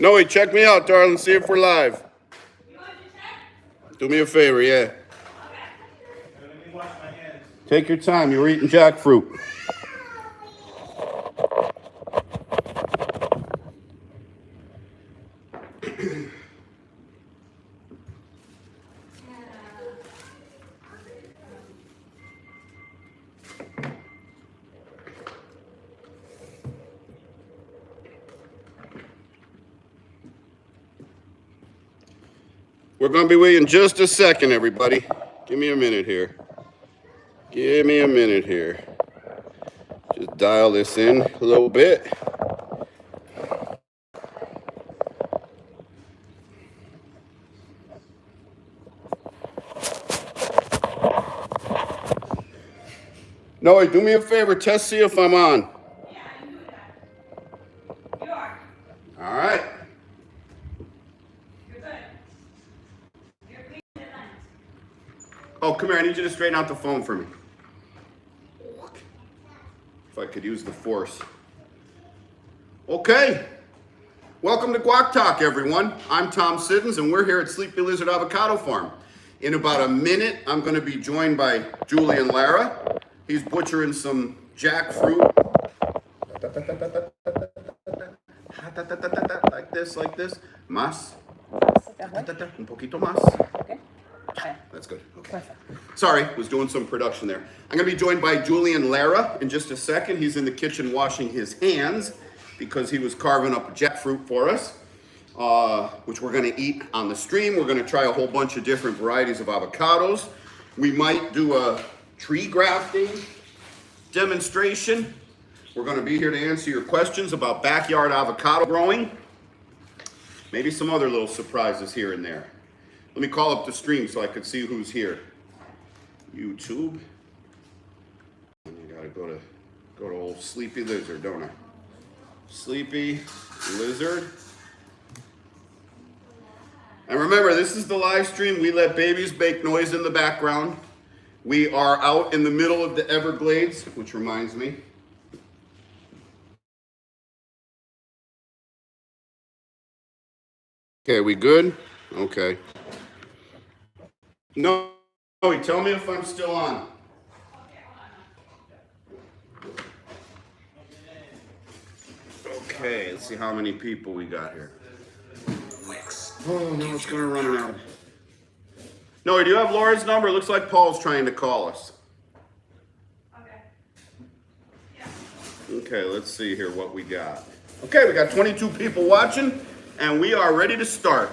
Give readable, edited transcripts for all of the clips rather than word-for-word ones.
Noe, check me out, darling. See if we're live. Do me a favor, yeah. Let me wash my hands. Take your time. You're eating jackfruit. We're going to be waiting just a second, everybody. Give me a minute here. Give me a minute here. Just dial this in a little bit. Noe, do me a favor. Test, see if I'm on. Yeah, I knew that. You are. All right. You're good. You're clean the lens. Oh, come here. I need you to straighten out the phone for me. If I could use the force. Okay. Welcome to Guac Talk, everyone. I'm Tom Siddons, and we're here at Sleepy Lizard Avocado Farm. In about a minute, I'm going to be joined by Julian Lara. He's butchering some jackfruit. Like this. Más. Un poquito más. Okay. Okay. That's good. Okay. Perfect. Sorry, was doing some production there. I'm going to be joined by Julian Lara in just a second. He's in the kitchen washing his hands because he was carving up jackfruit for us, which we're going to eat on the stream. We're going to try a whole bunch of different varieties of avocados. We might do a tree grafting demonstration. We're going to be here to answer your questions about backyard avocado growing. Maybe some other little surprises here and there. Let me call up the stream so I can see who's here. YouTube. And you gotta go to old Sleepy Lizard, don't I? Sleepy Lizard. And remember, this is the live stream. We let babies make noise in the background. We are out in the middle of the Everglades, which reminds me. Okay, we good? Okay. No, tell me if I'm still on. Okay, let's see how many people we got here. Oh, no, it's gonna run out. No, do you have Laura's number? It looks like Paul's trying to call us. Okay. Yeah. Okay, let's see here what we got. Okay, we got 22 people watching, and we are ready to start.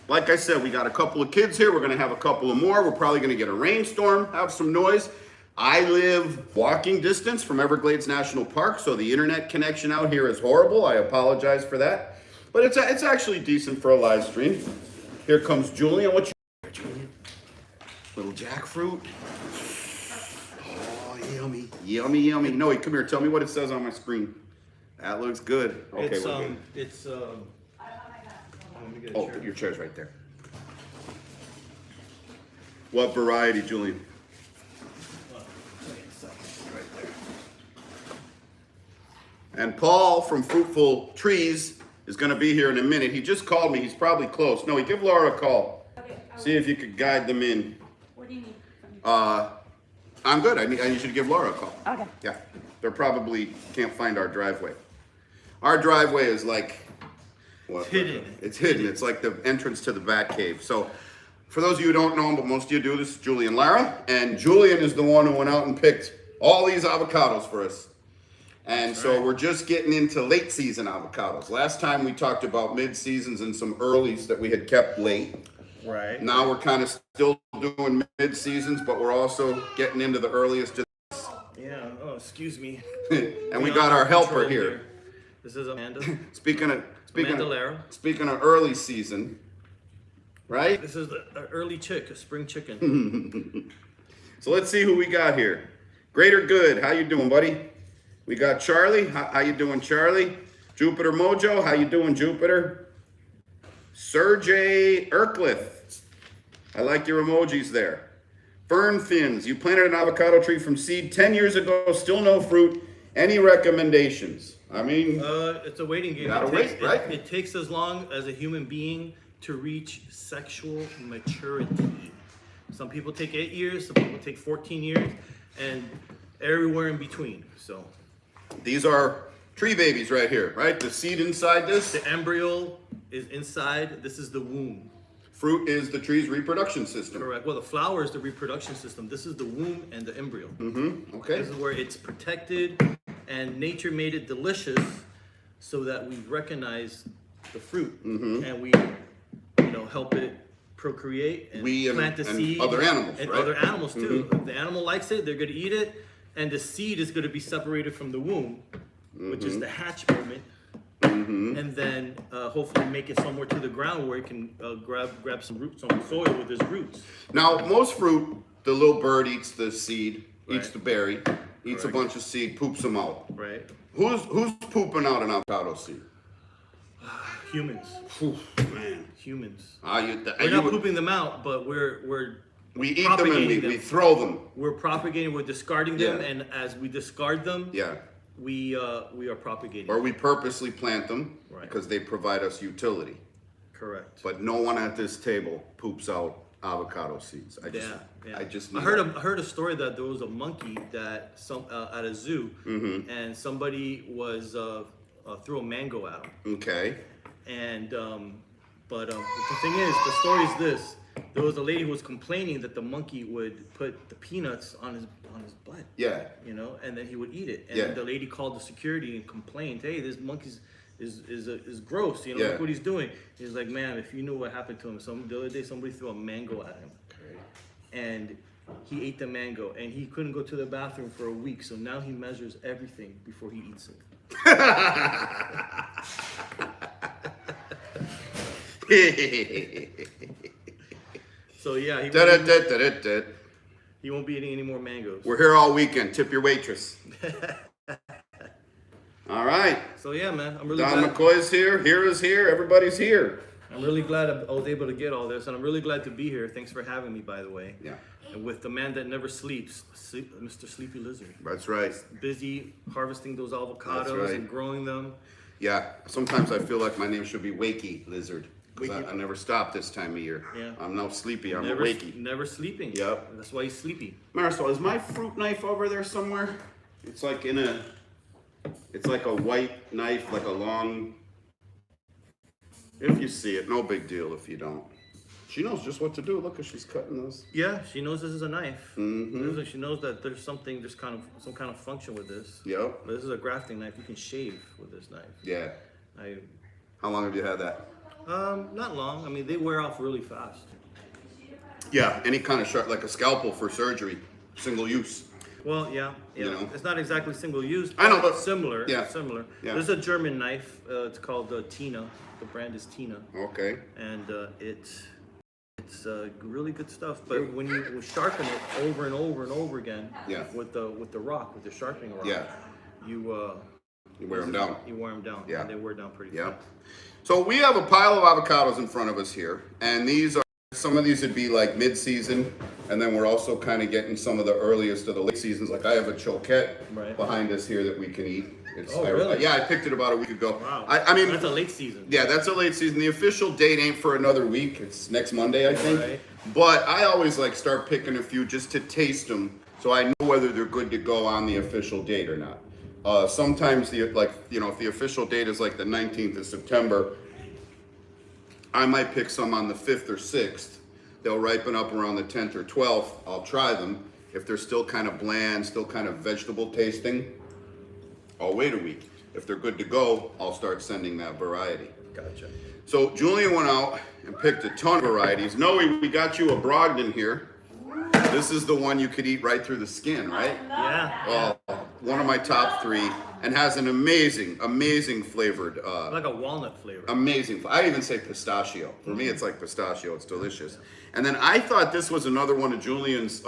Like I said, we got a couple of kids here. We're going to have a couple of more. We're probably going to get a rainstorm, have some noise. I live walking distance from Everglades National Park, so the internet connection out here is horrible. I apologize for that. But it's actually decent for a live stream. Here comes Julian. What's your Julian? Little jackfruit. Oh, yummy. Yummy, yummy. Noe, come here. Tell me what it says on my screen. That looks good. Okay, we're good. Let me get a Oh, chair. your chair's right there. What variety, Julian? Right there. And Paul from Fruitful Trees is going to be here in a minute. He just called me. He's probably close. No, give Laura a call. Okay. See if you could guide them in. What do you need from me? I'm good. I need you to give Laura a call. Okay. Yeah, they probably can't find our driveway. Our driveway is like... What? Hidden. It's hidden. It's like the entrance to the Bat Cave. So, for those of you who don't know him, but most of you do, this is Julian Lara. And Julian is the one who went out and picked all these avocados for us. And so we're just getting into late season avocados. Last time we talked about mid seasons and some earlies that we had kept late. Right. Now we're kind of still doing mid seasons, but we're also getting into the earliest. Yeah. Oh, excuse me. And we got our helper here. This is Amanda. Speaking of Lara. speaking of early season, right? This is the early chick, a spring chicken. So let's see who we got here. Great or good? How you doing, buddy? We got Charlie. How you doing, Charlie? Jupiter Mojo. How you doing, Jupiter? Sergey Erklith. I like your emojis there. Fern Fins. You planted an avocado tree from seed 10 years ago. Still no fruit. Any recommendations? I mean, It's a waiting game. Gotta It takes, wait, right? It takes as long as a human being to reach sexual maturity. Some people take 8 years, some people take 14 years, and everywhere in between. So these are tree babies right here, right? The seed inside this. the embryo is inside. This is the womb. Fruit is the tree's reproduction system. Correct. Well, the flower is the reproduction system. This is the womb and the embryo. Okay. This is where it's protected, and nature made it delicious so that we recognize the fruit and we, help it procreate and We and- plant the and seed. other animals, and right? other animals too. If the animal likes it, they're going to eat it, and the seed is going to be separated from the womb, which is the hatch moment. And then hopefully make it somewhere to the ground where it can grab some roots on the soil with its roots. Now, most fruit, the little bird eats the seed, eats Right. the berry, eats a Correct. bunch of seed, poops them out. Right? Who's pooping out an avocado seed? Humans. Phew, man. Humans. We're We're not pooping them out, but we eat them and propagating we them. throw them. we're propagating. We're discarding them, Yeah. and as we discard them, Yeah. we are propagating. Or we purposely plant them Right. because they provide us utility. Correct. But no one at this table poops out avocado seeds. I just I heard a story that there was a monkey that at a zoo, and somebody was threw a mango at him. Okay. And but the thing is, the story is this: there was a lady who was complaining that the monkey would put the peanuts on his butt. Yeah. And then he would eat it. And Yeah. the lady called the security and complained, "Hey, this monkey's is gross. Yeah. Look what he's doing." He's like, "Man, if you knew what happened to him, the other day somebody threw a mango at him, and he ate the mango, and he couldn't go to the bathroom for a week. So now he measures everything before he eats it." So yeah, he won't be eating any more mangoes. We're here all weekend. Tip your waitress. All right. So yeah, man, I'm really Don glad. McCoy's here. Hira's here. Everybody's here. I'm really glad I was able to get all this, and I'm really glad to be here. Thanks for having me, by the way. Yeah. And with the man that never sleeps, Mr. Sleepy Lizard. That's right. Busy harvesting those avocados That's right. and growing them. Yeah. Sometimes I feel like my name should be Wakey Lizard. Because Wakey. I never stop this time of year. Yeah. I'm not sleepy. I'm Never, wakey. never sleeping. Yep. That's why he's sleepy. Marisol, is my fruit knife over there somewhere? It's like it's like a white knife, like a long, if you see it, no big deal if you don't. She knows just what to do. Look, she's cutting those. Yeah, she knows this is a knife. Mm-hmm. She knows that there's some kind of function with this. Yep. This is a grafting knife. You can shave with this knife. Yeah. I How long have you had that? Not long. I mean, they wear off really fast. Yeah, any kind of sharp, like a scalpel for surgery, single use. Well, yeah. You know. It's not exactly single use. I know, but- similar. yeah. Similar. Yeah. There's a German knife. It's called Tina. The brand is Tina, Okay. and it's really good stuff. But when you sharpen it over and over and over again, Yeah. with the rock, with the sharpening rock, Yeah. you You wear them down. You wear them down. Yeah. And they wear down pretty Yeah. fast. So we have a pile of avocados in front of us here, and some of these would be like mid-season, and then we're also kind of getting some of the earliest of the late seasons. Like I have a choquette Right. behind us here that we can eat. Really? Yeah, I picked it about a week ago. Wow. I mean, That's a late season. yeah, that's a late season. The official date ain't for another week. It's next Monday, I think. Right. But I always like start picking a few just to taste them, so I know whether they're good to go on the official date or not. Sometimes if the official date is like the 19th of September, I might pick some on the 5th or 6th. They'll ripen up around the 10th or 12th. I'll try them. If they're still kind of bland, still kind of vegetable tasting, I'll wait a week. If they're good to go, I'll start sending that variety. Gotcha. So Julian went out and picked a ton of varieties. Noe, we got you a Brogdon here. This is the one you could eat right through the skin, right? Yeah. Oh, one of my top 3, and has an amazing flavored, Like a walnut flavor. amazing. I even say pistachio. For me, it's like pistachio. It's delicious. And then I thought this was another one of Julian's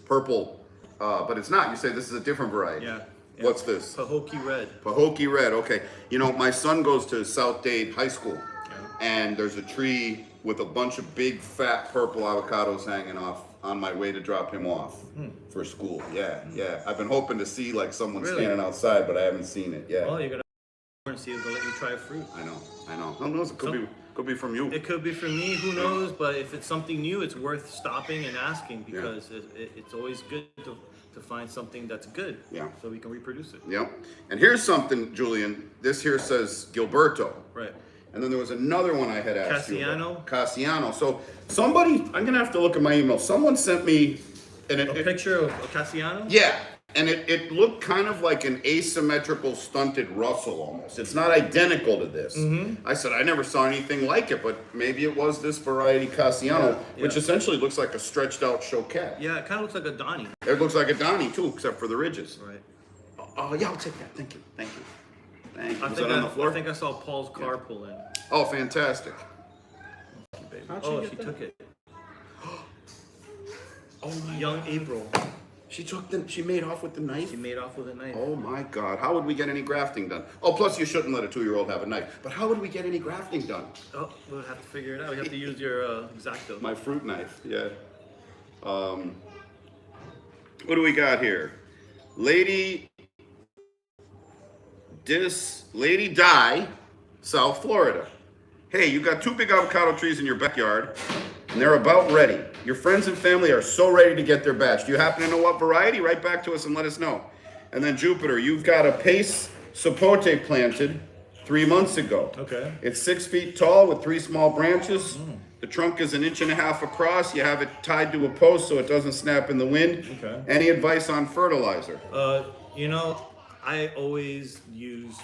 purple, but it's not. You say this is a different variety. Yeah. What's this? Pahokee red. Pahokee red. Okay. My son goes to South Dade High School, and there's a tree with a bunch of big, fat purple avocados hanging off on my way to drop him off for school. Yeah, yeah. I've been hoping to see like someone standing outside, but I haven't seen it. Yeah. Well, you're gonna and see if they'll let you try fruit. I know. Who knows? It could be from you. It could be from me, who knows? But if it's something new, it's worth stopping and asking because it's always good to find something that's good. Yeah. So we can reproduce it. Yep. And here's something, Julian. This here says Gilberto. Right. And then there was another one I had asked you about. Cassiano. So somebody, I'm gonna have to look at my email. Someone sent me A picture of Cassiano? Yeah, and it looked kind of like an asymmetrical stunted Russell almost. It's not identical to this. I said I never saw anything like it, but maybe it was this variety Cassiano, which essentially looks like a stretched out Choquette. Yeah, it kind of looks like a Donnie. It looks like a Donnie too, except for the ridges. Right. Oh yeah, I'll take that. Thank you. Thank you. I Was that on the floor? think I saw Paul's car pull in. Oh, fantastic. Oh, she took it. Oh my Young April. She made off with the knife? She made off with a knife. Oh my God, how would we get any grafting done? Oh, plus you shouldn't let a 2-year-old have a knife. But how would we get any grafting done? Oh, we'll have to figure it out. We have to use your Exacto. My fruit knife, yeah. What do we got here? Lady Di, South Florida. Hey, you got 2 big avocado trees in your backyard, and they're about ready. Your friends and family are so ready to get their batch. Do you happen to know what variety? Write back to us and let us know. And then Jupiter, you've got a Pace Sapote planted 3 months ago. Okay. It's 6 feet tall with 3 small branches. The trunk is 1.5 inches across. You have it tied to a post so it doesn't snap in the wind. Okay. Any advice on fertilizer? I always use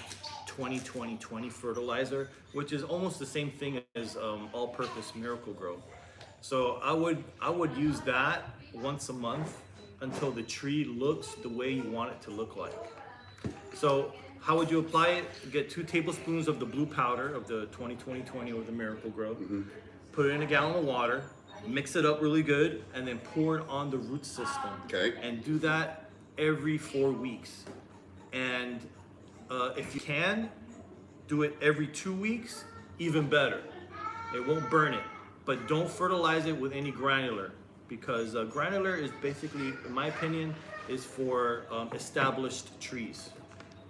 20-20-20 fertilizer, which is almost the same thing as all-purpose Miracle Grow. So I would use that once a month until the tree looks the way you want it to look like. So how would you apply it? Get 2 tablespoons of the blue powder of the 20-20-20 or the Miracle Grow. Put it in a gallon of water, mix it up really good, and then pour it on the root system. Okay. And do that every 4 weeks. And if you can, do it every 2 weeks, even better. It won't burn it. But don't fertilize it with any granular, because granular is basically, in my opinion, is for established trees.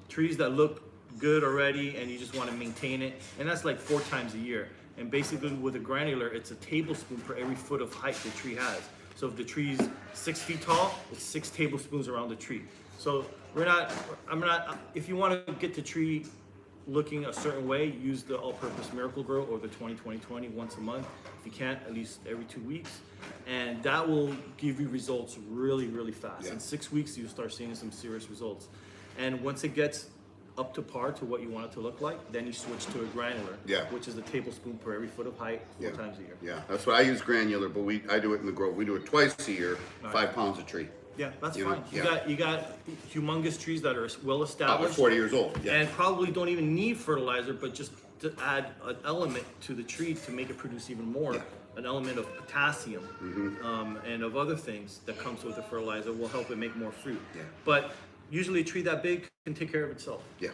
Trees that look good already and you just want to maintain it. And that's like 4 times a year. And basically with a granular, it's a tablespoon per every foot of height the tree has. So if the tree's 6 feet tall, it's 6 tablespoons around the tree. So if you want to get the tree looking a certain way, use the all-purpose Miracle Grow or the 20-20-20 once a month. If you can't, at least every 2 weeks. And that will give you results really, really fast. Yeah. In 6 weeks, you'll start seeing some serious results. And once it gets up to par to what you want it to look like, then you switch to a granular, which is a tablespoon per every foot of height 4 times a year. Yeah, that's what I use granular, but I do it in the Grove. We do it twice a year, 5 pounds a tree. Yeah, that's You fine. know, You got humongous trees that are well About established 40 years old. Yeah. and probably don't even need fertilizer, but just to add an element to the tree to make it produce even more. An element of potassium and of other things that comes with the fertilizer will help it make more fruit. Yeah. But usually a tree that big can take care of itself. Yeah.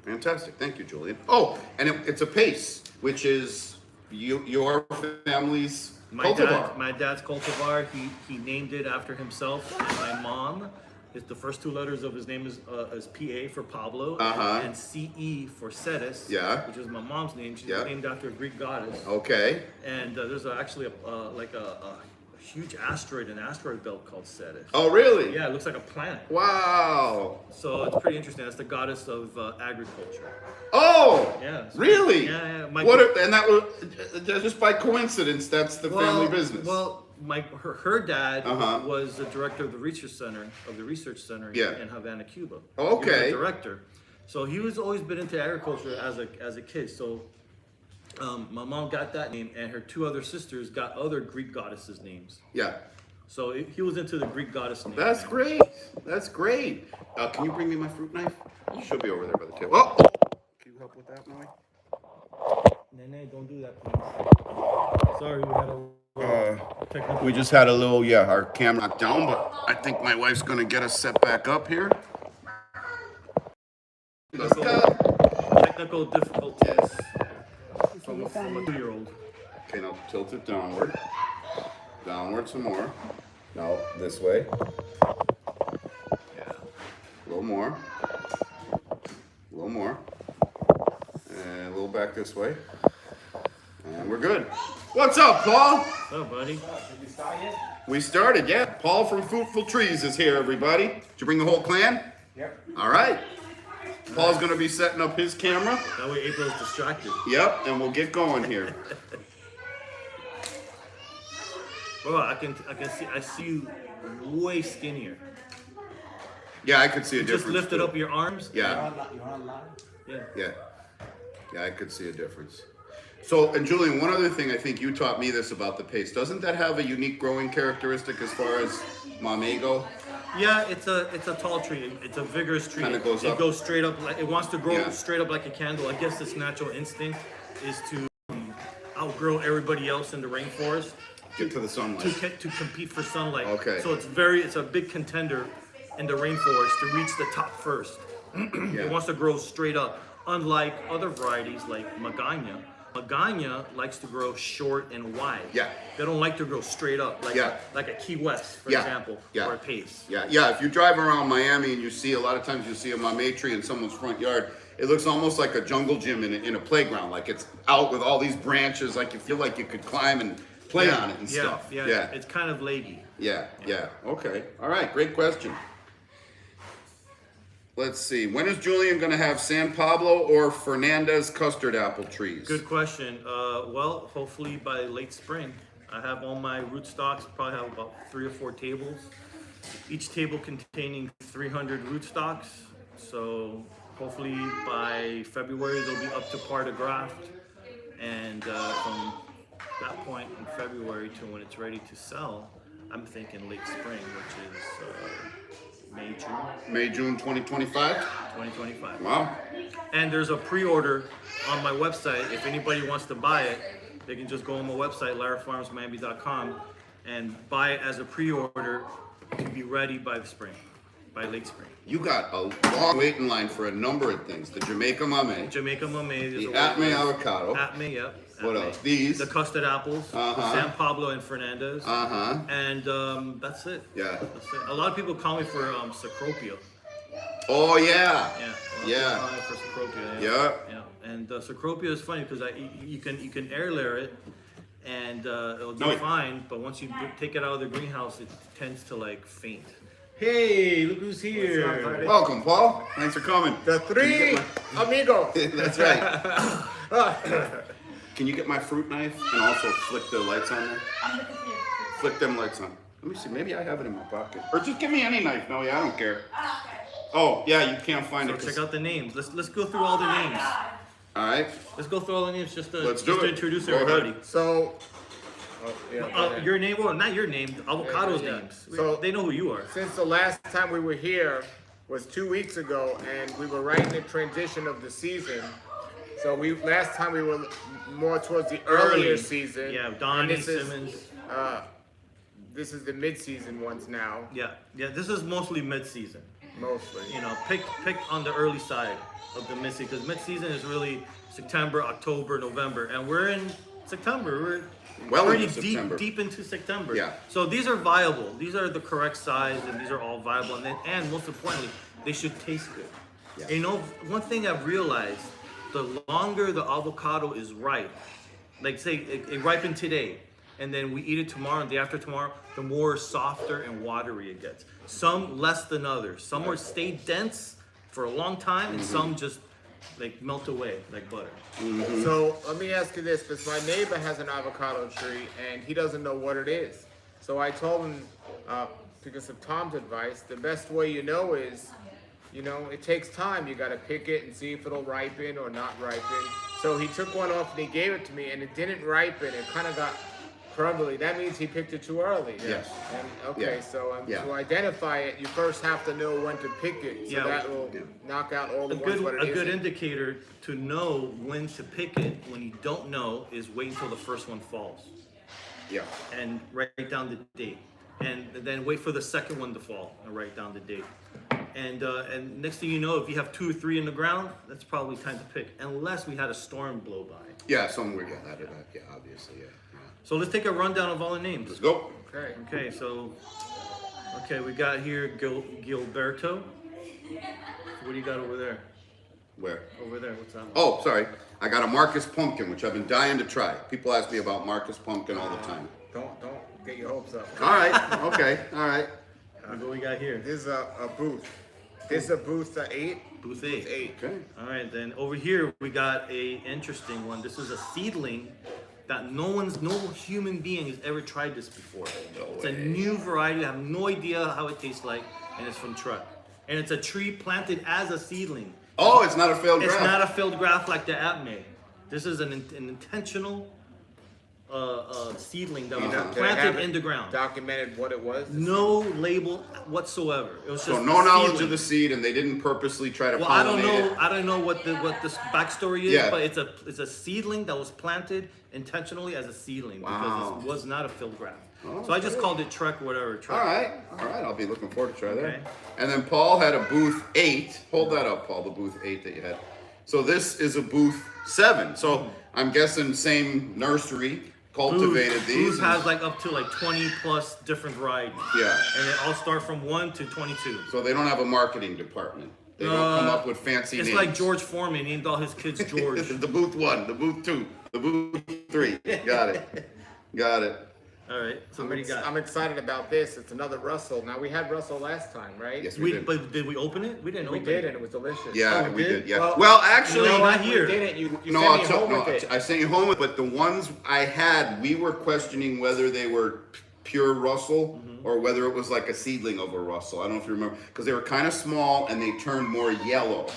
Fantastic. Thank you, Julian. Oh, and it's a Pace, which is your family's cultivar. My dad's cultivar. He named it after himself. And my mom, the first 2 letters of his name is PA for Pablo and CE for Ceres, which is my mom's name. She's named after a Greek goddess. Okay. And there's actually a huge asteroid, an asteroid belt called Ceres. Oh, really? Yeah, it looks like a planet. Wow. So it's pretty interesting. That's the goddess of agriculture. Oh. Yeah. Really? Yeah. And that was just by coincidence. That's the family business. Well, her dad was the director of the research center in Havana, Cuba. Okay. He was a director, so he was always been into agriculture as a kid. So my mom got that name, and her 2 other sisters got other Greek goddesses' names. Yeah. So he was into the Greek goddess name. That's great. That's great. Can you bring me my fruit knife? It should be over there by the table. Oh! Can you help with that, Noe? Nene, don't do that, please. Sorry, we had a technical. We just had a little, our camera knocked down, but I think my wife's gonna get us set back up here. Let's go. Technical difficulties from a 2-year-old. Okay, now tilt it downward. Downward some more. No, this way. Yeah. A little more. A little more. And a little back this way. And we're good. What's up, Paul? What's up, buddy? We started, yeah. Paul from Fruitful Trees is here, everybody. Did you bring the whole clan? Yep. All right. Paul's gonna be setting up his camera. That way April's distracted. Yep, and we'll get going here. Bro, I see you way skinnier. Yeah, I could see a difference. Just lifted too. up your arms. Yeah, You're online? Yeah. yeah, I could see a difference. So, and Julian, one other thing, I think you taught me this about the paste. Doesn't that have a unique growing characteristic as far as Mame go? Yeah, it's a tall tree. It's a vigorous tree. Kinda goes it up. goes straight up. Like, it wants to grow Yeah. straight up like a candle. I guess its natural instinct is to outgrow everybody else in the rainforest Get to the sunlight. to compete for sunlight. Okay. So it's a big contender in the rainforest to reach the top first. Yeah. It wants to grow straight up. Unlike other varieties like Magana. Magana likes to grow short and wide. Yeah. They don't like to grow straight up like Yeah. like a Key West, for Yeah. example, Yeah. or a Pace. Yeah. If you drive around Miami and you see a lot of times you see a Mame tree in someone's front yard, it looks almost like a jungle gym in a playground. Like it's out with all these branches, like you feel like you could climb and play on it and stuff. Yeah. It's kind of leggy. Yeah. Okay. All right. Great question. Let's see. When is Julian going to have San Pablo or Fernandez custard apple trees? Good question. Well, hopefully by late spring. I have all my rootstocks. Probably have about 3 or 4 tables. Each table containing 300 rootstocks. So hopefully by February they'll be up to par to graft. And from that point in February to when it's ready to sell, I'm thinking late spring, which is May, June May, June 2025? 2025. Wow. And there's a pre-order on my website. If anybody wants to buy it, they can just go on my website, larafarmsmiami.com, and buy it as a pre-order to be ready by the spring, by late spring. You got a long waiting line for a number of things. The Jamaica Mame, Jamaica Mame, the Atme avocado. Atme, yep. What Atme. else? These. The custard apples, Uh-huh. San Pablo and Fernandez, Uh-huh. and that's it. Yeah. That's it. A lot of people call me for Cecropia. Oh, yeah. Yeah. a lot of people Yeah. call me for Cecropia. Yeah. Yeah. And Cecropia is funny because you can air layer it, and it'll do No, fine. But once you take it out of the greenhouse, it tends to like faint. Hey, look who's here! Welcome, Paul. Thanks for coming. The three amigos. That's right. Can you get my fruit knife and also flick the lights on there? I'm looking for you. Flick them lights on. Let me see. Maybe I have it in my pocket. Or just give me any knife. No, yeah, I don't care. Ah, okay. Oh, yeah, you can't find So it. 'cause- check out the names. Let's go through all the names. All right. Let's go through all the names just to Let's do just to it. introduce Go ahead. everybody. So, go ahead. Your name, well, not your name. Avocado's Yeah. names. So- They know who you are. Since the last time we were here was 2 weeks ago, and we were right in the transition of the season. So last time we were more towards the earlier season. Yeah, and Donnie this is, Simmons. This is the mid-season ones now, Yeah. This is mostly mid-season. mostly. You know, pick on the early side of the mid-season because mid-season is really September, October, November, and we're in September. We're Well pretty into September. deep into September. Yeah. So these are viable. These are the correct size, and these are all viable. And most importantly, they should taste good. Yeah. And you know, one thing I've realized: the longer the avocado is ripe, like say it ripened today, and then we eat it tomorrow and the day after tomorrow, the more softer and watery it gets. Some less than others. Some will stay dense for a long time, and some just like melt away like butter. So let me ask you this, because my neighbor has an avocado tree and he doesn't know what it is. So I told him, because of Tom's advice, the best way you know is, it takes time. You got to pick it and see if it'll ripen or not ripen. So he took one off and he gave it to me, and it didn't ripen. It kind of got crumbly. That means he picked it too early. Yes. And okay, Yeah. so Yeah. to identify it, you first have to know when to pick it. So Yeah. that will knock out all the A ones what it good isn't. indicator to know when to pick it when you don't know is wait until the first one falls Yeah. and write down the date, and then wait for the second one to fall and write down the date. And next thing you know, if you have 2 or 3 in the ground, that's probably time to pick, unless we had a storm blow by. Yeah, somewhere, yeah, that, yeah, obviously, yeah. So let's take a rundown of all the names. Let's go. Okay. Okay, so we got here Gilberto. What do you got over there? Where? Over there, what's that one? Oh, sorry. I got a Marcus Pumpkin, which I've been dying to try. People ask me about Marcus Pumpkin all the time. Don't get your hopes up. All right. Okay. All right. What we got here? This is a booth. This is a booth 8. Booth 8. 8. Okay. All right, then over here we got a interesting one. This is a seedling that no human being has ever tried this before. It's a new variety. I have no idea how it tastes like, and it's from Truck. And it's a tree planted as a seedling. Oh, it's not a failed It's graft. not a filled graft like the app made. This is an intentional seedling that was Uh-huh. Did they planted have it in the ground. Documented what it was. No label whatsoever. It was So just no a knowledge seedling. of the seed, and they didn't purposely try to Well, I don't pollinate know. it. I don't know what this backstory is, Yeah. but it's a seedling that was planted intentionally as a seedling Wow. because it was not a filled graft. Oh, So I just okay. called it Trek, whatever. Trek. All right. I'll be looking forward to try that. Okay. And then Paul had a booth 8. Hold that up, Paul. The booth 8 that you had. So this is a booth 7. So I'm guessing same nursery cultivated these. Booth has like up to like 20 plus different varieties. Yeah. And they all start from 1 to 22. So they don't have a marketing department. They don't come up with fancy It's names. like George Foreman named all his kids George. The booth 1, the booth 2, the booth 3. Got it. All right. So what do you got? I'm excited about this. It's another Russell. Now we had Russell last time, right? Yes, we did. But did we open it? We didn't We open did, it. and it was delicious. Yeah, Oh, we did? did. Yeah. Well, Well, actually, No, not We here. didn't. You no, sent I'll me tell. home No, with it. I sent you home with. But the ones I had, we were questioning whether they were pure Russell or whether it was like a seedling of a Russell. I don't know if you remember, because they were kind of small and they turned more yellow.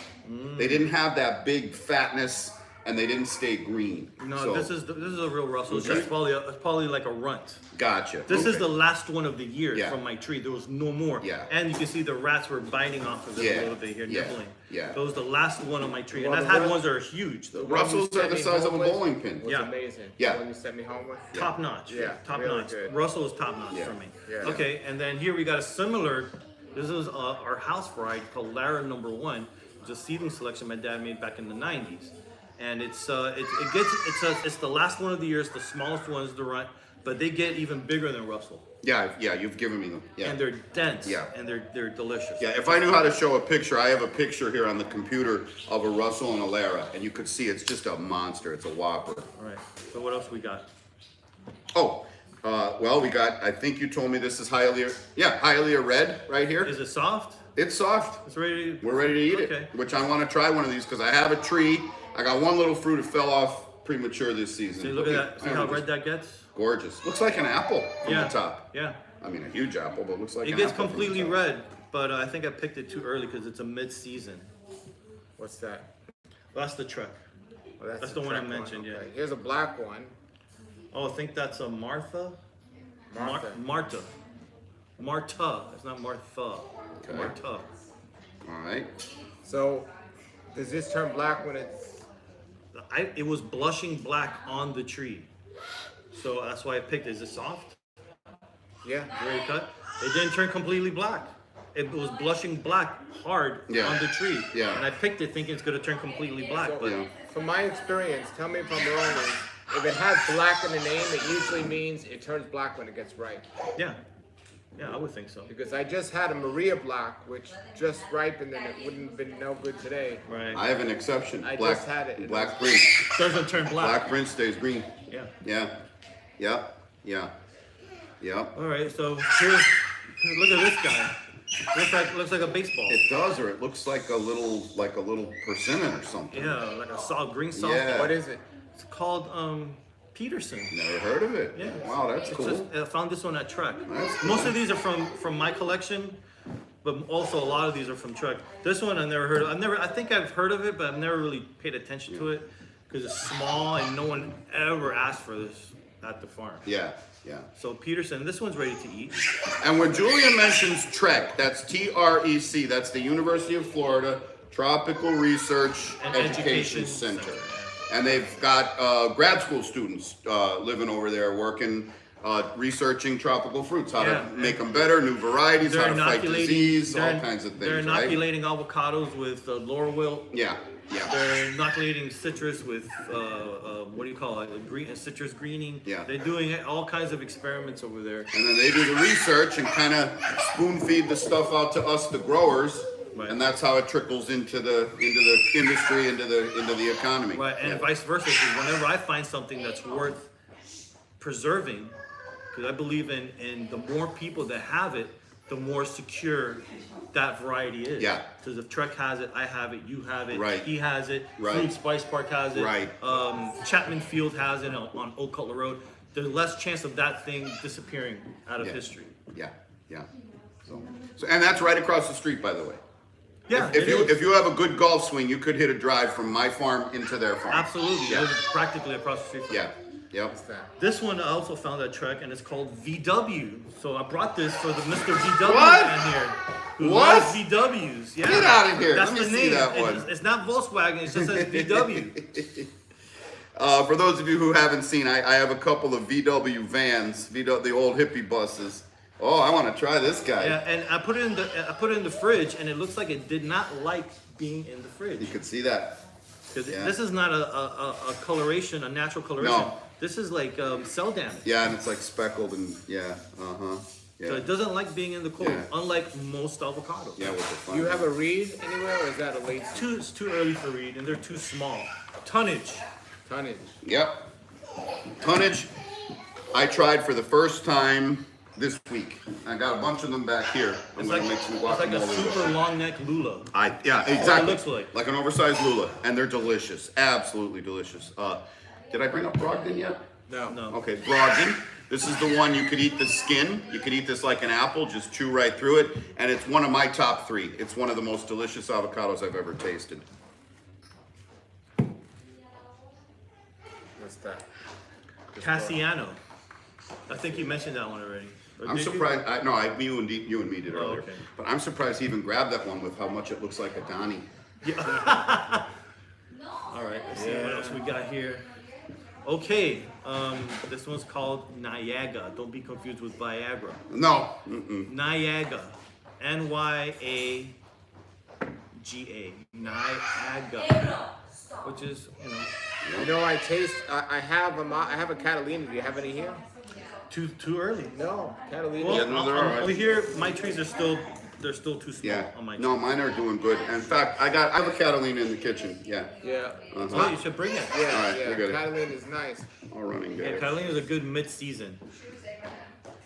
They didn't have that big fatness, and they didn't stay green. No, So, this is a real Russell. Okay. It's probably like a runt. Gotcha. This is Okay. the last one of the year Yeah. from my tree. There was no more. Yeah. And you can see the rats were biting off of it Yeah. a little bit here, Yeah. nibbling. Yeah. That was the last one on my tree. Well, and I've the had Rus- ones that are huge though. The one Russell's you are sent the me size of home a with bowling pin. Was Yeah. amazing. Yeah. The one you sent me home with. Yeah. Top notch. Yeah, Top really notch. good. Russell is top notch Yeah. for me. Yeah. Okay, and then here we got a similar. This is our house variety called Lara Number 1. It's a seedling selection my dad made back in the 90s. And it's the last one of the year. It's the smallest one is the runt, but they get even bigger than Russell, Yeah, you've given me them. Yeah. and they're dense. Yeah. And they're delicious. Yeah, if I knew how to show a picture, I have a picture here on the computer of a Russell and a Lara, and you could see it's just a monster. It's a whopper. All right. So what else we got? Oh, well, we got, I think you told me this is Hyalea red right here. Is it soft? It's soft. It's ready. We're ready to eat Okay. it, which I want to try one of these because I have a tree. I got one little fruit that fell off premature this season. See, look at that. See how red that gets? Gorgeous. Looks like an apple from Yeah. the top. Yeah. I mean, a huge apple, but looks like It an gets apple from the completely top. red, but I think I picked it too early because it's a mid-season. What's that? Well, that's the Trek. Well, That's the one I track mentioned, yeah. Here's a black one. Oh, I think that's a Martha. Martha. Marta. Marta. It's not Martha. Okay. Marta. All right. So, does this turn black when it's? It was blushing black on the tree, so that's why I picked it. Is it soft? Yeah. Ready to cut? It didn't turn completely black. It was blushing black hard Yeah. on the tree. Yeah. And I picked it thinking it's gonna turn completely black, So, but Yeah. from my experience, tell me if I'm wrong. If it has black in the name, it usually means it turns black when it gets ripe. yeah, I would think so. Because I just had a Maria Black, which just ripened and it wouldn't have been no good today. Right. I have an exception. I Black, just had it. Black Prince. Doesn't turn black. Black Prince stays green. Yeah. Yeah. Yeah. Yeah. Yeah. All right. So here's look at this guy. Looks like a baseball. It does, or it looks like a little persimmon or something. Yeah, like a green softball. Yeah. What is it? It's called Peterson. Never heard of it. Yeah. Wow, that's It's cool. just- I found this one at Trek. That's cool. Most of these are from my collection, but also a lot of these are from Trek. This one I never heard of. I think I've heard of it, but I've never really paid attention to it because it's small and no one ever asked for this at the farm. Yeah. Yeah. So Peterson, this one's ready to eat. And when Julian mentions TREC, that's TREC. That's the University of Florida Tropical Research And Education Center. And they've got grad school students living over there working, researching tropical fruits, how Yeah. to make them better, new varieties, how to fight disease, all kinds of They're things, right? inoculating avocados with laurel wilt. Yeah. Yeah. They're inoculating citrus with what do you call it? Citrus greening. Yeah. They're doing all kinds of experiments over there. And then they do the research and kind of spoon feed the stuff out to us, the growers, Right. and that's how it trickles into the industry, into the economy. Right, and vice versa. Because whenever I find something that's worth preserving, because I believe in the more people that have it, the more secure that variety is. Yeah. Because if Trek has it, I have it, you have it, Right. he has it, Right. Food Spice Park has it, Right. Chapman Field has it on Old Cutler Road. There's less chance of that thing disappearing out of Yeah. history. Yeah, yeah. So, and that's right across the street, by the way. Yeah, If you have a good golf swing, you could hit a drive from my farm into their farm. absolutely, Yeah. it was practically across the street from Yeah. Yep. What's that? This one I also found at Trek, and it's called VW. So I brought this for the Mr. VW What? man here, who What? loves VWs. Yeah. Get out of here. That's Let me the see name. that one. It's not Volkswagen. It just says VW. For those of you who haven't seen, I have a couple of VW vans, the old hippie buses. Oh, I want to try this guy. Yeah, and I put it in the fridge, and it looks like it did not like being in the fridge. You could see that. Because yeah. this is not a coloration, a natural coloration. No. This is like cell damage. Yeah, and it's like speckled and yeah, yeah. So it doesn't like being in the cold, Yeah. unlike most avocados. Yeah, with the fun. Do you have a reed anywhere, or is that a late It's too early for reed, and they're too small. Tonnage. tonnage? Yep. Tonnage. I tried for the first time this week. I got a bunch of them back here. I'm It's gonna like, make some it's like a guacamole with super them. long neck lula. Yeah, exactly. looks like. an oversized lula, and they're delicious. Absolutely delicious. Did I bring up Brogdon yet? No. No. Okay, Brogdon. This is the one you could eat the skin. You could eat this like an apple, just chew right through it. And it's one of my top 3. It's one of the most delicious avocados I've ever tasted. What's that? Cassiano. I think you mentioned that one already. Or I'm did you? surprised. You and me did earlier. okay. But I'm surprised he even grabbed that one with how much it looks like a Donnie. All right, let's see what else we got here. Okay, this one's called Niagara. Don't be confused with Viagra. No. Mm-mm. Niagara. N-Y-A-G-A. Niagara. Which is, You know, I have a Catalina. Do you have any here? too early. No, Catalina. Well, Yeah, no, they're all right. over here, my trees are still too small Yeah. on my tree. No, mine are doing good. In fact, I have a Catalina in the kitchen. Yeah. Yeah. Oh, you should bring it. Yeah, All right, yeah. we got it. Catalina is nice. All running Yeah, good. Catalina's a good mid-season.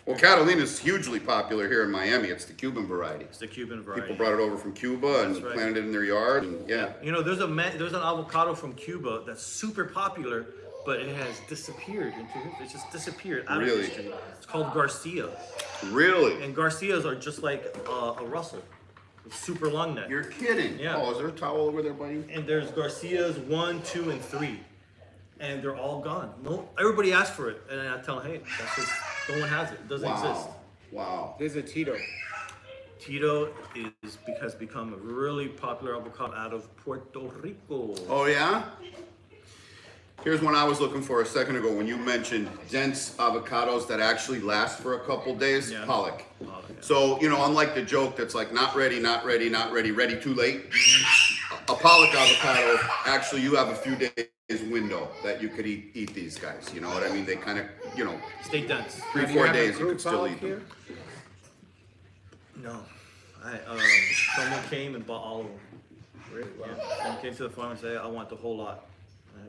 Well, Catalina is hugely popular here in Miami. It's the Cuban variety. It's the Cuban variety. People brought it over from Cuba and That's right. planted it in their yard. And yeah. You know, there's an avocado from Cuba that's super popular, but it has disappeared. It's just disappeared out Really? of history. It's called Garcia, Really? and Garcias are just like a Russell, with super long neck. You're kidding. Yeah. Oh, is there a towel over there, buddy? And there's Garcias 1, 2, and 3, and they're all gone. No, everybody asked for it, and I tell them, hey, that's just no one has it. It doesn't exist. Wow. Wow. There's a Tito. Tito has become a really popular avocado out of Puerto Rico. Oh, yeah? Here's one I was looking for a second ago when you mentioned dense avocados that actually last for a couple days. Yeah. Pollock. Pollock, yeah. So, unlike the joke that's like not ready, ready too late, a Pollock avocado, actually you have a few days window that you could eat these guys. You know what I mean? They kind of, Stay dense. 3-4 days you Fruit could still Pollock eat them. here? No, someone came and bought all of them. Really? Wow. Yeah. Someone came to the farm and said, I want the whole lot.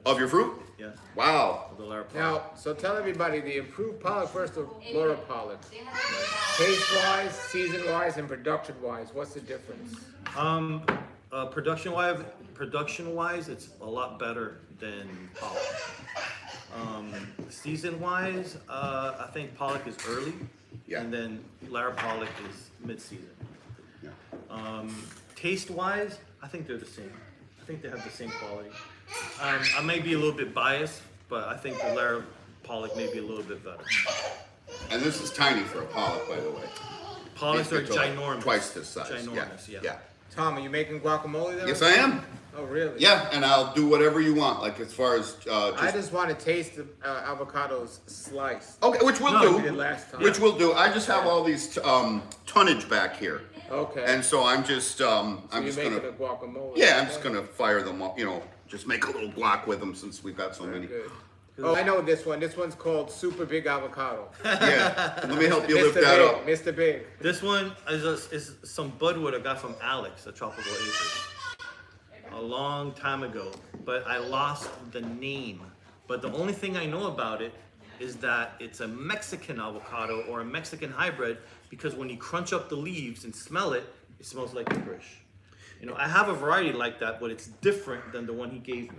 Of your fruit? Yeah. Wow. The Lara Pollock. Now, so tell everybody the improved Pollock versus the Laura Pollock. Taste-wise, season-wise, and production-wise, what's the difference? Production-wise, it's a lot better than Pollock. Season-wise, I think Pollock is early, Yeah. and then Lara Pollock is mid-season. Yeah. Taste-wise, I think they're the same. I think they have the same quality. I may be a little bit biased, but I think the Lara Pollock may be a little bit better. And this is tiny for a Pollock, by the way. Pollocks are These get to, like, ginormous. Twice this size. Ginormous, yeah. Yeah. Tom, are you making guacamole there? Yes, I am. Oh, really? Yeah, and I'll do whatever you want, like as far as I just want to taste the avocados sliced. okay, which we'll No, we did do. last time. Which we'll do. I just have all these tonnage back here, Okay. and so I'm just so I'm you're just making gonna a guacamole. yeah, I'm just gonna fire them up. You know, just make a little guac with them since we've got so many. Good. Oh, I know this one. This one's called Super Big Avocado. Yeah, let me help you Mr. lift that Big, up. Mr. Big. This one is some budwood I got from Alex at Tropical Acres a long time ago, but I lost the name. But the only thing I know about it is that it's a Mexican avocado or a Mexican hybrid because when you crunch up the leaves and smell it, it smells like licorice. You know, I have a variety like that, but it's different than the one he gave me.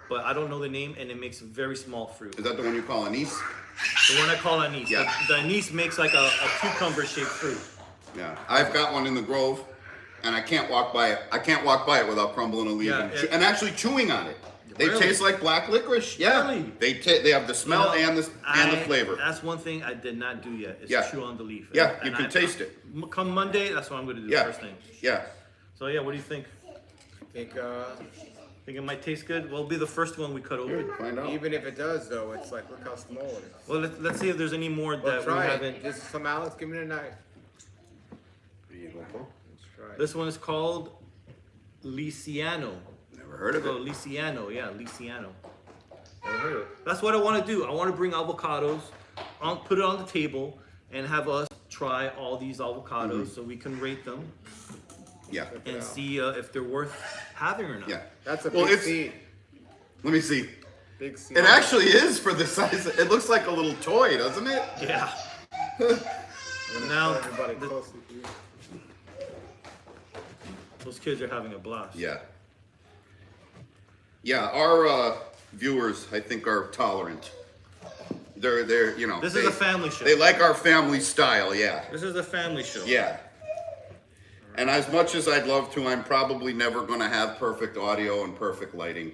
But I don't know the name, and it makes very small fruit. Is that the one you call anise? The one I call anise. Yeah. The anise makes like a cucumber-shaped fruit. Yeah, I've got one in the Grove, and I can't walk by it. I can't walk by it without crumbling a leaf Yeah, and actually chewing on it. They Really? taste like black licorice. Yeah, Really? they have the smell You know, and the flavor. That's one thing I did not do yet. Is Yeah. chew on the leaf. Yeah, And you can taste it. Come Monday, that's what I'm going to do. Yeah, First thing. yeah. So yeah, what do you think? Think it might taste good? Well, it'll be the first one we cut open. Find out. Even if it does, though, it's like, look how small it is. Well, let's see if there's any more Well, that we try haven't. it. Just some Alex, give me the knife. There you go, Paul. Let's try it. This one is called Lisiano. Never heard of Oh, it. Lisiano, yeah, Lisiano. Never heard of it. That's what I want to do. I want to bring avocados, put it on the table, and have us try all these avocados so we can rate them Yeah. and out. see if they're worth having or not. Yeah. That's a Well, big it's- seed. Let me see. Big seed. It actually is for the size. It looks like a little toy, doesn't it? Yeah. Now, Now, everybody the- close to you. those kids are having a blast. Yeah. Yeah, our viewers, I think, are tolerant. They're you know. This is a family show. They like our family style, yeah. This is a family show. Yeah. And as much as I'd love to, I'm probably never going to have perfect audio and perfect lighting.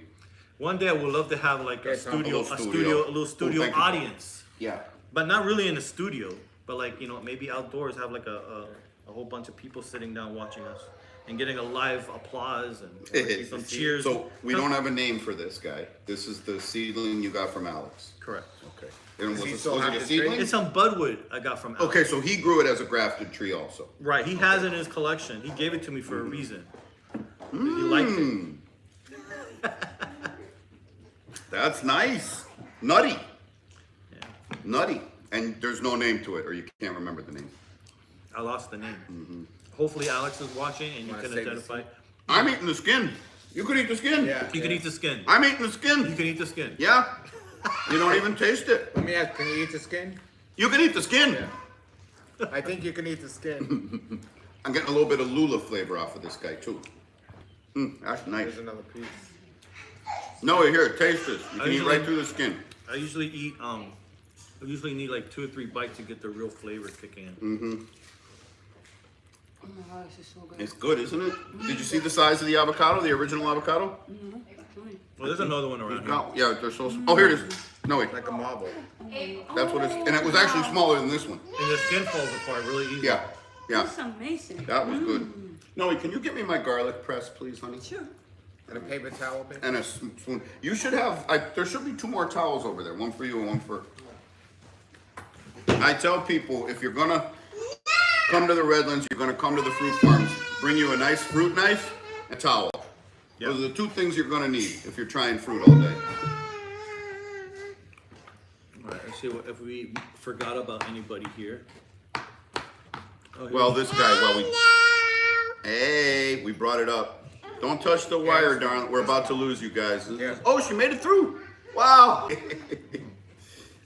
One day I would love to have like a Yes, I'm a studio, little a studio. studio, a little studio thank you. audience, Yeah. but not really in a studio, but like maybe outdoors have like a whole bunch of people sitting down watching us and getting a live applause and some cheers. So we don't have a name for this guy. This is the seedling you got from Alex. Correct. Okay. And Does he was still it have a the seedling? It's some budwood I got from Alex. Okay, so he grew it as a grafted tree also. Right, he has it in his collection. He gave it to me for a reason. He liked it. That's nice. Nutty. Yeah. Nutty. And there's no name to it, or you can't remember the name. I lost the name. Hopefully Alex is watching and you Wanna can save the identify. I'm eating the skin. You could eat the skin. Yeah. You can eat the skin. I'm eating the You skin. can eat the skin. Yeah. You don't even taste it. Let me ask, can you eat the skin? You can eat the skin. Yeah. I think you can eat the skin. I'm getting a little bit of Lula flavor off of this guy too. That's nice. There's another piece. No, here, taste this. You can eat usually- right through the skin. I usually eat I usually need like 2 or 3 bites to get the real flavor kicking in. Oh my god, this is so good. It's good, isn't it? Did you see the size of the avocado, the original avocado? Well, there's another one around here. No, yeah, they're so. Oh, here it is. No, wait, Like a marble. that's what it's. And it was actually smaller than this one. And the skin falls apart really easy. Yeah, yeah, This is amazing. that was good. Noe, can you get me my garlic press, please, honey? Sure. And a paper towel, baby. And a spoon. You should have. There should be 2 more towels over there. One for you and one for. I tell people if you're gonna come to the Redlands, you're gonna come to the fruit farms. Bring you a nice fruit knife, and a towel. Yeah. Those are the 2 things you're gonna need if you're trying fruit all day. All right, let's see if we forgot about anybody here. Oh, here Well, we go. this guy. Well, we. Hey, we brought it up. Don't touch the wire, darling. We're about to lose you guys. Yeah. Oh, she made it through. Wow.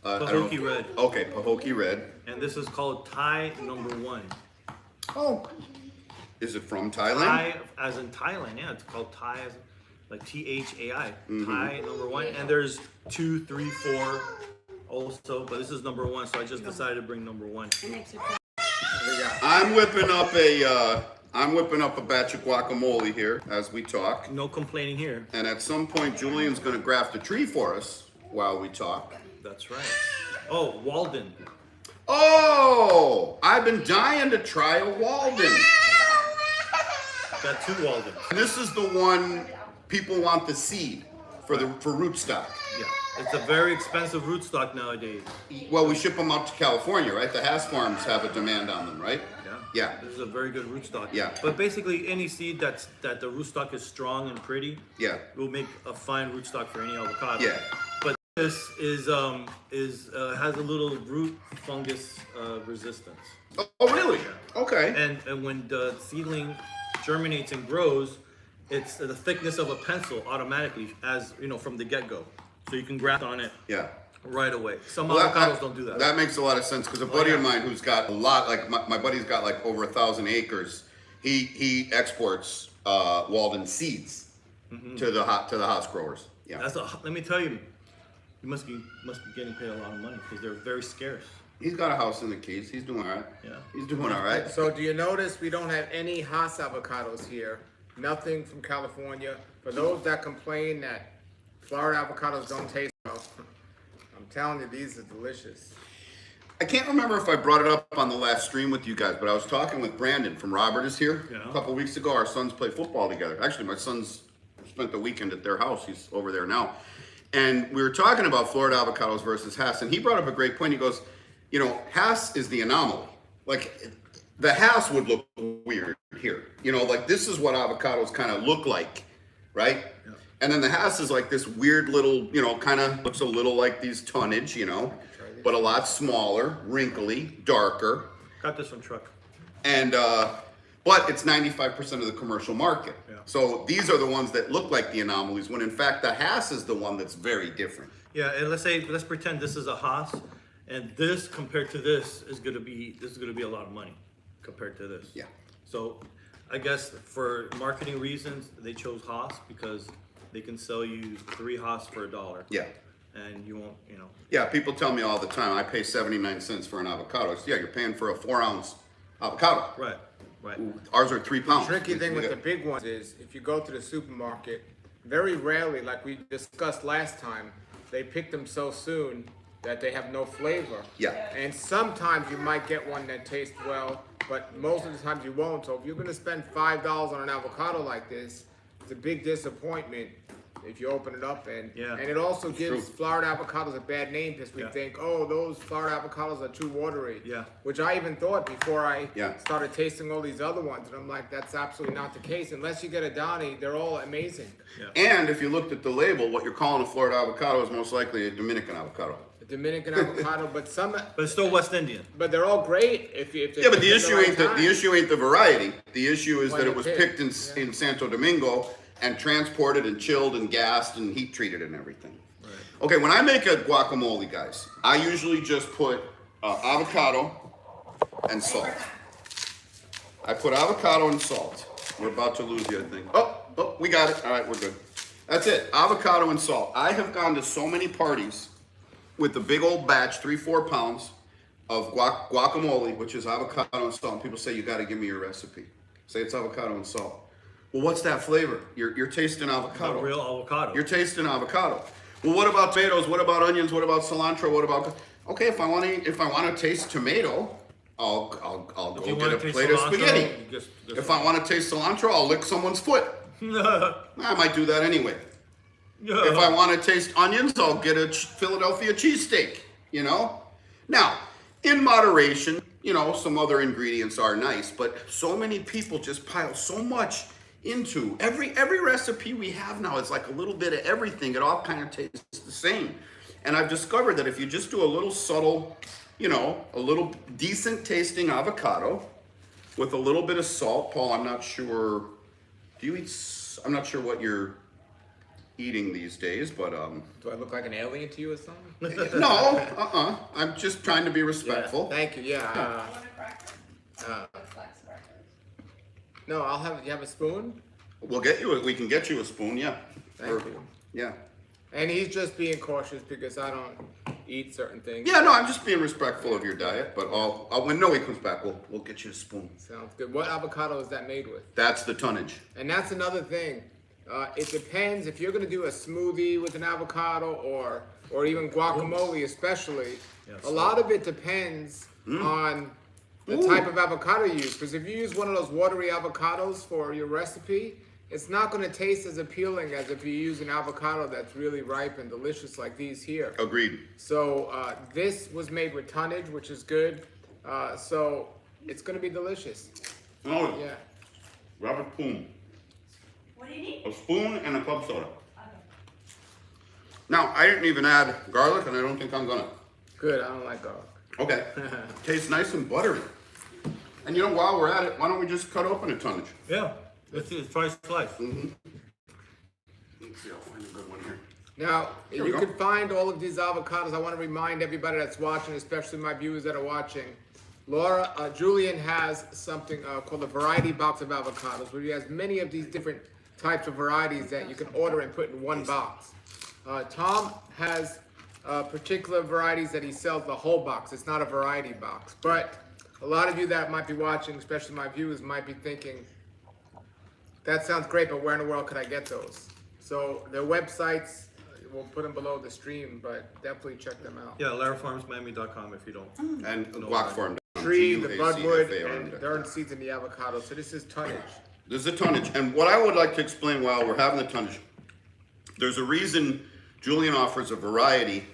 I don't Pahokee know. red. Okay, Pahokee red. And this is called Thai number 1. Oh. Is it from Thailand? Thai as in Thailand, yeah. It's called Thai as like THAI. Mm-hmm. Thai number 1. And there's 2, 3, 4 also, but this is number 1, so I just decided to bring number 1. An extra We got I'm whipping up a batch of guacamole here as we talk. No complaining here. And at some point, Julian's gonna graft a tree for us while we talk. That's right. Oh, Walden. Oh, I've been dying to try a Walden. Got 2 Waldens. This is the one people want the seed for rootstock. Yeah, it's a very expensive rootstock nowadays. Well, we ship them out to California, right? The Hass farms have a demand on them, right? Yeah. This is a very good rootstock. Yeah. But basically, any seed that the rootstock is strong and pretty, Yeah. will make a fine rootstock for any avocado. Yeah. But this is has a little root fungus resistance. Oh, really? Okay. And when the seedling germinates and grows, it's the thickness of a pencil automatically, as you know, from the get-go. So you can graft on it Yeah. right away. Some Well, avocados don't do that. That makes a lot of sense because a buddy of mine who's got a lot, like my buddy's got like over 1,000 acres. He exports Walden seeds to the house growers. Yeah. Let me tell you, you must be getting paid a lot of money because they're very scarce. He's got a house in the Keys. He's doing all right. Yeah. He's doing all right. So do you notice we don't have any Hass avocados here? Nothing from California. For those that complain that Florida avocados don't taste well, I'm telling you, these are delicious. I can't remember if I brought it up on the last stream with you guys, but I was talking with Brandon from Robert is here Yeah. a couple weeks ago. Our sons play football together. Actually, my sons spent the weekend at their house. He's over there now. And we were talking about Florida avocados versus Hass, and he brought up a great point. He goes, you know, Hass is the anomaly. Like, the Hass would look weird here. You know, like this is what avocados kind of look like, right? Yeah. And then the Hass is like this weird little, you know, kind of looks a little like these tonnage, you know, but a lot smaller, wrinkly, darker. Got this from Truck. And, but it's 95% of the commercial market. Yeah. So these are the ones that look like the anomalies when in fact the Hass is the one that's very different. Yeah, and let's pretend this is a Haas, and this compared to this is gonna be a lot of money compared to this. Yeah. So I guess for marketing reasons they chose Haas because they can sell you 3 Haas for $1. Yeah. And you won't, you know. Yeah, people tell me all the time, I pay 79 cents for an avocado. So yeah, you're paying for a 4-ounce avocado. Right. Right. Ours are 3 pounds. Tricky thing with the big ones is if you go to the supermarket, very rarely, like we discussed last time, they pick them so soon that they have no flavor. Yeah. And sometimes you might get one that tastes well, but most of the times you won't. So if you're gonna spend $5 on an avocado like this, it's a big disappointment if you open it up and it also gives Florida avocados a bad name because we think, oh, those Florida avocados are too watery. Yeah. Which I even thought before I Yeah. started tasting all these other ones, and I'm like, that's absolutely not the case. Unless you get a Donnie, they're all amazing. And if you looked at the label, what you're calling a Florida avocado is most likely a Dominican avocado. The Dominican avocado, but it's still West Indian. But they're all great if Yeah, but the issue ain't the issue ain't the variety. The issue is When that it they're was picked, picked in Santo Domingo and transported and chilled and gassed and heat treated and everything. Right. Okay, when I make a guacamole, guys, I usually just put avocado and salt. I put avocado and salt. We're about to lose you, I think. Oh, we got it. All right, we're good. That's it. Avocado and salt. I have gone to so many parties with the big old batch, 3-4 pounds of guacamole, which is avocado and salt. And people say, you got to give me your recipe. Say it's avocado and salt. Well, what's that flavor? You're tasting avocado. A real avocado. You're tasting avocado. Well, what about tomatoes? What about onions? What about cilantro? What about? Okay, if I want to taste tomato, I'll go get a plate of spaghetti. If I want to taste cilantro, I'll lick someone's foot. I might do that anyway. If I want to taste onions, I'll get a Philadelphia cheesesteak, you know? Now, in moderation, you know, some other ingredients are nice, but so many people just pile so much into every recipe we have now. It's like a little bit of everything. It all kind of tastes the same. And I've discovered that if you just do a little subtle, you know, a little decent tasting avocado with a little bit of salt. Paul, I'm not sure, I'm not sure what you're eating these days, but Do I look like an alien to you or something? no, I'm just trying to be respectful. Thank you. Yeah. No, I'll have. You have a spoon? We can get you a spoon, yeah. Thank you. Yeah. And he's just being cautious because I don't eat certain things. Yeah, no, I'm just being respectful of your diet, but when Noe comes back, we'll get you a spoon. Sounds good. What avocado is that made with? That's the tonnage. And that's another thing. It depends if you're gonna do a smoothie with an avocado or even guacamole, especially. Yes. A lot of it depends on the type of avocado you use. Because if you use one of those watery avocados for your recipe, it's not going to taste as appealing as if you use an avocado that's really ripe and delicious like these here. Agreed. So this was made with tonnage, which is good. So it's going to be delicious. Oh, Yeah. grab a spoon. What do you need? A spoon and a club soda. Now, I didn't even add garlic, and I don't think I'm gonna. Good. I don't like garlic. Okay. Tastes nice and buttery. And you know, while we're at it, why don't we just cut open a tonnage? Yeah. Let's see. Try slice. Let's see, I'll find a good one here. Now, Here we you go. can find all of these avocados. I want to remind everybody that's watching, especially my viewers that are watching. Julian has something called a variety box of avocados, where he has many of these different types of varieties that you can order and put in one box. Tom has particular varieties that he sells the whole box. It's not a variety box. But a lot of you that might be watching, especially my viewers, might be thinking, that sounds great, but where in the world could I get those? So their websites, we'll put them below the stream, but definitely check them out. Yeah, LaraFarmsMiami.com if you don't. And Guac Farm. Tree, the budwood, Guacamole. and they're seeds in the avocado. So this is tonnage. This is a tonnage. And what I would like to explain while we're having the tonnage, there's a reason Julian offers a variety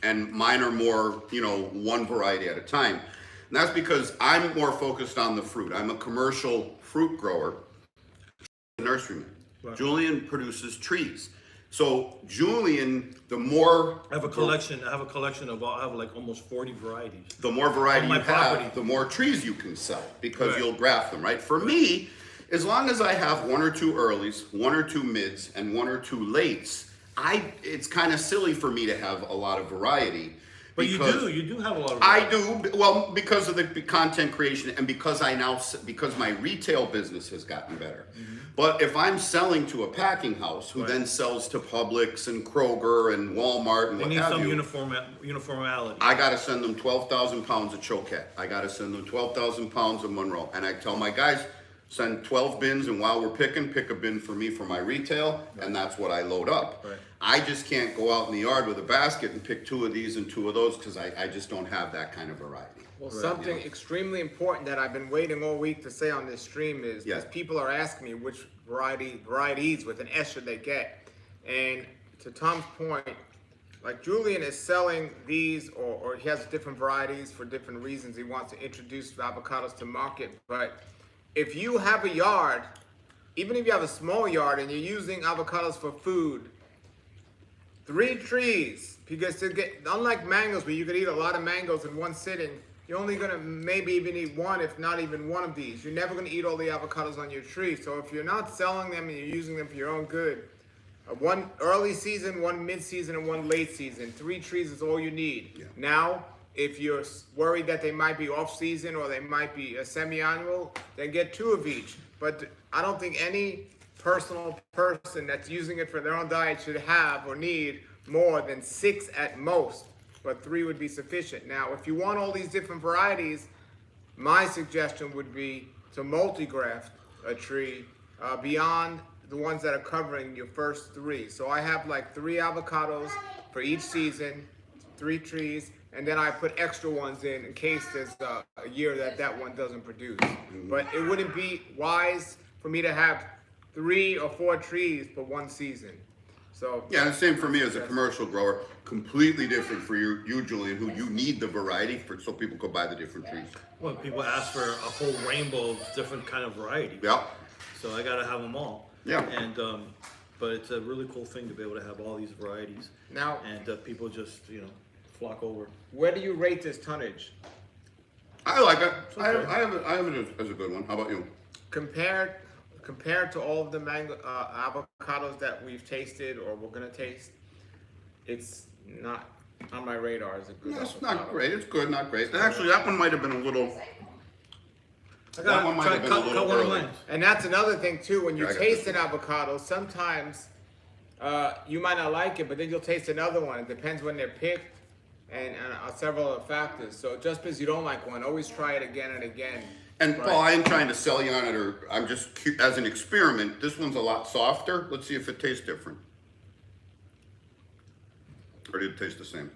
and mine are more, one variety at a time. And that's because I'm more focused on the fruit. I'm a commercial fruit grower, nurseryman. Right. Julian produces trees. So Julian, the more I have a collection. I have like almost 40 varieties. the more variety On my you have, property. the more trees you can sell because Right. you'll graft them, right? For me, as long as I have one or two earlies, one or two mids, and one or two lates, it's kind of silly for me to have a lot of variety. But because you do have a lot of I varieties. do, well, because of the content creation and because because my retail business has gotten better. But if I'm selling to a packing house who Right. then sells to Publix and Kroger and Walmart and They what need have some you, uniformity. I got to send them 12,000 pounds of choquette. I got to send them 12,000 pounds of Monroe. And I tell my guys, send 12 bins, and while we're picking, pick a bin for me for my retail, and that's what I load up. Right. I just can't go out in the yard with a basket and pick 2 of these and 2 of those because I just don't have that kind of variety. Well, something extremely important that I've been waiting all week to say on this stream is Yeah. because people are asking me which varieties with an S should they get. And to Tom's point, like Julian is selling these or he has different varieties for different reasons. He wants to introduce avocados to market. But if you have a yard, even if you have a small yard and you're using avocados for food, 3 trees, because unlike mangoes where you could eat a lot of mangoes in one sitting, you're only gonna maybe even eat one, if not even one of these. You're never gonna eat all the avocados on your tree. So if you're not selling them and you're using them for your own good, one early season, one mid-season, and one late season, 3 trees is all you need. Yeah. Now, if you're worried that they might be off-season or they might be a semi-annual, then get 2 of each. But I don't think any personal person that's using it for their own diet should have or need more than 6 at most, but 3 would be sufficient. Now, if you want all these different varieties, my suggestion would be to multi-graft a tree beyond the ones that are covering your first 3. So I have like 3 avocados for each season, 3 trees, and then I put extra ones in case there's a year that one doesn't produce. But it wouldn't be wise for me to have 3 or 4 trees for one season. So Yeah, the same for me as a commercial grower. Completely different for you, Julian, who you need the variety so people could buy the different trees. Well, people ask for a whole rainbow of different kind of varieties. Yeah. So I gotta have them all. Yeah. And but it's a really cool thing to be able to have all these varieties. now, And people just flock over. where do you rate this tonnage? I like it. okay. I have it as a good one. How about you? Compared to all of the mango avocados that we've tasted or we're gonna taste, it's not on my radar as a good. It's avocado. not great. It's good, not great. Actually, that one might have been a little. I That one might try have to been a cut little one of early. mine. And that's another thing too. When you Yeah, I got taste this an avocado, sometimes you might not like it, but then you'll taste another one. It depends when they're picked and several other factors. So just because you don't like one, always try it again and again. And Right. Paul, I ain't trying to sell you on it, or I'm just as an experiment. This one's a lot softer. Let's see if it tastes different. Or did it taste the same?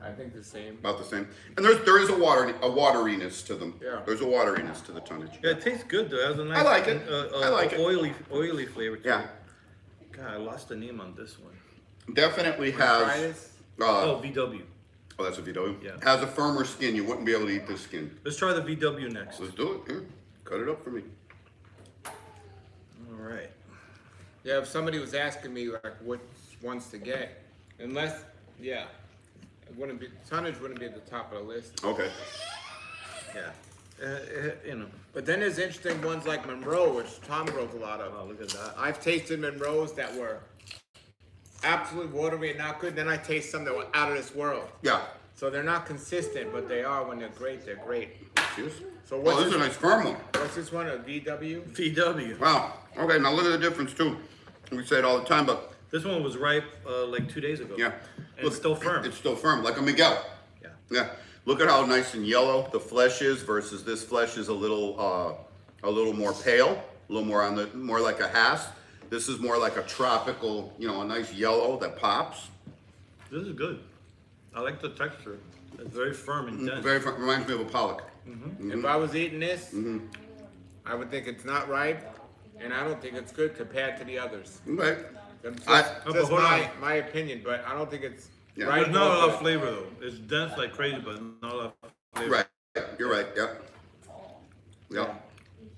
I think the same. About the same. And there is a wateriness to them. Yeah. There's a wateriness to the tonnage. Yeah, it tastes good though. It has a nice, I like it. I like it. Oily flavor to Yeah. it. God, I lost the name on this one. Definitely Try has. this? VW. Oh, that's a VW. Yeah. Has a firmer skin. You wouldn't be able to eat this skin. Let's try the VW next. Let's do it. Here, cut it up for me. All right. Yeah, if somebody was asking me like which ones to get, unless, yeah, tonnage wouldn't be at the top of the list. Okay. Yeah. You know. But then there's interesting ones like Monroe, which Tom grows a lot of. Oh, look at that. I've tasted Monroes that were absolutely watery and not good. Then I taste some that were out of this world. Yeah. So they're not consistent, but they are when they're great. They're great. Cheers. So Oh, what's this is a nice firm one. What's this one? A VW? VW. Wow. Okay, now look at the difference too. We say it all the time, but This one was ripe like 2 days ago. yeah. And it's still firm. It's still firm, like a Miguel. Yeah. Yeah. Look at how nice and yellow the flesh is versus this flesh is a little more pale, a little more like a Hass. This is more like a tropical, a nice yellow that pops. This is good. I like the texture. It's very firm and dense. Very firm. Reminds me of a pollock. If I was eating this, I would think it's not ripe, and I don't think it's good compared to the others. Okay. That's I- just hold on. my opinion, but I don't think it's Yeah. ripe. There's not a or lot good. of flavor though. It's dense like crazy, but not a lot of flavor. Right. Yeah, you're right. Yeah. Yeah.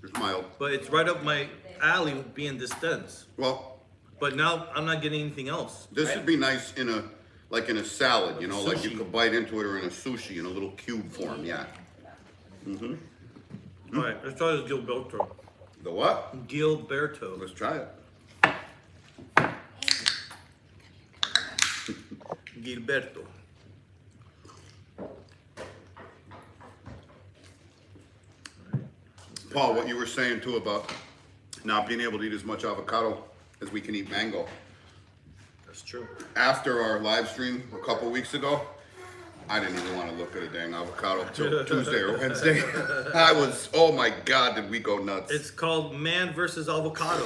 It's mild. But it's right up my alley being this dense. Well, But now I'm not getting anything else. this would be nice in a salad, like you Sushi. could bite into it, or in a sushi in a little cube form. Yeah. All right, let's try this Gilberto. The what? Gilberto. Let's try it. Gilberto. Paul, what you were saying too about not being able to eat as much avocado as we can eat mango. That's true. After our live stream a couple weeks ago, I didn't even want to look at a dang avocado till Tuesday or Wednesday. Oh my God, did we go nuts? It's called Man versus Avocado.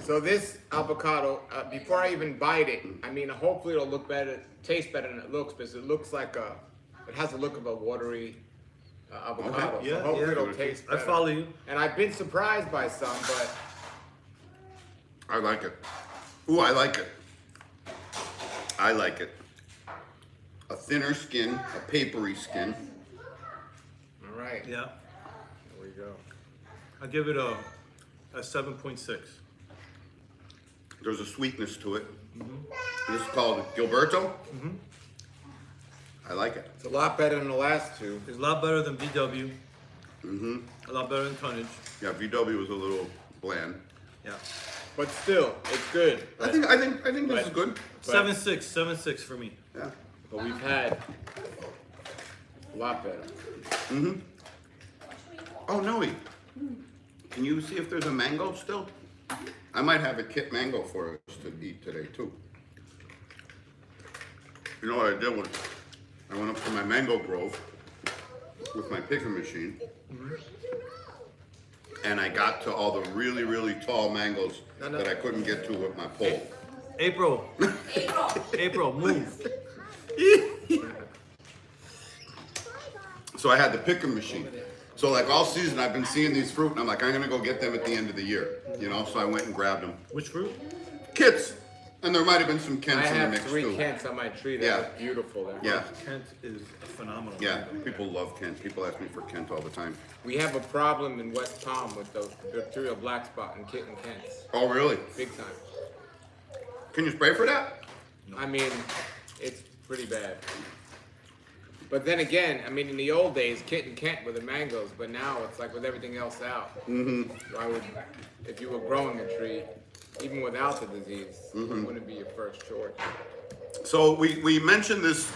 So this avocado, before I even bite it, I mean, hopefully it'll look better, taste better than it looks, because it looks like it has the look of a watery avocado. Okay. Yeah, so hopefully yeah. it'll taste I better. follow you. And I've been surprised by some, but I like it. Ooh, I like it. I like it. A thinner skin, a papery skin. all right. Yeah. There we go. I give it a 7.6. There's a sweetness to it. This is called Gilberto. I like it. It's a lot better than the last two. It's a lot better than VW. A lot better than Tonnage. Yeah, VW was a little bland. Yeah. But still, it's good. I think this is good. 7.6 for me. Yeah. But we've had a lot better. Oh, Noe, can you see if there's a mango still? I might have a kit mango for us to eat today too. You know what I did was, I went up to my mango grove with my picking machine, and I got to all the really, really tall mangoes that I couldn't get to with my pole. April. April, move. So I had the picking machine. So like all season I've been seeing these fruit, and I'm like, I'm gonna go get them at the end of the year, So I went and grabbed them. Which fruit? Kits, and there might have been some I Kents in the have mix 3 too. Kents on my tree that Yeah. look beautiful. There. Yeah, Kent is phenomenal. yeah. People love Kent. People ask me for Kent all the time. We have a problem in West Palm with those bacterial black spot and kitten Kents. Oh, really? Big time. Can you spray for that? I mean, it's pretty bad. But then again, I mean, in the old days, kitten Kent were the mangoes, but now it's like with everything else out. I would, if you were growing a tree, even without the disease, it wouldn't be your first choice. So we mentioned this,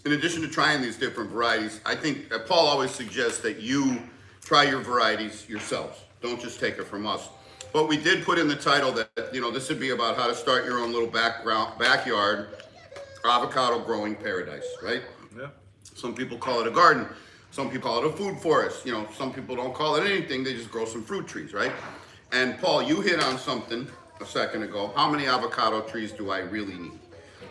in addition to trying these different varieties, I think Paul always suggests that you try your varieties yourselves. Don't just take it from us. But we did put in the title that, this would be about how to start your own little backyard avocado growing paradise, right? Yeah. Some people call it a garden. Some people call it a food forest. Some people don't call it anything. They just grow some fruit trees, right? And Paul, you hit on something a second ago. How many avocado trees do I really need?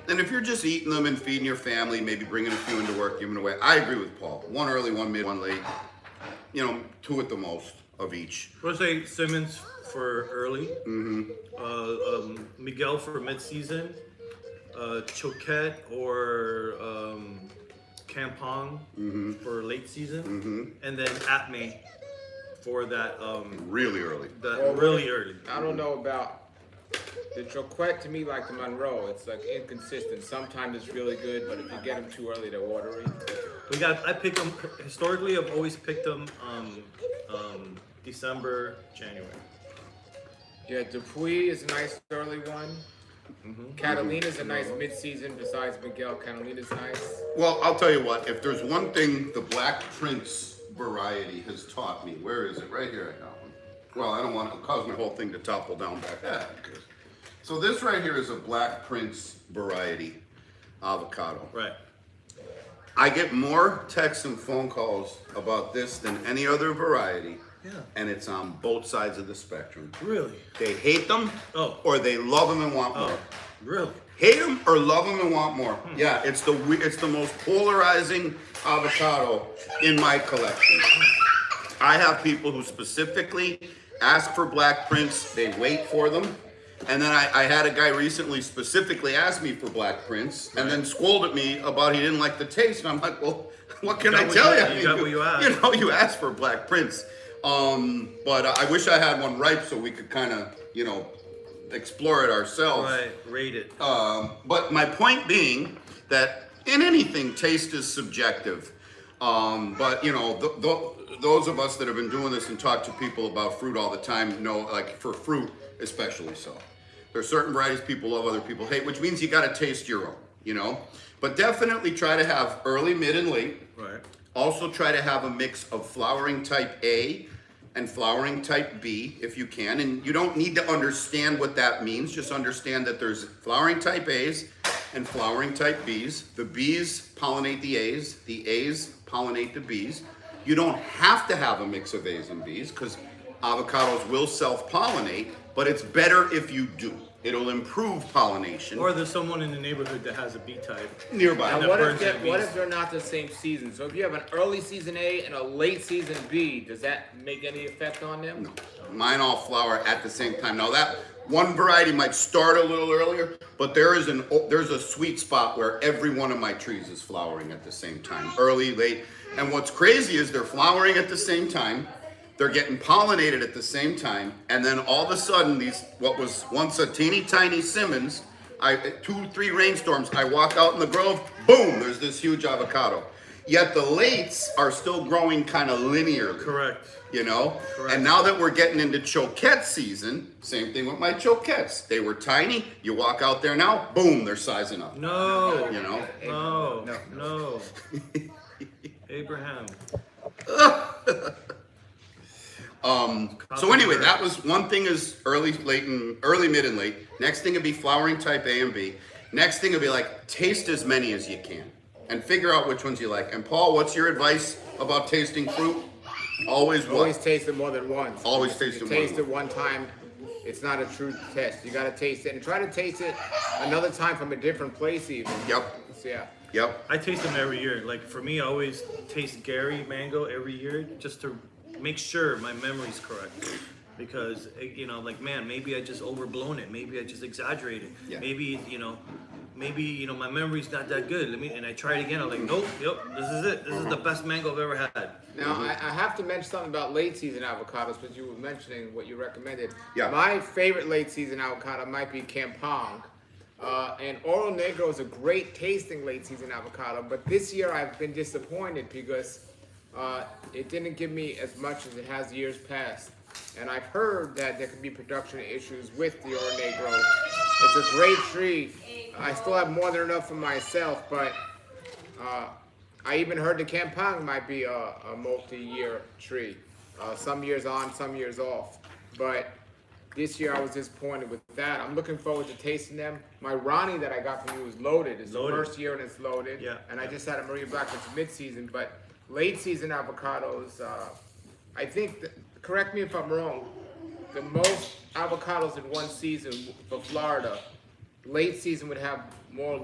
And if you're just eating them and feeding your family, maybe bringing a few into work, giving away, I agree with Paul. One early, one mid, one late. You know, 2 at the most of each. We'll say Simmons for early, Miguel for mid-season, Choquette or Campong for late season, and then Atme for that Really early. really early. I don't know about the Choquette. To me, like the Monroe, it's like inconsistent. Sometimes it's really good, but if you get them too early, they're watery. I pick them historically. I've always picked them December, January. Yeah, Dupuy is a nice early one. Catalina's a nice mid-season. Besides Miguel, Catalina's nice. Well, I'll tell you what, if there's one thing the Black Prince variety has taught me, where is it? Right here, I got one. Well, I don't want to cause my whole thing to topple down back there. So this right here is a Black Prince variety avocado. Right. I get more texts and phone calls about this than any other variety. Yeah. And it's on both sides of the spectrum. Really? They hate them, Oh. or they love them and want more. Oh, really? Hate them or love them and want more. Yeah, it's the most polarizing avocado in my collection. I have people who specifically ask for Black Prince. They wait for them. And then I had a guy recently specifically ask me for Black Prince and then scolded me about he didn't like the taste. And I'm like, well, what can I tell you? You got what you asked. You know, you asked for Black Prince. But I wish I had one ripe so we could kind of, you know, explore it ourselves. Right. Rate it. But my point being that in anything, taste is subjective. But you know, those of us that have been doing this and talk to people about fruit all the time know, like for fruit especially so. There's certain varieties people love, other people hate, which means you got to taste your own, you know. But definitely try to have early, mid, and late. Right. Also try to have a mix of flowering type A and flowering type B if you can. And you don't need to understand what that means. Just understand that there's flowering type A's and flowering type B's. The B's pollinate the A's pollinate the B's. You don't have to have a mix of A's and B's because avocados will self-pollinate, but it's better if you do. It'll improve pollination. Or there's someone in the neighborhood that has a B type. Nearby. Now, that what burns if the bees. they're not the same season? So if you have an early season A and a late season B, does that make any effect on them? No. Mine all flower at the same time. Now that one variety might start a little earlier, but there's a sweet spot where every one of my trees is flowering at the same time, early, late. And what's crazy is they're flowering at the same time. They're getting pollinated at the same time, and then all of a sudden, these what was once a teeny tiny Simmons, 2-3 rainstorms, I walk out in the grove, boom, there's this huge avocado. Yet the lates are still growing kind of linearly. Correct. You know? Correct. And now that we're getting into choquette season, same thing with my choquettes. They were tiny, you walk out there now, boom, they're sizing up. No. You know? No. Abraham. So anyway, that was one thing is early, late, and early, mid, and late. Next thing would be flowering type A and B. Next thing would be like taste as many as you can and figure out which ones you like. And Paul, what's your advice about tasting fruit? Always what? Always taste it more than once. Always taste it more than Taste it one time, it's not a true test. You got to taste it and try to taste it another time from a different place even. Yep. So, yeah. Yep. I taste them every year. Like for me, I always taste Gary mango every year just to make sure my memory's correct. Because you know, like man, maybe I just overblown it. Maybe I just exaggerated. Yeah. Maybe my memory's not that good. And I try it again. I'm like, nope, this is it. This is the best mango I've ever had. Now, I have to mention something about late season avocados because you were mentioning what you recommended. Yeah. My favorite late season avocado might be Campong. And Oro Negro is a great tasting late season avocado, but this year I've been disappointed because it didn't give me as much as it has years past. And I've heard that there could be production issues with the Oro Negro. It's a great tree. I still have more than enough for myself, but I even heard the Campong might be a multi-year tree. Some years on, some years off. But this year I was disappointed with that. I'm looking forward to tasting them. My Ronnie that I got from you is loaded. It's Loaded. the first year and it's loaded. Yeah. And I just had a Maria Black, it's mid-season. But late season avocados, I think, correct me if I'm wrong, the most avocados in one season for Florida late season would have more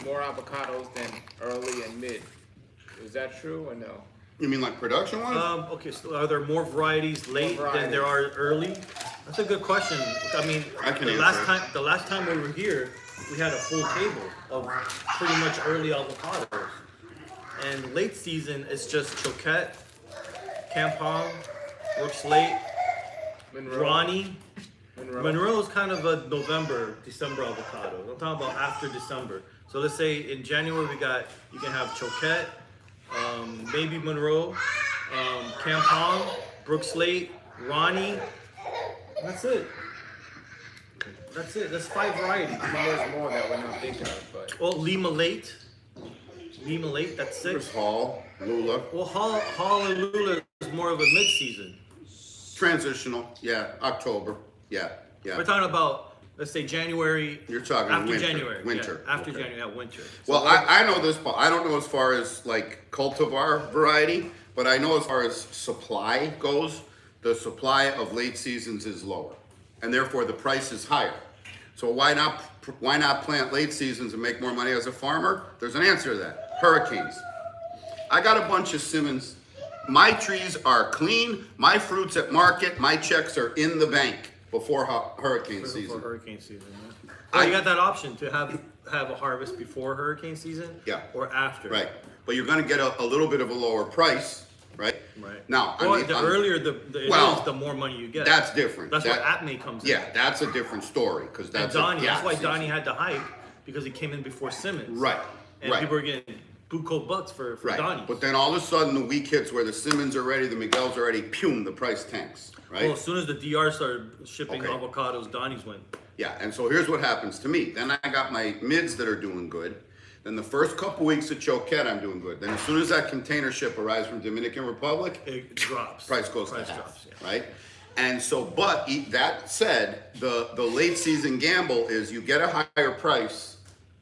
avocados than early and mid. Is that true or no? You mean like production wise? Okay, so are there more varieties late than varieties. there are early? That's a good question. I mean, I can the answer the last time we were here, we had a full table of pretty much early avocados. And late season is just Choquette, Campong, Brooks Late, Monroe. Ronnie. Monroe. Monroe is kind of a November, December avocado. I'm talking about after December. So let's say in January you can have Choquette, maybe Monroe, Campong, Brooks Late, Ronnie. That's it. That's it. That's 5 varieties. I mean, there's more that we're not thinking of, but Oh, Lima Late. Lima Late, that's There's 6. Hall, Lula. Well, Hall and Lula is more of a mid-season. Transitional, yeah. October, yeah. We're talking about, let's say January. You're talking after winter. January. Winter. Yeah, after Okay. January, yeah, winter. Well, I know this, but I don't know as far as like cultivar variety, but I know as far as supply goes, the supply of late seasons is lower, and therefore the price is higher. So why not plant late seasons and make more money as a farmer? There's an answer to that. Hurricanes. I got a bunch of Simmons. My trees are clean. My fruits at market. My checks are in the bank before hurricane Before season. hurricane season. Yeah. Well, you got that option to have a harvest before hurricane season. Yeah. Or after. Right, but you're going to get a little bit of a lower price, right? Right. Now, Well, I mean, the earlier it well, is, the more money you get. that's different. That's That- where Atme comes in. Yeah, that's a different story because And that's Donnie. a That's gap why season. Donnie had to hype because he came in before Simmons. Right, And right. people were getting buco bucks for Right, Donnie. but then all of a sudden the week hits where the Simmons are ready, the Miguel's are ready, pum, the price tanks, right? Well, as soon as the DR started shipping Okay. avocados, Donnie's went. Yeah, and so here's what happens to me. Then I got my mids that are doing good. Then the first couple weeks of Choquette, I'm doing good. Then as soon as that container ship arrives from Dominican Republic, It drops. price goes Price to half, drops, yeah. right? And so, but that said, the late season gamble is you get a higher price,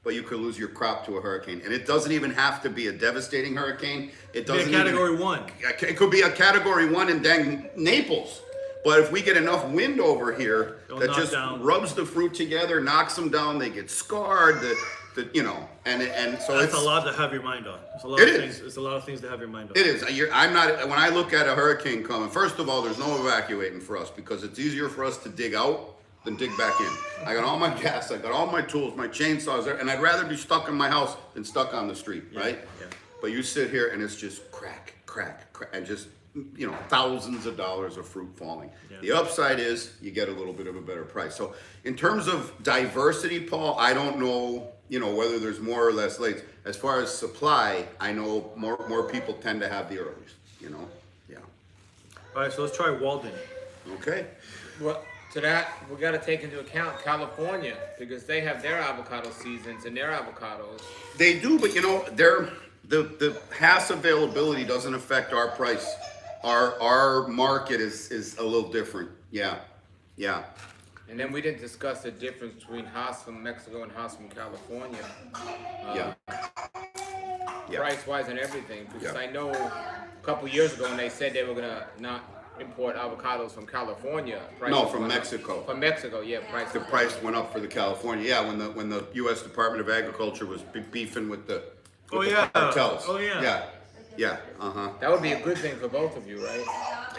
but you could lose your crop to a hurricane. And it doesn't even have to be a devastating hurricane. It Be a doesn't category even, 1. It could be a category 1 in dang Naples. But if we get enough wind over here It'll that knock just down. rubs the fruit together, knocks them down, they get scarred, and so That's it's a lot to have your mind on. It's a lot It of is. things. It's a lot of things to have your mind on. It is. I'm not. When I look at a hurricane coming, first of all, there's no evacuating for us because it's easier for us to dig out than dig back in. I got all my gas, I got all my tools, my chainsaws there, and I'd rather be stuck in my house than stuck on the street, right? yeah. But you sit here and it's just crack, and just thousands of dollars of fruit falling. Yeah. The upside is you get a little bit of a better price. So in terms of diversity, Paul, I don't know, whether there's more or less late. As far as supply, I know more people tend to have the earlies, Yeah. All right, so let's try Walden. Okay. well, to that we got to take into account California because they have their avocado seasons and their avocados. They do, but the Hass availability doesn't affect our price. Our market is a little different. Yeah. And then we didn't discuss the difference between Hass from Mexico and Hass from California. Yeah. Price-wise and everything, because Yeah. I know a couple years ago when they said they were gonna not import avocados from California. No, prices from went up. Mexico. From Mexico, yeah, price. The price went up for the California. Yeah, when the U.S. Department of Agriculture was beefing with the cartels. Oh, yeah. Yeah. Uh-huh. That would be a good thing for both of you, right?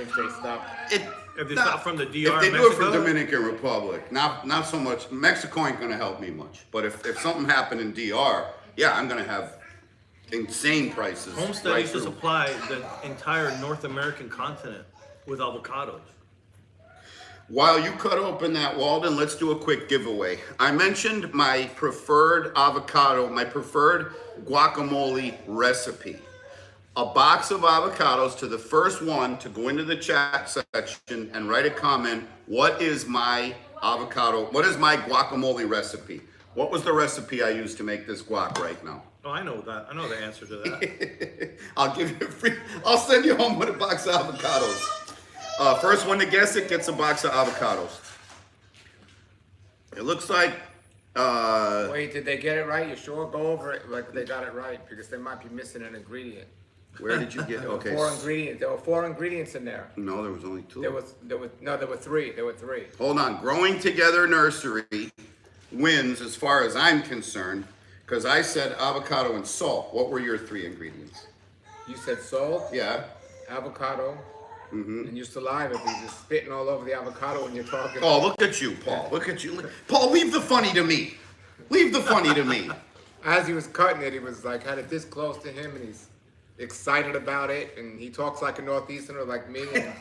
If they stop. If they stop from the DR, If they do it Mexico? from Dominican Republic, not so much. Mexico ain't gonna help me much. But if something happened in DR, yeah, I'm gonna have insane prices. Homestead right used to through. supply the entire North American continent with avocados. While you cut open that, Walden, let's do a quick giveaway. I mentioned my preferred avocado, my preferred guacamole recipe. A box of avocados to the first one to go into the chat section and write a comment. What is my guacamole recipe? What was the recipe I used to make this guac right now? Oh, I know that. I know the answer to that. I'll give you a free, I'll send you home with a box of avocados. First one to guess it gets a box of avocados. It looks like, Wait, did they get it right? You sure? Go over it like they got it right because they might be missing an ingredient. where did you get, okay. Four ingredients. There were 4 ingredients in there. No, there was only 2. There were 3. There were 3. Hold on, Growing Together Nursery, wins as far as I'm concerned, because I said avocado and salt. What were your 3 ingredients? You said salt, Yeah. avocado, and your saliva. You're just spitting all over the avocado when you're talking. Oh, look at you, Paul. Look at you. Paul, leave the funny to me. Leave the funny to me. As he was cutting it, he was like, had it this close to him, and he's excited about it. And he talks like a Northeasterner, like me. And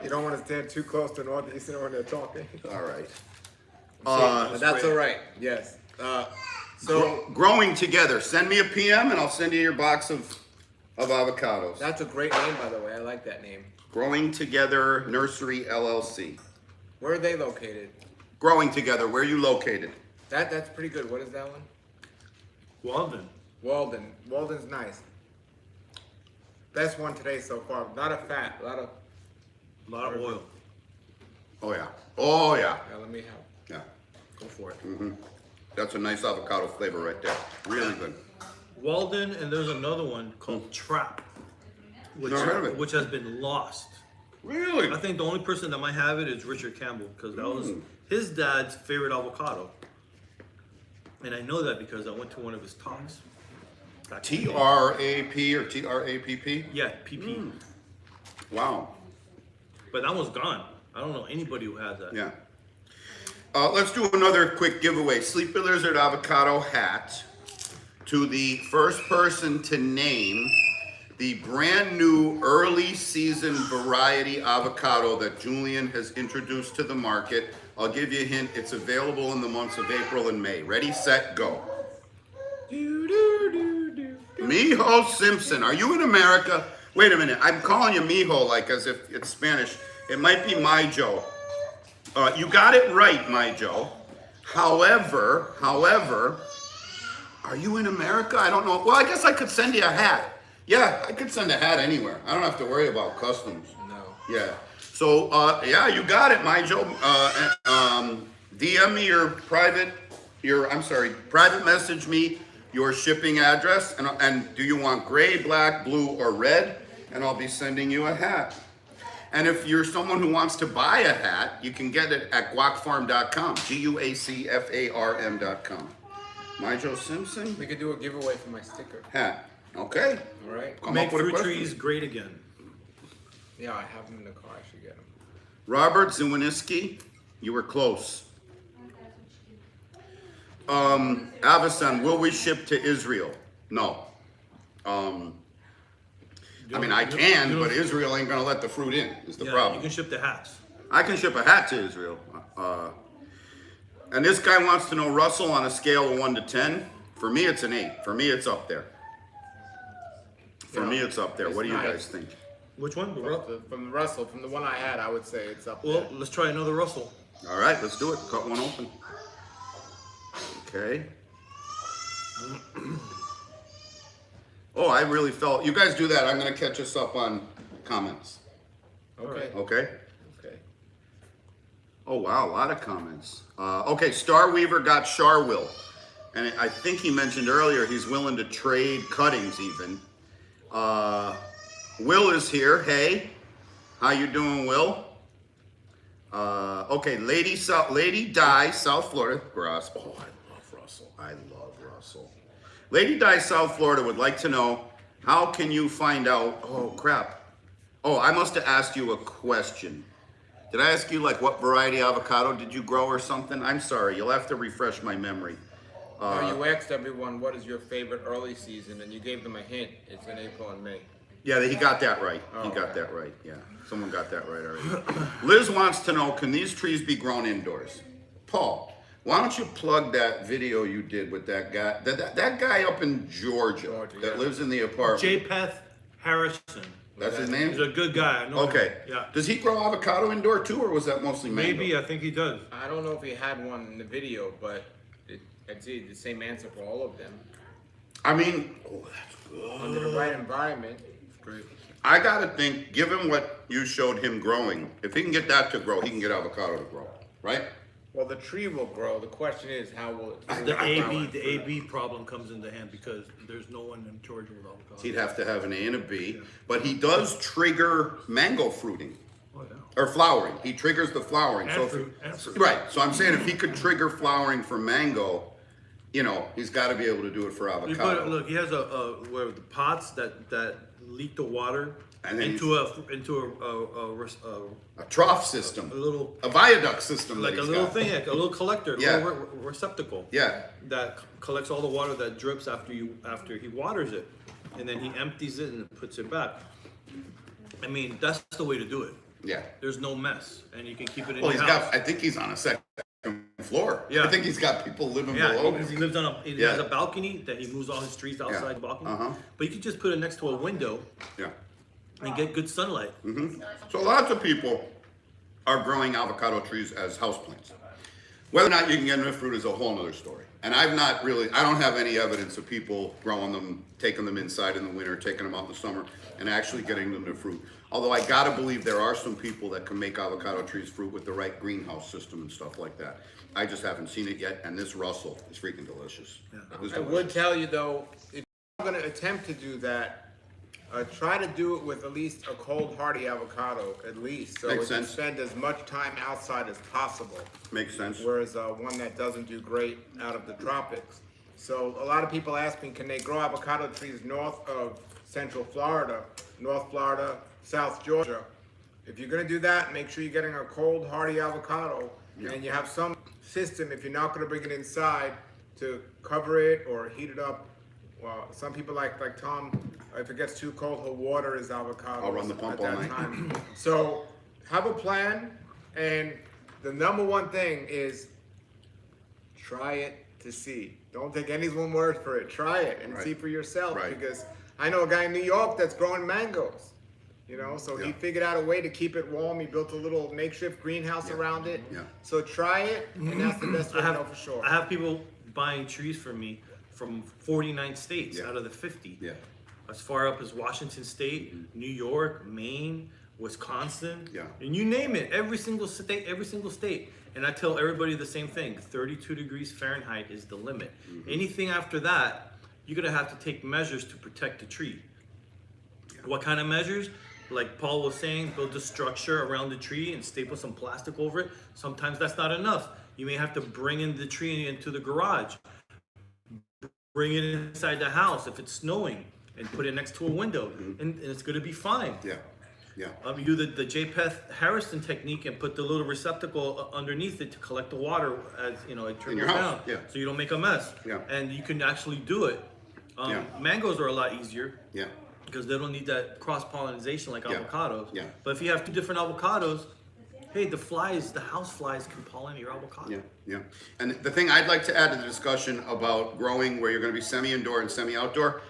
you don't want to stand too close to a Northeasterner when they're talking. All right. But that's all right. Yes. So Growing Together. Send me a PM and I'll send you your box of avocados. that's a great name, by the way. I like that name. Growing Together Nursery LLC. Where are they located? Growing Together. Where are you located? That's pretty good. What is that one? Walden. Walden. Walden's nice. Best one today so far. Not a fat. A lot of. A lot of oil. Oh yeah. Oh yeah. Yeah, let me help. Yeah. Go for it. That's a nice avocado flavor right there. Really good. Walden, and there's another one called Trap, which, Never heard of it. which has been lost. Really? I think the only person that might have it is Richard Campbell, because that was his dad's favorite avocado. And I know that because I went to one of his talks. Back in the day. TRAP or TRAPP? Yeah, PP. Wow. But that one's gone. I don't know anybody who has that. Yeah. Let's do another quick giveaway. Sleepy Lizard avocado hat to the first person to name the brand new early season variety avocado that Julian has introduced to the market. I'll give you a hint. It's available in the months of April and May. Ready, set, go. Mijo Simpson. Are you in America? Wait a minute. I'm calling you Mijo like as if it's Spanish. It might be Mijo. You got it right, Mijo. However, are you in America? I don't know. Well, I guess I could send you a hat. Yeah, I could send a hat anywhere. I don't have to worry about customs. No. Yeah. So, yeah, you got it, Mijo. DM me private message me your shipping address, and do you want gray, black, blue, or red? And I'll be sending you a hat. And if you're someone who wants to buy a hat, you can get it at guacfarm.com, GUACFARM.com. Mijo Simpson We could do a giveaway for my sticker. hat. Okay. All right. Come Make up with a fruit question. trees great again. Yeah, I have them in the car. I should get them. Robert Zawiniski, you were close. Avasan, will we ship to Israel? No. I mean, I can, but Israel ain't gonna let the fruit in, is the Yeah, problem. you can ship the hats. I can ship a hat to Israel. And this guy wants to know, Russell, on a scale of 1 to 10. For me, it's an 8. For me, it's up there. For me, it's up there. It's What do you nice. guys think? Which one? From Russell, from the one I had, I would say it's up Well, there. let's try another Russell. All right, let's do it. Cut one open. Okay. Oh, I really felt. You guys do that. I'm going to catch us up on comments. Okay. Okay? Okay. Oh, wow. A lot of comments. Okay, Star Weaver got Charwill. And I think he mentioned earlier he's willing to trade cuttings even. Will is here. Hey. How you doing, Will? Okay, Lady Di, South Florida. Gross. Oh, I love Russell. I love Russell. Lady Di, South Florida would like to know, how can you find out? Oh, crap. Oh, I must have asked you a question. Did I ask you, like, what variety avocado did you grow or something? I'm sorry. You'll have to refresh my memory. No, you asked everyone what is your favorite early season, and you gave them a hint. It's in April and May. Yeah, he got that right. He got that right. Yeah, someone got that right already. Liz wants to know, can these trees be grown indoors? Paul, why don't you plug that video you did with that guy, that guy up in Georgia that yeah. lives in the apartment? J-Peth Harrison. That's his He's name? a good guy. I know him. Okay. Yeah. Does he grow avocado indoor too, or was that mostly mango? Maybe, I think he does. I don't know if he had one in the video, but I'd say the same answer for all of them. I mean, oh, that's good. Under the right environment, it's great. I gotta think, given what you showed him growing, if he can get that to grow, he can get avocado to grow, right? Well, the tree will grow. The question is, how will it grow? The AB problem comes into hand because there's no one in Georgia with avocado. He'd have to have an A and a B, but he does trigger mango fruiting. Or flowering. He triggers the flowering. And So if- fruit, and fruit. Right. So I'm saying if he could trigger flowering for mango, you know, he's got to be able to do it for You put, avocado. look, he has where the pots that leak the water And then into a A trough system. a little A viaduct system. like that a he's little got. thing, like a little collector, Yeah. little receptacle. Yeah. That collects all the water that drips after he waters it, and then he empties it and puts it back. I mean, that's the way to do it. Yeah. There's no mess, and you can keep it in Well, your he's house. got. I think he's on a second floor. Yeah. I think he's got people living Yeah, below he him. lives on he Yeah. has a balcony that he moves all his trees outside the balcony. Uh-huh. But you can just put it next to a window Yeah. and get good sunlight. So lots of people are growing avocado trees as houseplants. Whether or not you can get enough fruit is a whole other story. And I don't have any evidence of people growing them, taking them inside in the winter, taking them out in the summer, and actually getting them to fruit. Although I gotta believe there are some people that can make avocado trees fruit with the right greenhouse system and stuff like that. I just haven't seen it yet, and this Russell is freaking delicious. It's I would delicious. tell you though, if you're gonna attempt to do that, try to do it with at least a cold hardy avocado, at least. So Makes it can sense. spend as much time outside as possible. Makes sense. Whereas one that doesn't do great out of the tropics. So a lot of people ask me, can they grow avocado trees north of Central Florida, North Florida, South Georgia? If you're gonna do that, make sure you're getting a cold hardy avocado, and you have some system, if you're not gonna bring it inside, to cover it or heat it up. Well, some people like Tom, if it gets too cold, he'll water his avocados I'll run the pump at all that night. time. So have a plan, and the number one thing is try it to see. Don't take anyone's word for it. Try it and Right. see for yourself. Right. Because I know a guy in New York that's growing mangoes. You know, so he Yeah. figured out a way to keep it warm. He built a little makeshift greenhouse around it. Yeah. So try it, and that's the best way to know for sure. I have people buying trees from me from 49 states Yeah. out of the 50. Yeah. As far up as Washington State, New York, Maine, Wisconsin, Yeah. and you name it, every single state. And I tell everybody the same thing: 32 degrees Fahrenheit is the limit. Anything after that, you're gonna have to take measures to protect the tree. What kind of measures? Like Paul was saying, build a structure around the tree and staple some plastic over it. Sometimes that's not enough. You may have to bring in the tree into the garage, bring it inside the house if it's snowing, and put it next to a window, and it's going to be fine. Yeah. Yeah. You do the J-Peth Harrison technique and put the little receptacle underneath it to collect the water as it trickles your house, down, yeah. so you don't make a mess. Yeah. And you can actually do it. Yeah. Mangoes are a lot easier Yeah. because they don't need that cross-pollination like Yeah. avocados. Yeah. But if you have two different avocados, hey, the house flies can pollinate your avocado. Yeah, yeah. And the thing I'd like to add to the discussion about growing where you're going to be semi-indoor and semi-outdoor,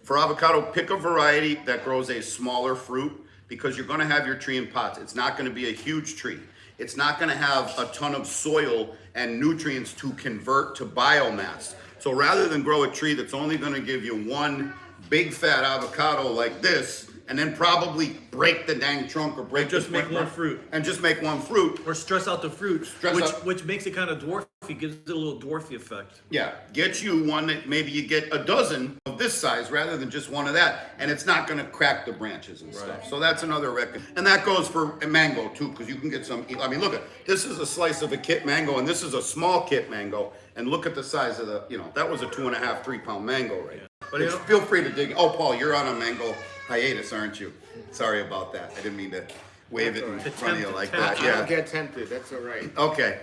for avocado, pick a variety that grows a smaller fruit because you're going to have your tree in pots. It's not going to be a huge tree. It's not going to have a ton of soil and nutrients to convert to biomass. So rather than grow a tree that's only going to give you one big fat avocado like this, and then probably break the dang trunk or break Just the make front one part, fruit. and just make one fruit. Or stress out the fruit, Stress out- which makes it kind of dwarfy, gives it a little dwarfy effect. Yeah, get you one that maybe you get a dozen of this size rather than just one of that, and it's not going to crack the branches and stuff. So that's another record, and that goes for a mango too, because you can get some. I mean, look at this is a slice of a kit mango, and this is a small kit mango, and look at the size of the. That was a 2.5, 3 pound mango, right? But Which, feel free to dig. Oh, Paul, you're on a mango hiatus, aren't you? Sorry about that. I didn't mean to wave it in front of you like that. I don't Yeah. get tempted. That's all right. Okay.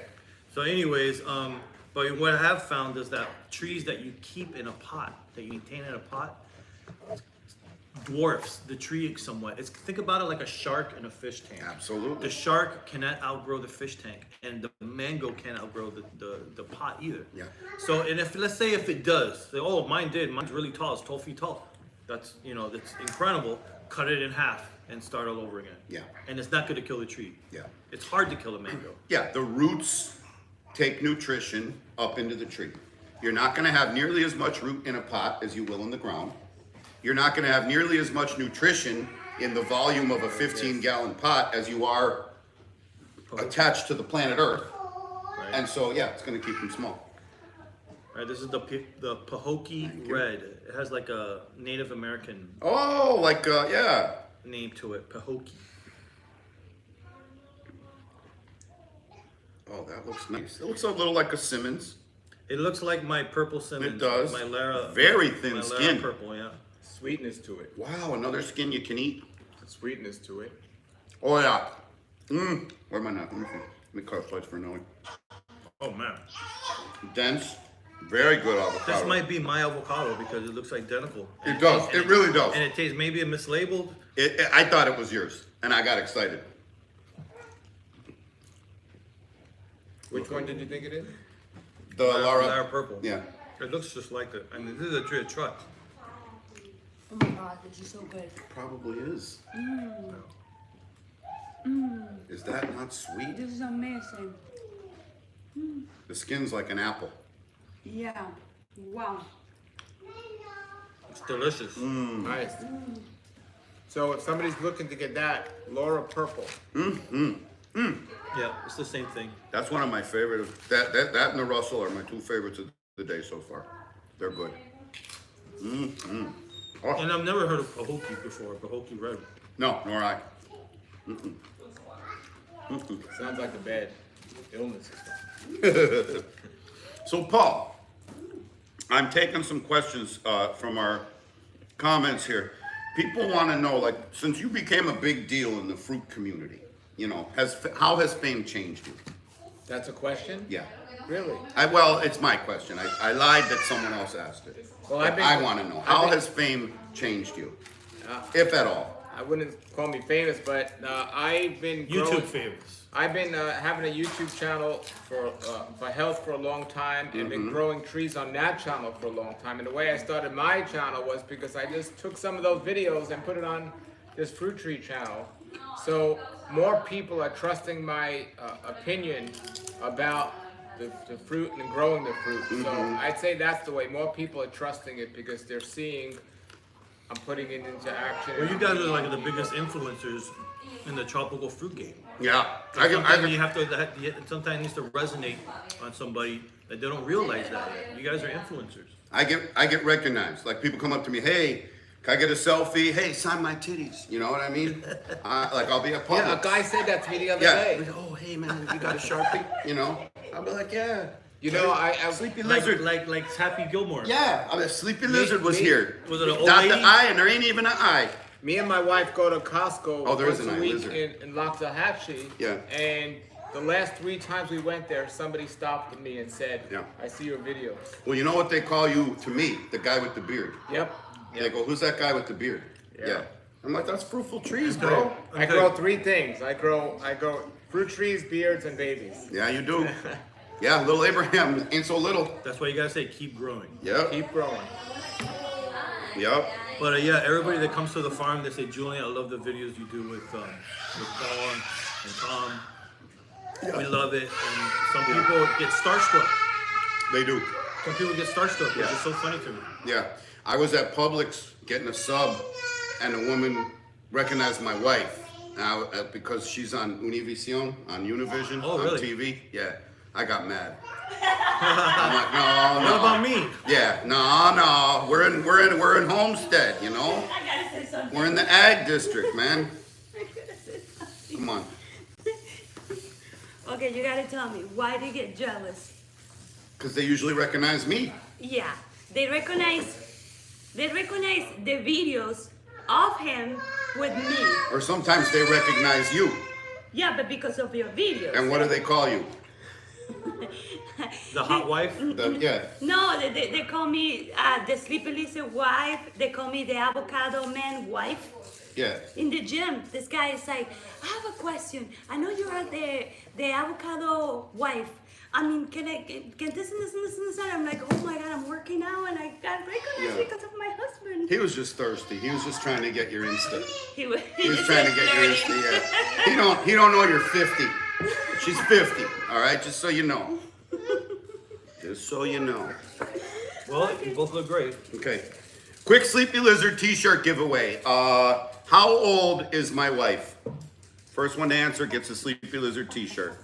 So anyways, but what I have found is that trees that you keep in a pot, that you maintain in a pot, dwarfs the tree somewhat. Think about it like a shark in a fish tank. Absolutely. The shark cannot outgrow the fish tank, and the mango can't outgrow the pot either. Yeah. So, and let's say if it does, say, oh, mine did. Mine's really tall. It's 12 feet tall. That's that's incredible. Cut it in half and start all over again. Yeah. And it's not going to kill the tree. Yeah. It's hard to kill a mango. Yeah, the roots take nutrition up into the tree. You're not going to have nearly as much root in a pot as you will in the ground. You're not going to have nearly as much nutrition in the volume of a 15-gallon pot as you are attached to the planet Earth. Right. And so, yeah, it's going to keep them small. Right, this is the Pahokee Red. It has like a Native American Oh, yeah. name to it, Pahokee. Oh, that looks nice. It looks a little like a Simmons. It looks like my purple Simmons. It does. My Lara. Very thin my Lara skin. purple, yeah. Sweetness to it. Wow, another skin you can eat. Sweetness to it. Oh yeah. Where am I not? Let me see. Let me cut a slice for Noe. Oh man. Dense. Very good This avocado. might be my avocado because it looks identical. It does. It really does. And it tastes maybe a mislabeled. I thought it was yours, and I got excited. Which one did you think it is? The Lara. Lara purple. Yeah. It looks just like it. I mean, this is a tree of truck. Oh my god, this is so good. Probably is. Is that not sweet? This is amazing. The skin's like an apple. Yeah. Wow. It's delicious. Nice. So if somebody's looking to get that, Laura Purple. Yeah, it's the same thing. That's one of my favorite. That and the Russell are my two favorites of the day so far. They're good. Oh, And I've never heard of Pahokee before, Pahokee Red. no, nor I. Sounds like a bad illness. So Paul, I'm taking some questions from our comments here. People want to know, like, since you became a big deal in the fruit community, you know, how has fame changed you? That's a question? Yeah. Really? Well, it's my question. I lied that someone else asked it. Well, But I want to know, how has fame changed you, if at all? I wouldn't call me famous, but I've been growing, YouTube favorites. I've been having a YouTube channel for health for a long time, and been growing trees on that channel for a long time. And the way I started my channel was because I just took some of those videos and put it on this fruit tree channel. So more people are trusting my opinion about the fruit and growing the fruit. So I'd say that's the way. More people are trusting it because they're seeing I'm putting it into action. Well, you guys are like the biggest influencers in the tropical fruit game. Yeah. Sometimes you have to. Sometimes it needs to resonate on somebody that they don't realize that yet. You guys are influencers. I get recognized. Like people come up to me, hey, can I get a selfie? Hey, sign my titties. You know what I mean? Like I'll be at Publix. Yeah, a guy said that to me the other Yeah. day. Oh, hey man, you got a Sharpie? You know? I'll be like, yeah. You know, I Sleepy Like lizard. like Happy Gilmore. Yeah, I mean, Sleepy Lizard was here. Was it an old Dot the lady? I, and there ain't even an I. Me and my wife go to Costco Oh, there is once an a eye week lizard. in Loxahatchee. Yeah. And the last 3 times we went there, somebody stopped me and said, Yeah. I see your videos. Well, you know what they call you to me? The guy with the beard. Yep. They go, who's that guy with the beard? Yeah. I'm like, that's fruitful trees, bro. I grow 3 things. I grow fruit trees, beards, and babies. Yeah, you do. Yeah, little Abraham ain't so little. That's why you gotta say keep growing. Yep. Keep growing. Yep. But yeah, everybody that comes to the farm, they say, Julian, I love the videos you do with Paul and Tom. We love it. And some people get starstruck. They do. Some people get starstruck, which Yeah. is so funny to me. Yeah. I was at Publix getting a sub, and a woman recognized my wife because she's on Univision, on Univision, Oh, on really? TV. Yeah. I got mad. I'm like, no. What about me? Yeah, no. We're in Homestead, you know? I gotta say something. We're in the ag district, man. I gotta say something. Come on. Okay, you gotta tell me, why do you get jealous? Because they usually recognize me. Yeah, they recognize the videos of him with me. Or sometimes they recognize you. Yeah, but because of your videos. And what do they call you? The hot wife? Yeah. No, they call me the Sleepy Lizard wife. They call me the Avocado man wife. Yeah. In the gym, this guy is like, I have a question. I know you are the Avocado wife. I mean, can this and this and this and this? And I'm like, oh my God, I'm working out and I got recognized Yeah. because of my husband. He was just thirsty. He was just trying to get your Insta. He was He was trying to get your Insta, yeah. He don't know you're 50. She's 50, all right? Just so you know. Just so you know. Well, you both look great. Okay. Quick Sleepy Lizard t-shirt giveaway. How old is my wife? First one to answer gets a Sleepy Lizard t-shirt.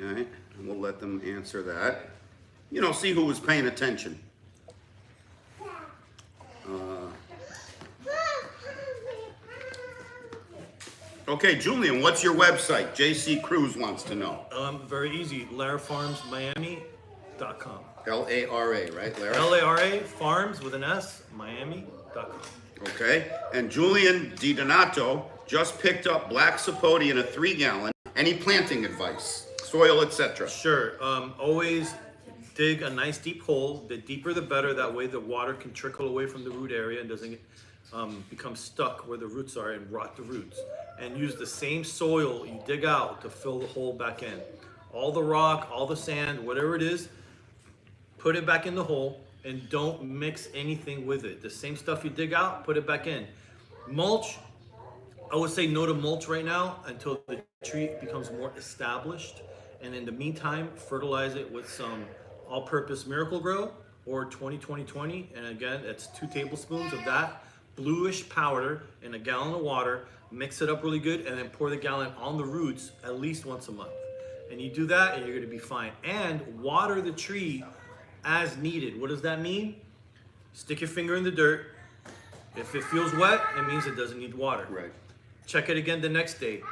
Okay, and we'll let them answer that. You know, see who was paying attention. Okay, Julian, what's your website? JC Cruz wants to know. Very easy. LaraFarmsMiami.com. Lara, right? Lara? LARA Farms with an S, Miami.com. Okay. And Julian DiDonato just picked up black sapote in a 3-gallon. Any planting advice? Soil, etc. Sure. Always dig a nice deep hole. The deeper the better. That way the water can trickle away from the root area and doesn't become stuck where the roots are and rot the roots. And use the same soil you dig out to fill the hole back in. All the rock, all the sand, whatever it is, put it back in the hole and don't mix anything with it. The same stuff you dig out, put it back in. Mulch, I would say no to mulch right now until the tree becomes more established. And in the meantime, fertilize it with some all-purpose Miracle-Gro or 20-20-20. And again, it's 2 tablespoons of that bluish powder in a gallon of water. Mix it up really good and then pour the gallon on the roots at least once a month. And you do that and you're gonna be fine. And water the tree as needed. What does that mean? Stick your finger in the dirt. If it feels wet, it means it doesn't need water. Right. Check it again the next day.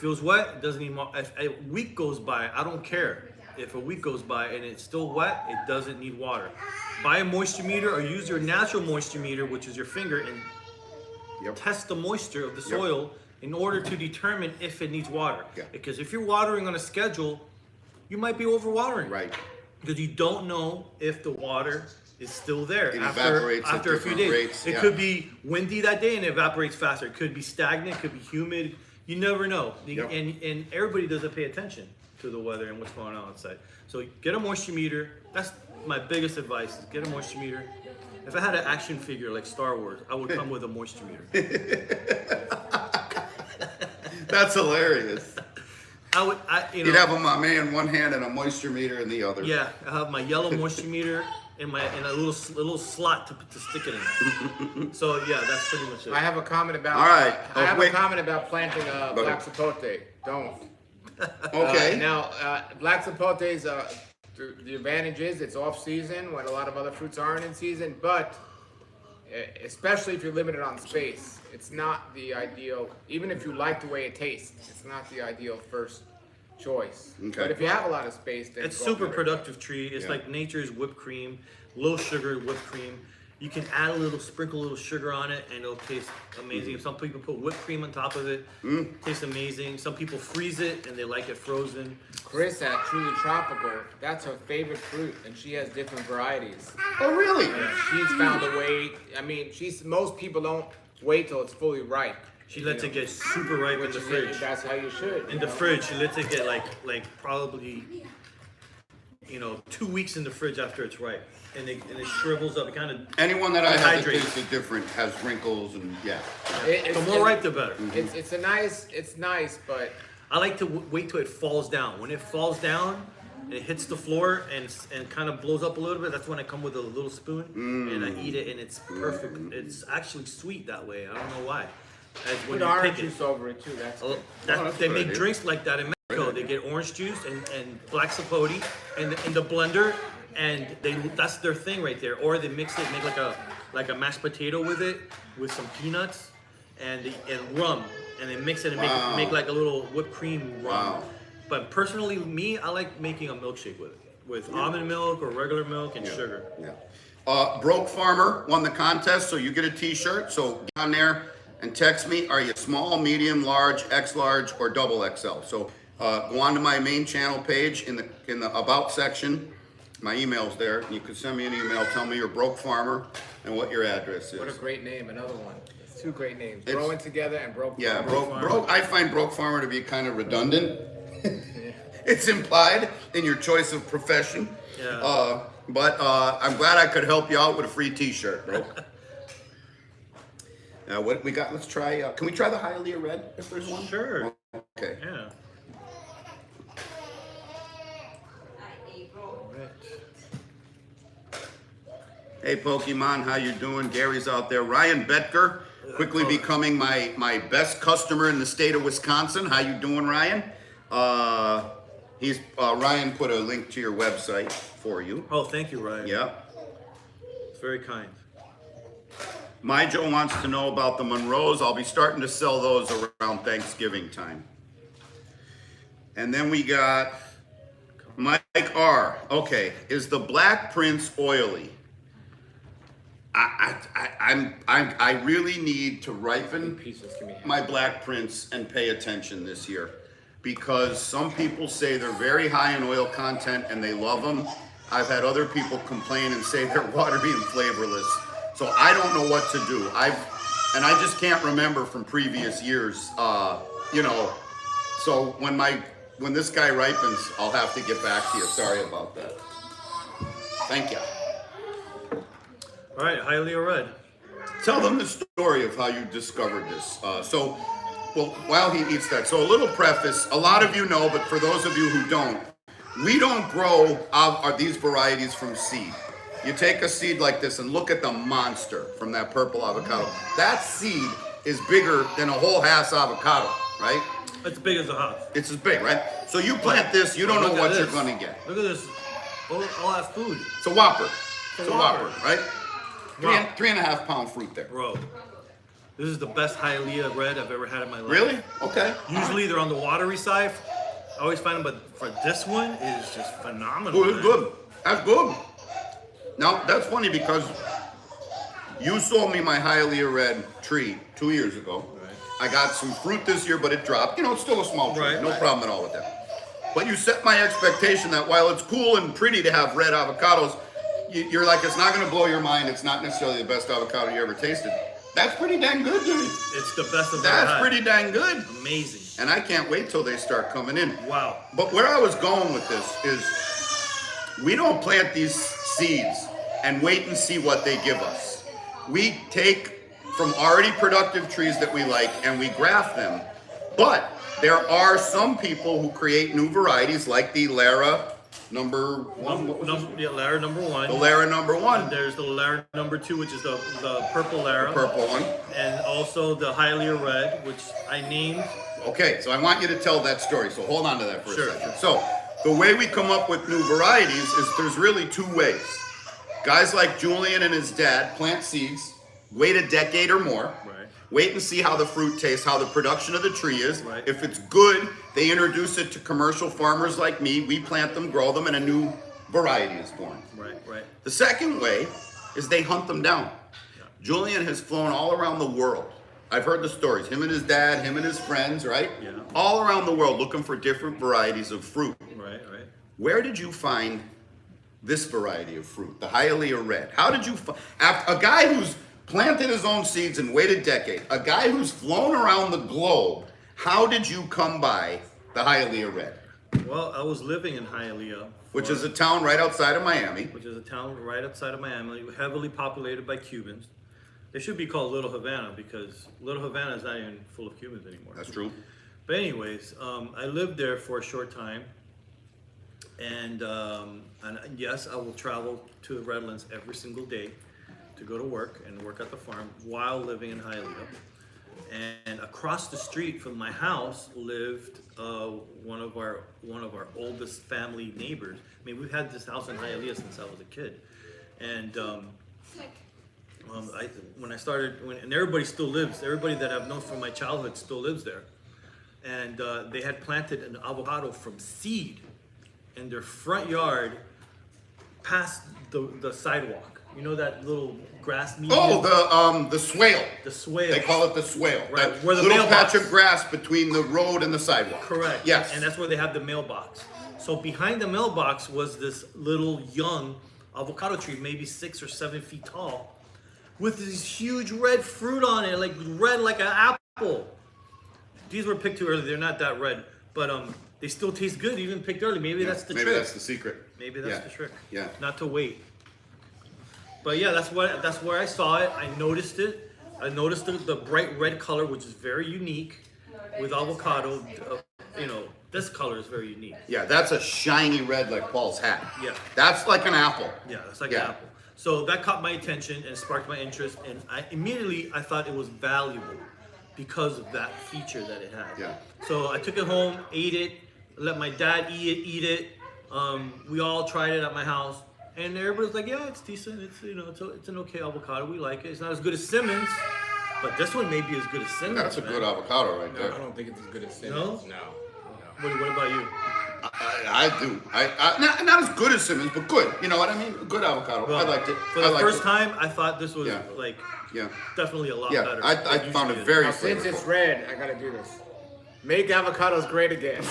Feels wet, it doesn't need more. If a week goes by, I don't care. If a week goes by and it's still wet, it doesn't need water. Buy a moisture meter or use your natural moisture meter, which is your finger, and test the moisture of the soil in order to determine if it needs water. Because if you're watering on a schedule, you might be overwatering. Right. Because you don't know if the water is still there It after evaporates at a few different days. rates, It could be windy that day and it evaporates faster. It could be stagnant, it could be humid. You never know. And everybody doesn't pay attention to the weather and what's going on outside. So get a moisture meter. That's my biggest advice, is get a moisture meter. If I had an action figure like Star Wars, I would come with a moisture meter. That's hilarious. You'd have my man in one hand and a moisture meter in the other. Yeah, I have my yellow moisture meter in a little slot to stick it in. So yeah, that's pretty much it. I have a comment about. All right. I have a comment about planting black sapote. Don't. Okay. Now, black sapote's the advantage is it's off season when a lot of other fruits aren't in season, but especially if you're limited on space, it's not the ideal. Even if you like the way it tastes, it's not the ideal first choice. Okay. But if you have a lot of space, then It's go super for it. productive tree. It's like nature's whipped cream, low sugar whipped cream. You can add sprinkle a little sugar on it and it'll taste amazing. Some people put whipped cream on top of it. Tastes amazing. Some people freeze it and they like it frozen. Chris at Truly Tropical, that's her favorite fruit, and she has different varieties. Oh, really? She's found a way. I mean, most people don't wait till it's fully ripe. She lets it get super ripe in the fridge. That's how you should. In the fridge, she lets it get like probably 2 weeks in the fridge after it's ripe, and it shrivels up. It kind of Anyone that I have that Hydrate. tasted different has wrinkles and the more ripe the better. It's nice, but I like to wait till it falls down. When it falls down and it hits the floor and kind of blows up a little bit, that's when I come with a little spoon and I eat it, and it's perfect. It's actually sweet that way. I don't know why. As when put you orange pick it. juice over it too. That's good. that's They a good make idea. drinks like that in Mexico. They get orange juice and black sapote and in the blender, and that's their thing right there. Or they mix it, make like a mashed potato with it, with some peanuts and rum, and they mix it and make like a little whipped cream rum. Wow. But personally, I like making a milkshake with almond milk or regular milk and sugar. Yeah. Broke Farmer won the contest, so you get a T-shirt. So get on there and text me. Are you small, medium, large, X large, or double XL? So go on to my main channel page in the About section. My email's there. You can send me an email. Tell me you're Broke Farmer and what your address is. What a great name! Another one. It's two great names. Growing together and broke. Yeah, Farmer. broke. I find Broke Farmer to be kind of redundant. It's implied in your choice of profession. Yeah. But I'm glad I could help you out with a free T-shirt, bro. What we got? Let's try. Can we try the Hialeah Red if there's one? Sure. Okay. Yeah. Hey Pokemon, how you doing? Gary's out there. Ryan Betker, quickly becoming my best customer in the state of Wisconsin. How you doing, Ryan? Ryan put a link to your website for you. Oh, thank you, Ryan. Yeah. It's very kind. My Joe wants to know about the Monroes. I'll be starting to sell those around Thanksgiving time. And then we got Mike R. Okay, is the Black Prince oily? I really need to ripen my Black Prince and pay attention this year, because some people say they're very high in oil content and they love them. I've had other people complain and say they're watery and flavorless. So I don't know what to do. I just can't remember from previous years. So when this guy ripens, I'll have to get back to you. Sorry about that. Thank you. All right, Hialeah Red. Tell them the story of how you discovered this. While he eats that, so a little preface. A lot of you know, but for those of you who don't, we don't grow these varieties from seed. You take a seed like this and look at the monster from that purple avocado. That seed is bigger than a whole Hass avocado, right? It's big as a house. It's as big, right? So you plant this, you don't know what you're going to get. Look at this. All that food. It's a Whopper. It's a Whopper, right? Wow. 3.5 pound fruit there. Bro, this is the best Hialeah Red I've ever had in my life. Really? Okay. Usually they're on the watery side. I always find them, but for this one, is just phenomenal. Oh, it's good. That's good. Now, that's funny because you sold me my Hialeah Red tree 2 years ago. Right. I got some fruit this year, but it dropped. It's still a small tree. Right. No problem at all with that. But you set my expectation that while it's cool and pretty to have red avocados, you're like, it's not going to blow your mind. It's not necessarily the best avocado you ever tasted. That's pretty dang good, dude. It's the best I've ever had. That's pretty dang good. Amazing. And I can't wait till they start coming in. Wow. But where I was going with this is we don't plant these seeds and wait and see what they give us. We take from already productive trees that we like and we graft them. But there are some people who create new varieties like the Lara number one. Lara number one. The Lara number one. And there's the Lara number two, which is the purple Lara. The purple one. And also the Hialeah Red, which I named. Okay, so I want you to tell that story. So hold on to that for Sure. a second. So the way we come up with new varieties is there's really two ways. Guys like Julian and his dad plant seeds, wait a decade or more, Right. wait and see how the fruit tastes, how the production of the tree is. Right. If it's good, they introduce it to commercial farmers like me. We plant them, grow them, and a new variety is born. Right, right. The second way is they hunt them down. Julian has flown all around the world. I've heard the stories. Him and his dad, him and his friends, right? Yeah. All around the world looking for different varieties of fruit. Right, right. Where did you find this variety of fruit, the Hialeah Red? How did you a guy who's planted his own seeds and waited a decade, a guy who's flown around the globe, how did you come by the Hialeah Red? Well, I was living in Hialeah. Which is a town right outside of Miami. Which is a town right outside of Miami, heavily populated by Cubans. They should be called Little Havana because Little Havana is not even full of Cubans anymore. That's true. But anyways, I lived there for a short time. And yes, I will travel to the Redlands every single day to go to work and work at the farm while living in Hialeah. And across the street from my house lived one of our oldest family neighbors. I mean, we've had this house in Hialeah since I was a kid. And and everybody still lives. Everybody that I've known from my childhood still lives there. And they had planted an avocado from seed in their front yard past the sidewalk. You know that little grass median? Oh, the swale. The swale. They call it the swale. Right, That where the little mailbox- patch of grass between the road and the sidewalk. Correct. Yes. And that's where they have the mailbox. So behind the mailbox was this little young avocado tree, maybe 6 or 7 feet tall, with this huge red fruit on it, like red like an apple. These were picked too early. They're not that red, but they still taste good, even picked early. Maybe that's the trick. Maybe that's the secret. Maybe that's the trick. Yeah. Not to wait. But yeah, that's where I saw it. I noticed it. I noticed the bright red color, which is very unique with avocado. This color is very unique. Yeah, that's a shiny red like Paul's hat. Yeah. That's like an apple. Yeah, that's like an apple. So that caught my attention and sparked my interest, and I thought it was valuable because of that feature that it had. Yeah. So I took it home, ate it, let my dad eat it. We all tried it at my house. And everybody's like, yeah, it's decent. It's it's an okay avocado. We like it. It's not as good as Simmons, but this one may be as good as Simmons. That's a good avocado right there. I don't think it's as good as Simmons. No. What about you? I do. Not as good as Simmons, but good. You know what I mean? Good avocado. Well, I liked it. For the first time, I thought this was Yeah. definitely a lot Yeah, better. I found it very Now, since it's red, I gotta do this. Make avocados great again.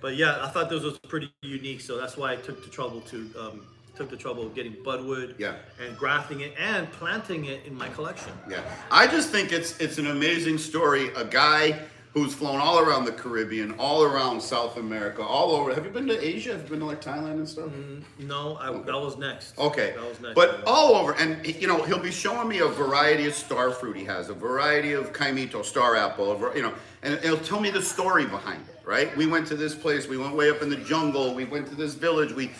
But yeah, I thought this was pretty unique, so that's why I took the trouble of getting budwood and grafting it and planting it in my collection. Yeah, I just think it's an amazing story. A guy who's flown all around the Caribbean, all around South America, all over. Have you been to Asia? Have you been to like Thailand and stuff? No, that was next. Okay, that was next. But all over, and he'll be showing me a variety of star fruit he has, a variety of kaimito, star apple, and he'll tell me the story behind it. Right? We went to this place. We went way up in the jungle. We went to this village. We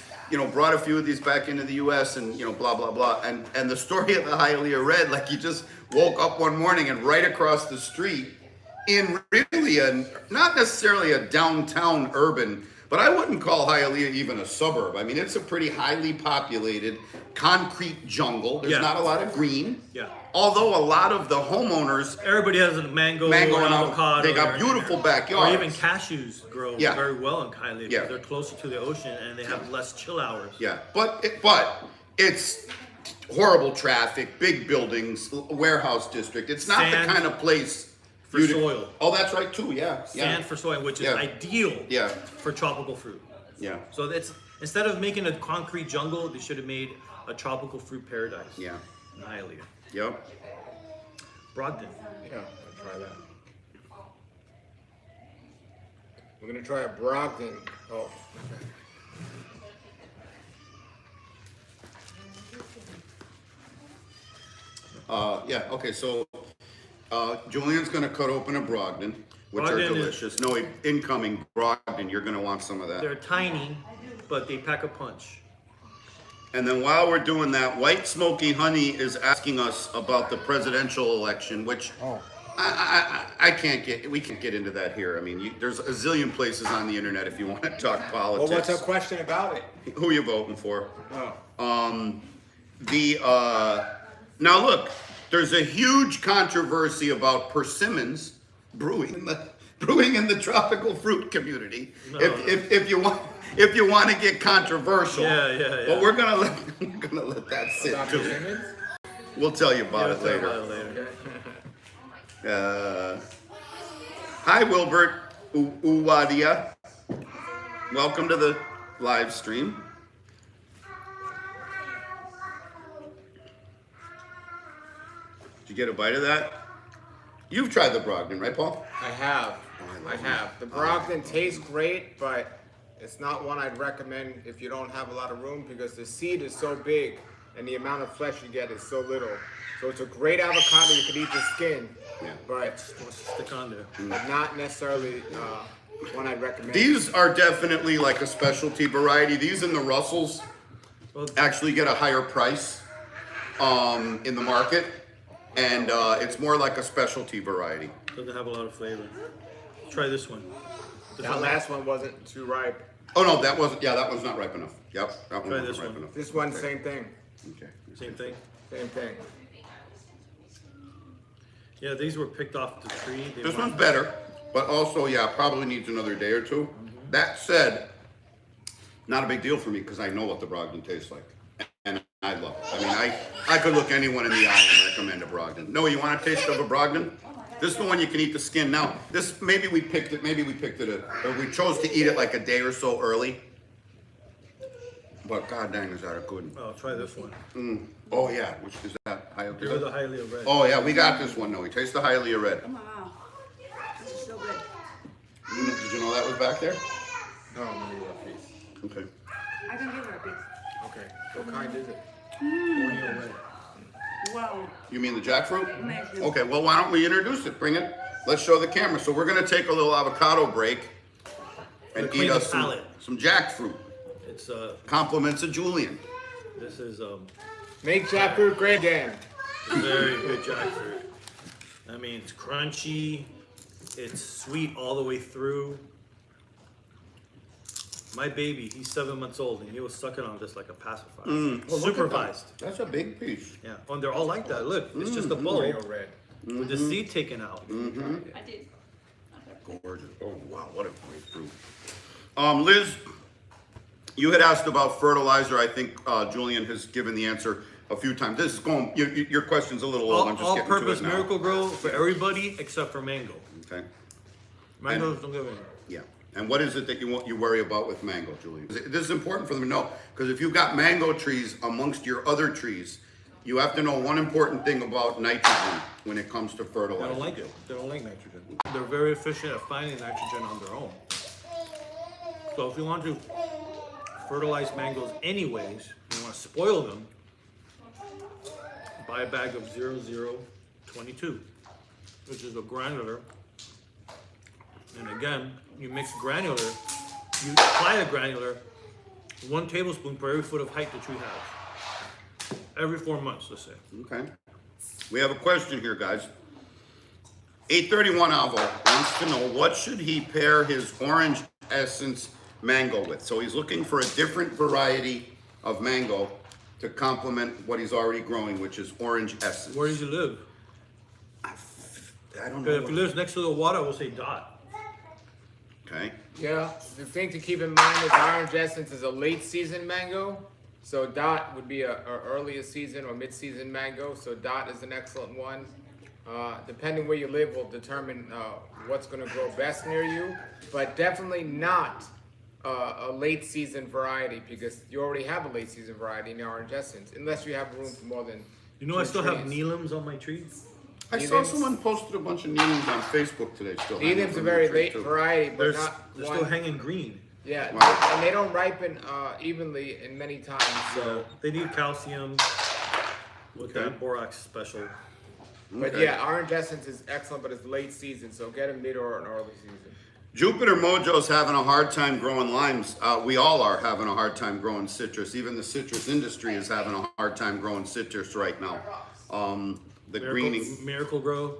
brought a few of these back into the U.S. and blah blah blah. And the story of the Hialeah Red, like he just woke up one morning and right across the street, in really not necessarily a downtown urban, but I wouldn't call Hialeah even a suburb. I mean, it's a pretty highly populated concrete jungle. There's not a lot of green. Yeah. Although a lot of the homeowners, everybody has a mango or and avocado. They got beautiful backyards. Or even cashews grow very well in Hialeah because they're closer to the ocean and they have less chill hours. Yeah, but it's horrible traffic, big buildings, warehouse district. It's not Sand the kind of place for soil. Oh, that's right too. Yeah, Sand for soil, which is ideal. For tropical fruit. Yeah. So that's instead of making a concrete jungle, they should have made a tropical fruit paradise. Yeah. In Hialeah. Yep. Brogdon. Yeah, I'll try that. We're gonna try a Brogdon. Oh. Yeah. Okay. So Julian's gonna cut open a Brogdon, which are delicious. No, incoming Brogdon. You're gonna want some of that. They're tiny, but they pack a punch. And then while we're doing that, White Smoky Honey is asking us about the presidential election, which we can't get into that here. I mean, there's a zillion places on the internet if you want to talk politics. Well, what's a question about it? Who you voting for? Oh. Now look, there's a huge controversy about persimmons brewing in the tropical fruit community. If you want to get controversial, but we're gonna let that sit too. We'll tell you about it later. Hi Wilbert Uwadia, welcome to the live stream. Did you get a bite of that? You've tried the Brogdon, right, Paul? I have. I have. The Brogdon tastes great, but it's not one I'd recommend if you don't have a lot of room because the seed is so big and the amount of flesh you get is so little. So it's a great avocado. You could eat the skin, but stick on there. Not necessarily one I'd recommend. These are definitely like a specialty variety. These in the Russells actually get a higher price in the market, and it's more like a specialty variety. Doesn't have a lot of flavor. Try this one. That last one wasn't too ripe. Oh no, that wasn't. Yeah, that one's not ripe enough. Yep, that one wasn't ripe enough. This one, same thing. Okay. Same thing. Same thing. Yeah, these were picked off the tree. This one's better, but also, probably needs another day or two. That said, not a big deal for me because I know what the Brogdon tastes like, and I love it. I mean, I could look anyone in the eye and recommend a Brogdon. Noah, you want a taste of a Brogdon? This is the one you can eat the skin. Now, this maybe we picked it, or we chose to eat it like a day or so early. But god dang, is that a good one? Oh, try this one. Oh yeah, which is that? Give it the Hialeah Red. Oh yeah, we got this one. No, we taste the Hialeah Red. Oh my god. This is so good. Did you know that was back there? No, I'm gonna give a piece. Okay. I can give her a piece. Okay. What kind is it? Borneo Red. Wow. You mean the jackfruit? Amazing. Okay, well why don't we introduce it? Bring it. Let's show the camera. So we're gonna take a little avocado break and Clean eat the us some jackfruit. It's Compliments of Julian. this is Make jackfruit great again. very good jackfruit. I mean, it's crunchy. It's sweet all the way through. My baby, he's 7 months old, and he was sucking on this like a pacifier. Oh, look at that. Supervised. That's a big piece. Yeah. Oh, and they're all like that. Look, it's just a bowl Real red. with the seed taken out. I did. Gorgeous. Oh wow, what a great fruit. Liz, you had asked about fertilizer. I think Julian has given the answer a few times. This is going. Your question's a little old. I'm just getting to All-purpose it now. Miracle Grow for everybody except for mango. Okay. Mangoes don't give any. Yeah. And what is it that you worry about with mango, Julian? This is important for them to know, because if you've got mango trees amongst your other trees, you have to know one important thing about nitrogen when it comes to They fertilizer. don't like it. They don't like nitrogen. They're very efficient at finding nitrogen on their own. So if you want to fertilize mangoes anyways, you want to spoil them, buy a bag of 0022, which is a granular. And again, you mix granular, you apply a granular, 1 tablespoon per every foot of height the tree has. Every 4 months, let's say. Okay. We have a question here, guys. 831 Alvo wants to know, what should he pair his orange essence mango with? So he's looking for a different variety of mango to complement what he's already growing, which is orange essence. Where does he live? I don't Because know. if he lives next to the water, I will say dot. Okay. Yeah, the thing to keep in mind is Orange Essence is a late season mango. So Dot would be a earlier season or mid-season mango. So Dot is an excellent one. Depending where you live will determine what's going to grow best near you. But definitely not a late season variety, because you already have a late season variety in Orange Essence, unless you have room for more than You know, I 2 still have trees. Neelums on my trees. I saw someone posted a bunch of needles on Facebook today. Still hanging Needham's a from very the tree, late too. variety, but They're not still one. hanging green. Yeah, Wow. and they don't ripen evenly in many times. So, So they need calcium with Okay. that borax special. but Okay. yeah, Orange Essence is excellent, but it's late season, so get a mid or an early season. Jupiter Mojo's having a hard time growing limes. We all are having a hard time growing citrus. Even the citrus industry is having a hard time growing citrus right now. The greening. Miracle Grow,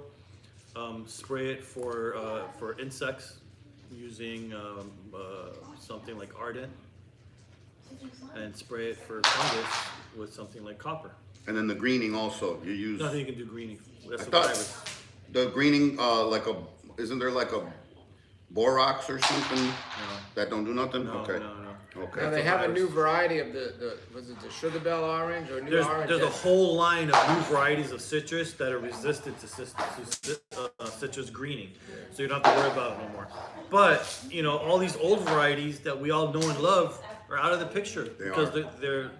spray it for insects using something like Ardent, and spray it for fungus with something like copper. And then the greening also, you use Nothing you can do greening. That's I a thought- virus. the greening isn't there like a borax or something that don't do nothing? No, Okay. no. Okay. Now That's they a have a virus. new variety of the was it the Sugar Bell Orange or new There's Orange? a Essence? whole line of new varieties of citrus that are resistant to citrus greening, so you don't have to worry about it no more. But you know, all these old varieties that we all know and love are out of the picture because are. they're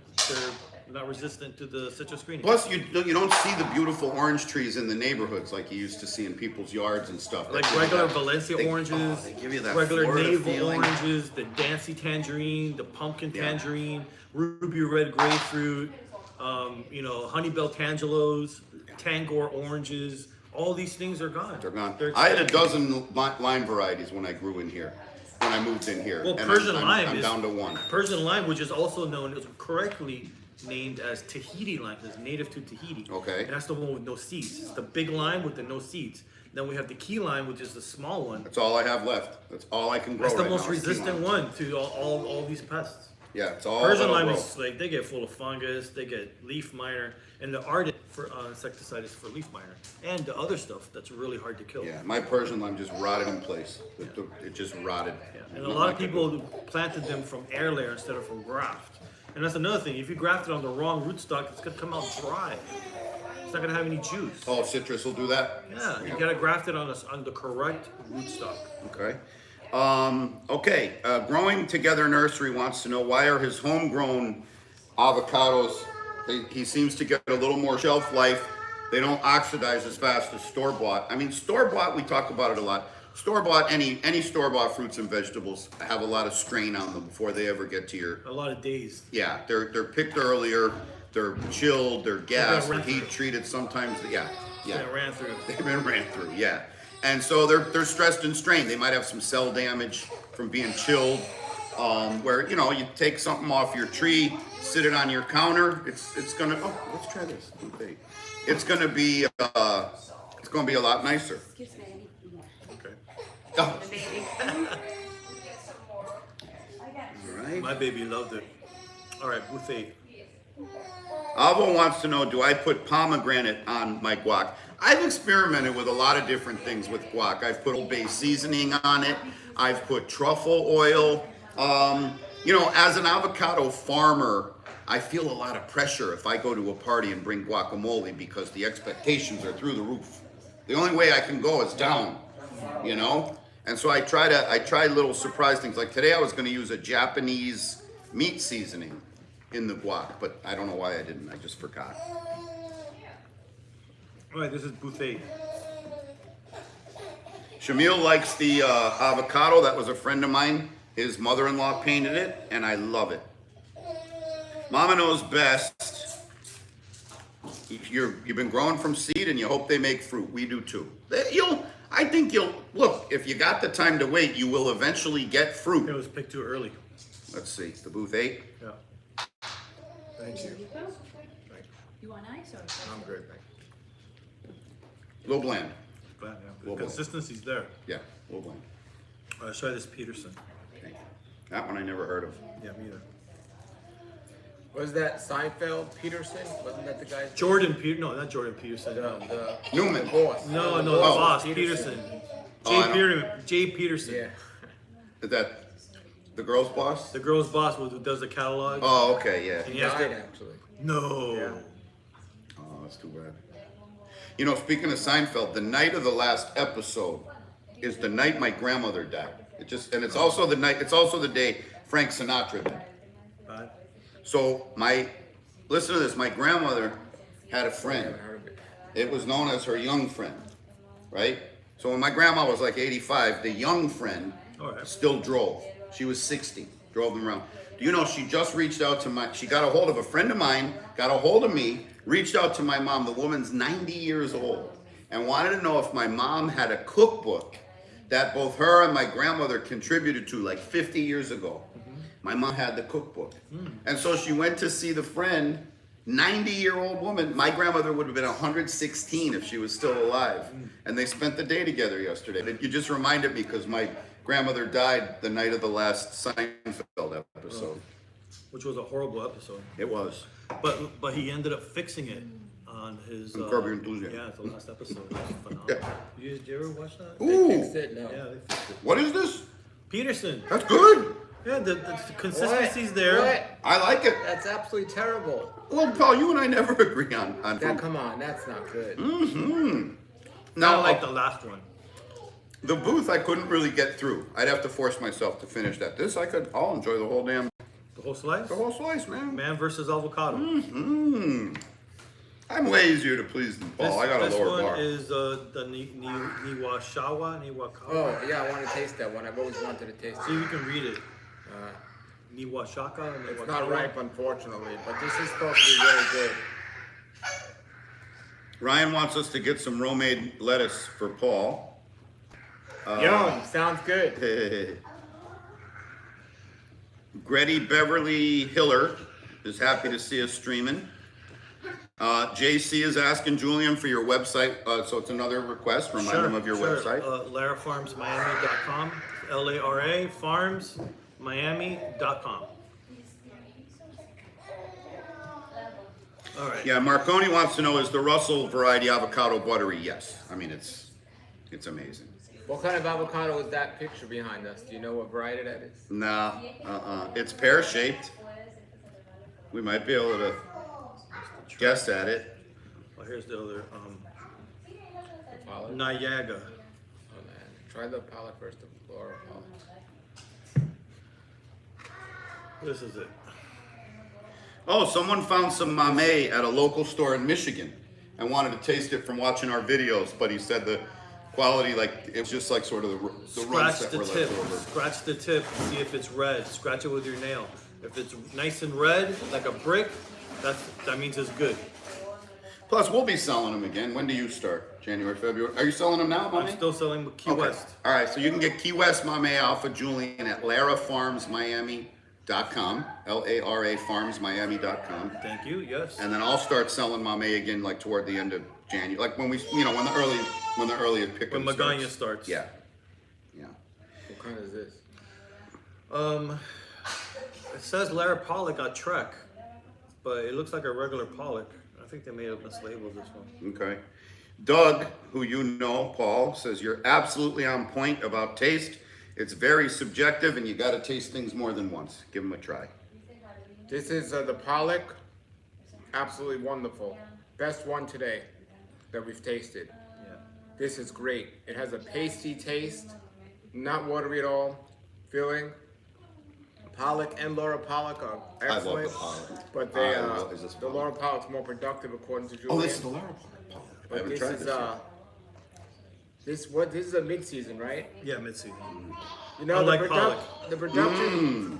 not resistant to the citrus greening. Plus, you don't see the beautiful orange trees in the neighborhoods like you used to see in people's yards and stuff. Like They give you regular that- Valencia oranges, they give you that regular Florida navel feeling. oranges, the Dancy tangerine, the pumpkin Yeah. tangerine, ruby red grapefruit, honeybell tangelos, Tangor oranges. All these things are gone. They're gone. They're I had a dozen lime varieties when I grew in here, when I moved in here. Well, and Persian I'm lime is down to one. Persian lime, which is also known as correctly named as Tahiti lime, is native to Tahiti. Okay. And that's the one with no seeds. It's the big lime with the no seeds. Then we have the key lime, which is the small one. That's all I have left. That's all I can grow That's the right most now is key resistant lime. one to all these pests. Yeah, it's all Persian that'll lime grow. is like, they get full of fungus, they get leaf miner, and the Ardent for insecticide is for leaf miner, and the other stuff that's really hard to kill. Yeah, my Persian lime just rotted in place. It just rotted. Yeah. And a lot of people planted them from air layer instead of from graft. And that's another thing. If you graft it on the wrong rootstock, it's gonna come out dry. It's not gonna have any juice. Oh, citrus will do that? Yeah, you gotta graft it on the correct rootstock. Okay. Growing Together Nursery wants to know, why are his homegrown avocados, he seems to get a little more shelf life. They don't oxidize as fast as store-bought. I mean, store-bought, we talk about it a lot. Store-bought, any store-bought fruits and vegetables have a lot of strain on them before they ever get to your, A lot of days. yeah, they're picked earlier, they're chilled, they're gassed, ran they're through. heat treated sometimes, yeah. Yeah, ran through. They've been ran through, yeah. And so they're stressed and strained. They might have some cell damage from being chilled, where, you take something off your tree, sit it on your counter, it's gonna, let's try this. Okay. It's gonna be a lot nicer. Excuse me. Okay. Oh, The baby. I got right? My baby loved it. All right, booth 8. Avo wants to know, do I put pomegranate on my guac? I've experimented with a lot of different things with guac. I've put Old Bay seasoning on it. I've put truffle oil. You know, as an avocado farmer, I feel a lot of pressure if I go to a party and bring guacamole because the expectations are through the roof. The only way I can go is down, you know? And so I try little surprise things. Like today I was gonna use a Japanese meat seasoning in the guac, but I don't know why I didn't. I just forgot. All right, this is booth 8. Shamil likes the avocado. That was a friend of mine. His mother-in-law painted it, and I love it. Mama knows best. You've been growing from seed, and you hope they make fruit. We do too. I think you'll look. If you got the time to wait, you will eventually get fruit. It was picked too early. Let's see, the booth 8. Yeah. Thank you. You want ice or? I'm good, thank A little bland. Glad, yeah. The Well, consistency's there. Yeah, a little bland. All right, let's try this Peterson. Thank you. That one I never heard of. Yeah, me either. Was that Seinfeld Peterson? Wasn't that the guy? No, not Jordan Peterson. The Newman. boss. No, the Oh, boss, Peterson. Jay Peterson. Yeah. Is that the girl's boss? The girl's boss who does the catalog. Oh, okay, yeah. And he has Died to, actually. no. Yeah. Oh, that's too bad. You know, speaking of Seinfeld, the night of the last episode is the night my grandmother died. It's also the night. It's also the day Frank Sinatra died. Right. So listen to this. My grandmother had a I friend. haven't heard of it. It was known as her young friend, right? So when my grandma was like 85, the young friend All right. still drove. She was 60, drove them around. Do you know she just reached out to she got a hold of a friend of mine, got a hold of me, reached out to my mom. The woman's 90 years old and wanted to know if my mom had a cookbook that both her and my grandmother contributed to like 50 years ago. My mom had the cookbook. And so she went to see the friend, 90-year-old woman. My grandmother would have been 116 if she was still alive. And they spent the day together yesterday. You just reminded me because my grandmother died the night of the last Seinfeld episode. Which was a horrible episode. It was. But he ended up fixing it on his. On Curb Your Enthusiasm. Yeah, the last episode. It was phenomenal. Yeah. Did you ever watch that? Ooh, Fixed it? No. Yeah, they fixed it. what is this? Peterson. That's good. Yeah, the consistency's What? there. What? I like it. That's absolutely terrible. Well, Paul, you and I never agree on Now, food. come on, that's not good. Now, I like the last one. the booth I couldn't really get through. I'd have to force myself to finish that. This I'll enjoy the whole The whole slice? the whole slice, man. Man versus avocado. I'm way easier to please than Paul. I got a lower bar. This one is the Niwakawa. Oh, yeah, I want to taste that one. I've always wanted to taste See if it. you can read it. Niwashaka. It's not ripe, unfortunately, but this is supposed to be really good. Ryan wants us to get some romaine lettuce for Paul. Yum, sounds good. Gretty Beverly Hiller is happy to see us streaming. JC is asking Julian for your website, so it's another request. Remind him of your website. LaraFarmsMiami.com. LARA FarmsMiami.com. All right. Yeah, Marconi wants to know, is the Russell variety avocado buttery? Yes. I mean, it's amazing. What kind of avocado is that picture behind us? Do you know what variety that is? Nah, it's pear-shaped. We might be able to guess at it. Well, here's the other The palette? Niagara. Oh, man. Try the palette first, the floral palette. This is it. Oh, someone found some mamey at a local store in Michigan and wanted to taste it from watching our videos, but he said the quality, like, it was just like sort of the runs Scratch that the were tip. left over. Scratch the tip and see if it's red. Scratch it with your nail. If it's nice and red, like a brick, that means it's good. Plus, we'll be selling them again. When do you start? January, February? Are you selling them now, I'm mamey? still selling Key Okay. West. All right, so you can get Key West mamey off of Julian at LaraFarmsMiami.com, LARA FarmsMiami.com. Thank you. Yes. And then I'll start selling mamey again, like toward the end of January, like when when the early pickup When Magana starts. Yeah, yeah. What kind is this? It says Lara Pollock on Trek, but it looks like a regular Pollock. I think they may have mislabeled this one. Okay. Doug, who you know, Paul, says you're absolutely on point about taste. It's very subjective, and you got to taste things more than once. Give them a try. This is the Pollock. Absolutely wonderful. Best one today that we've tasted. Yeah. This is great. It has a pasty taste, not watery at all. Filling. Pollock and Laura Pollock are excellent. I love the Pollock. But Is this the Pollock? Laura Pollock's more productive according to Julian. Oh, this is the Lara Pollock. I But haven't this tried is this yet. this is a mid-season, right? Yeah, mid-season. You know, Unlike Pollock. the production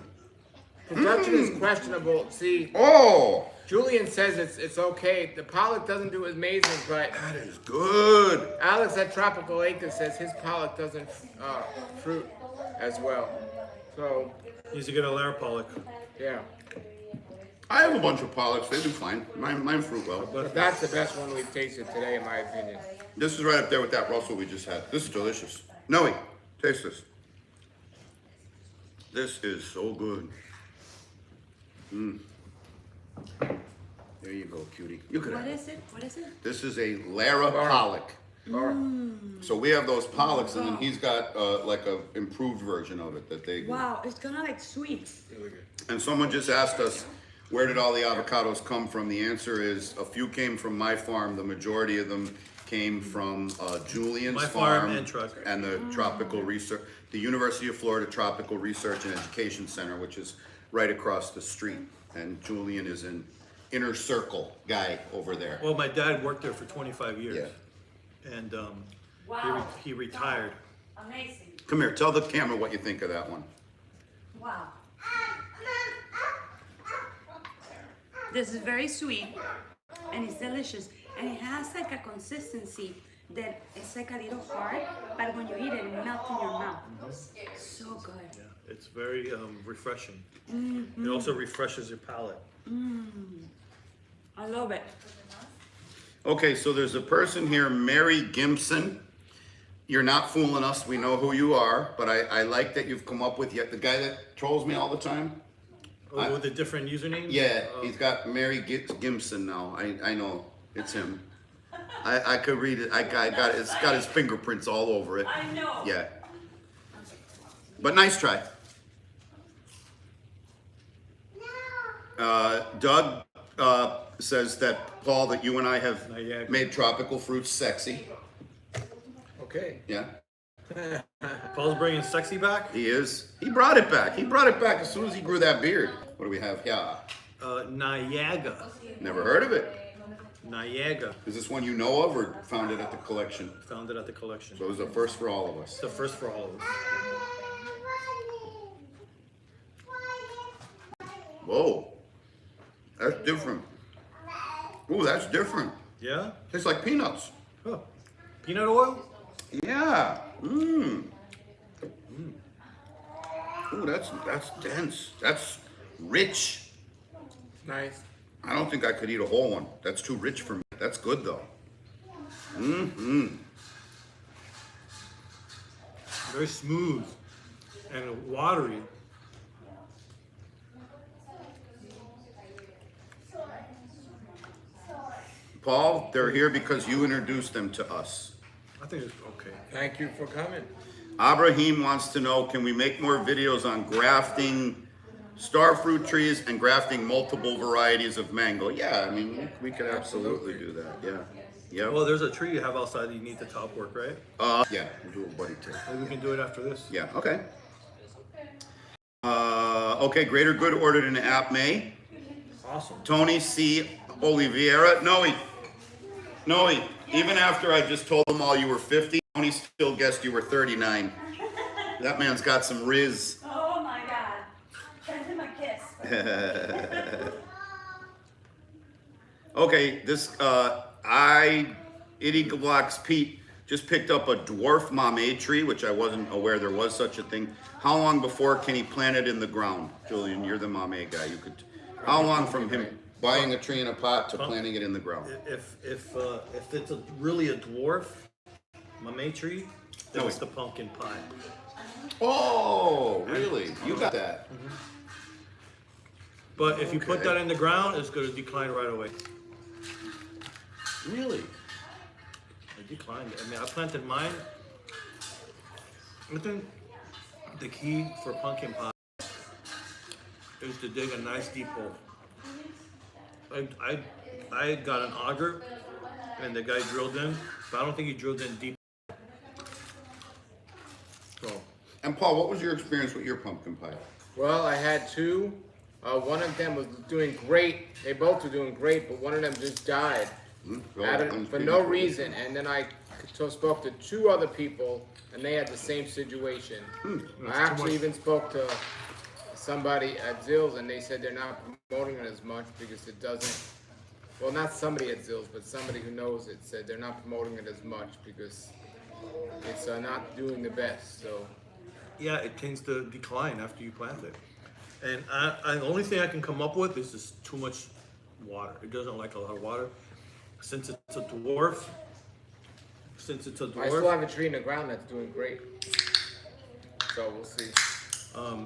is questionable. See, Oh, Julian says it's okay. The Pollock doesn't do amazing, but that is good. Alex at Tropical Acres says his Pollock doesn't fruit as well. So, Needs to get a Lara Pollock. yeah. I have a bunch of Pollocks. They do fine. Mine fruit well. But that's the best one we've tasted today, in my opinion. This is right up there with that Russell we just had. This is delicious. Noe, taste this. This is so good. There you go, cutie. You could What have it. is it? What is it? This is a Lara Pollock. Laura. So we have those Pollocks, and then he's got like a improved version of it that they. Wow, it's kind of like sweet. And someone just asked us, where did all the avocados come from? The answer is a few came from my farm. The majority of them came from Julian's My farm and Truck. and the Tropical Research, the University of Florida Tropical Research and Education Center, which is right across the street. And Julian is an inner circle guy over there. Well, my dad worked there for 25 years. Yeah. And Wow. he retired. Amazing. Come here, tell the camera what you think of that one. Wow. This is very sweet and it's delicious. And it has like a consistency that it's like a little hard, but when you eat it, it melts in your mouth. So good. Yeah, it's very refreshing. It also refreshes your palate. I love it. Okay, so there's a person here, Mary Gimson. You're not fooling us. We know who you are, but I like that you've come up with yet the guy that trolls me all the time. Oh, with the different usernames? Yeah, he's got Mary Gimson now. I know it's him. I could read it. I got it. It's got his fingerprints all over it. I know. Yeah. But nice try. Doug says that, Paul, that you and I have Niagara. made tropical fruits sexy. Okay. Yeah, Paul's bringing sexy back? he is. He brought it back. He brought it back as soon as he grew that beard. What do we have here? Niagara. Never heard of it. Niagara. Is this one you know of or found it at the collection? Found it at the collection. So it was a first for all of us. It's the first for all of us. Whoa. That's different. Ooh, that's different. Yeah? Tastes like peanuts. Oh. Peanut oil? Yeah. Mmm. Ooh, that's dense. That's rich. Nice. I don't think I could eat a whole one. That's too rich for me. That's good though. Mm-hmm. Very smooth and watery. Paul, they're here because you introduced them to us. I think it's okay. Thank you for coming. Abraham wants to know, can we make more videos on grafting star fruit trees and grafting multiple varieties of mango? Yeah, I mean, we could absolutely do that. Yeah. Yeah. Well, there's a tree you have outside that you need the top work, right? Yeah, we'll do a buddy too. Maybe we can do it after this. Yeah, okay. Okay, Greater Good ordered an app May. Awesome. Tony C. Oliveira. Noe, even after I just told them all you were 50, Tony still guessed you were 39. That man's got some riz. Oh my God. Send him a kiss. Okay, this, Itty Blocks Pete just picked up a dwarf mame tree, which I wasn't aware there was such a thing. How long before can he plant it in the ground? Julian, you're the mame guy. You could, how long from him buying a tree in a pot to planting it in the ground? If it's really a dwarf mame tree, then No, it's wait. the pumpkin pie. Oh, really? You got that? But if you put Okay. that in the ground, it's going to decline right away. Really? It declined. I mean, I planted mine. I think the key for pumpkin pie is to dig a nice deep hole. I got an auger, and the guy drilled in, but I don't think he drilled in deep. So, And Paul, what was your experience with your pumpkin pie? Well, I had two. One of them was doing great. They both were doing great, but one of them just died for no reason. And then I spoke to two other people, and they had the same situation. I actually even spoke to somebody at Zills, and they said they're not promoting it as much because it doesn't. Well, not somebody at Zills, but somebody who knows it said they're not promoting it as much because it's not doing the best. So. yeah, it tends to decline after you plant it. And the only thing I can come up with is just too much water. It doesn't like a lot of water. Since it's a dwarf, I still have a tree in the ground that's doing great. So we'll see.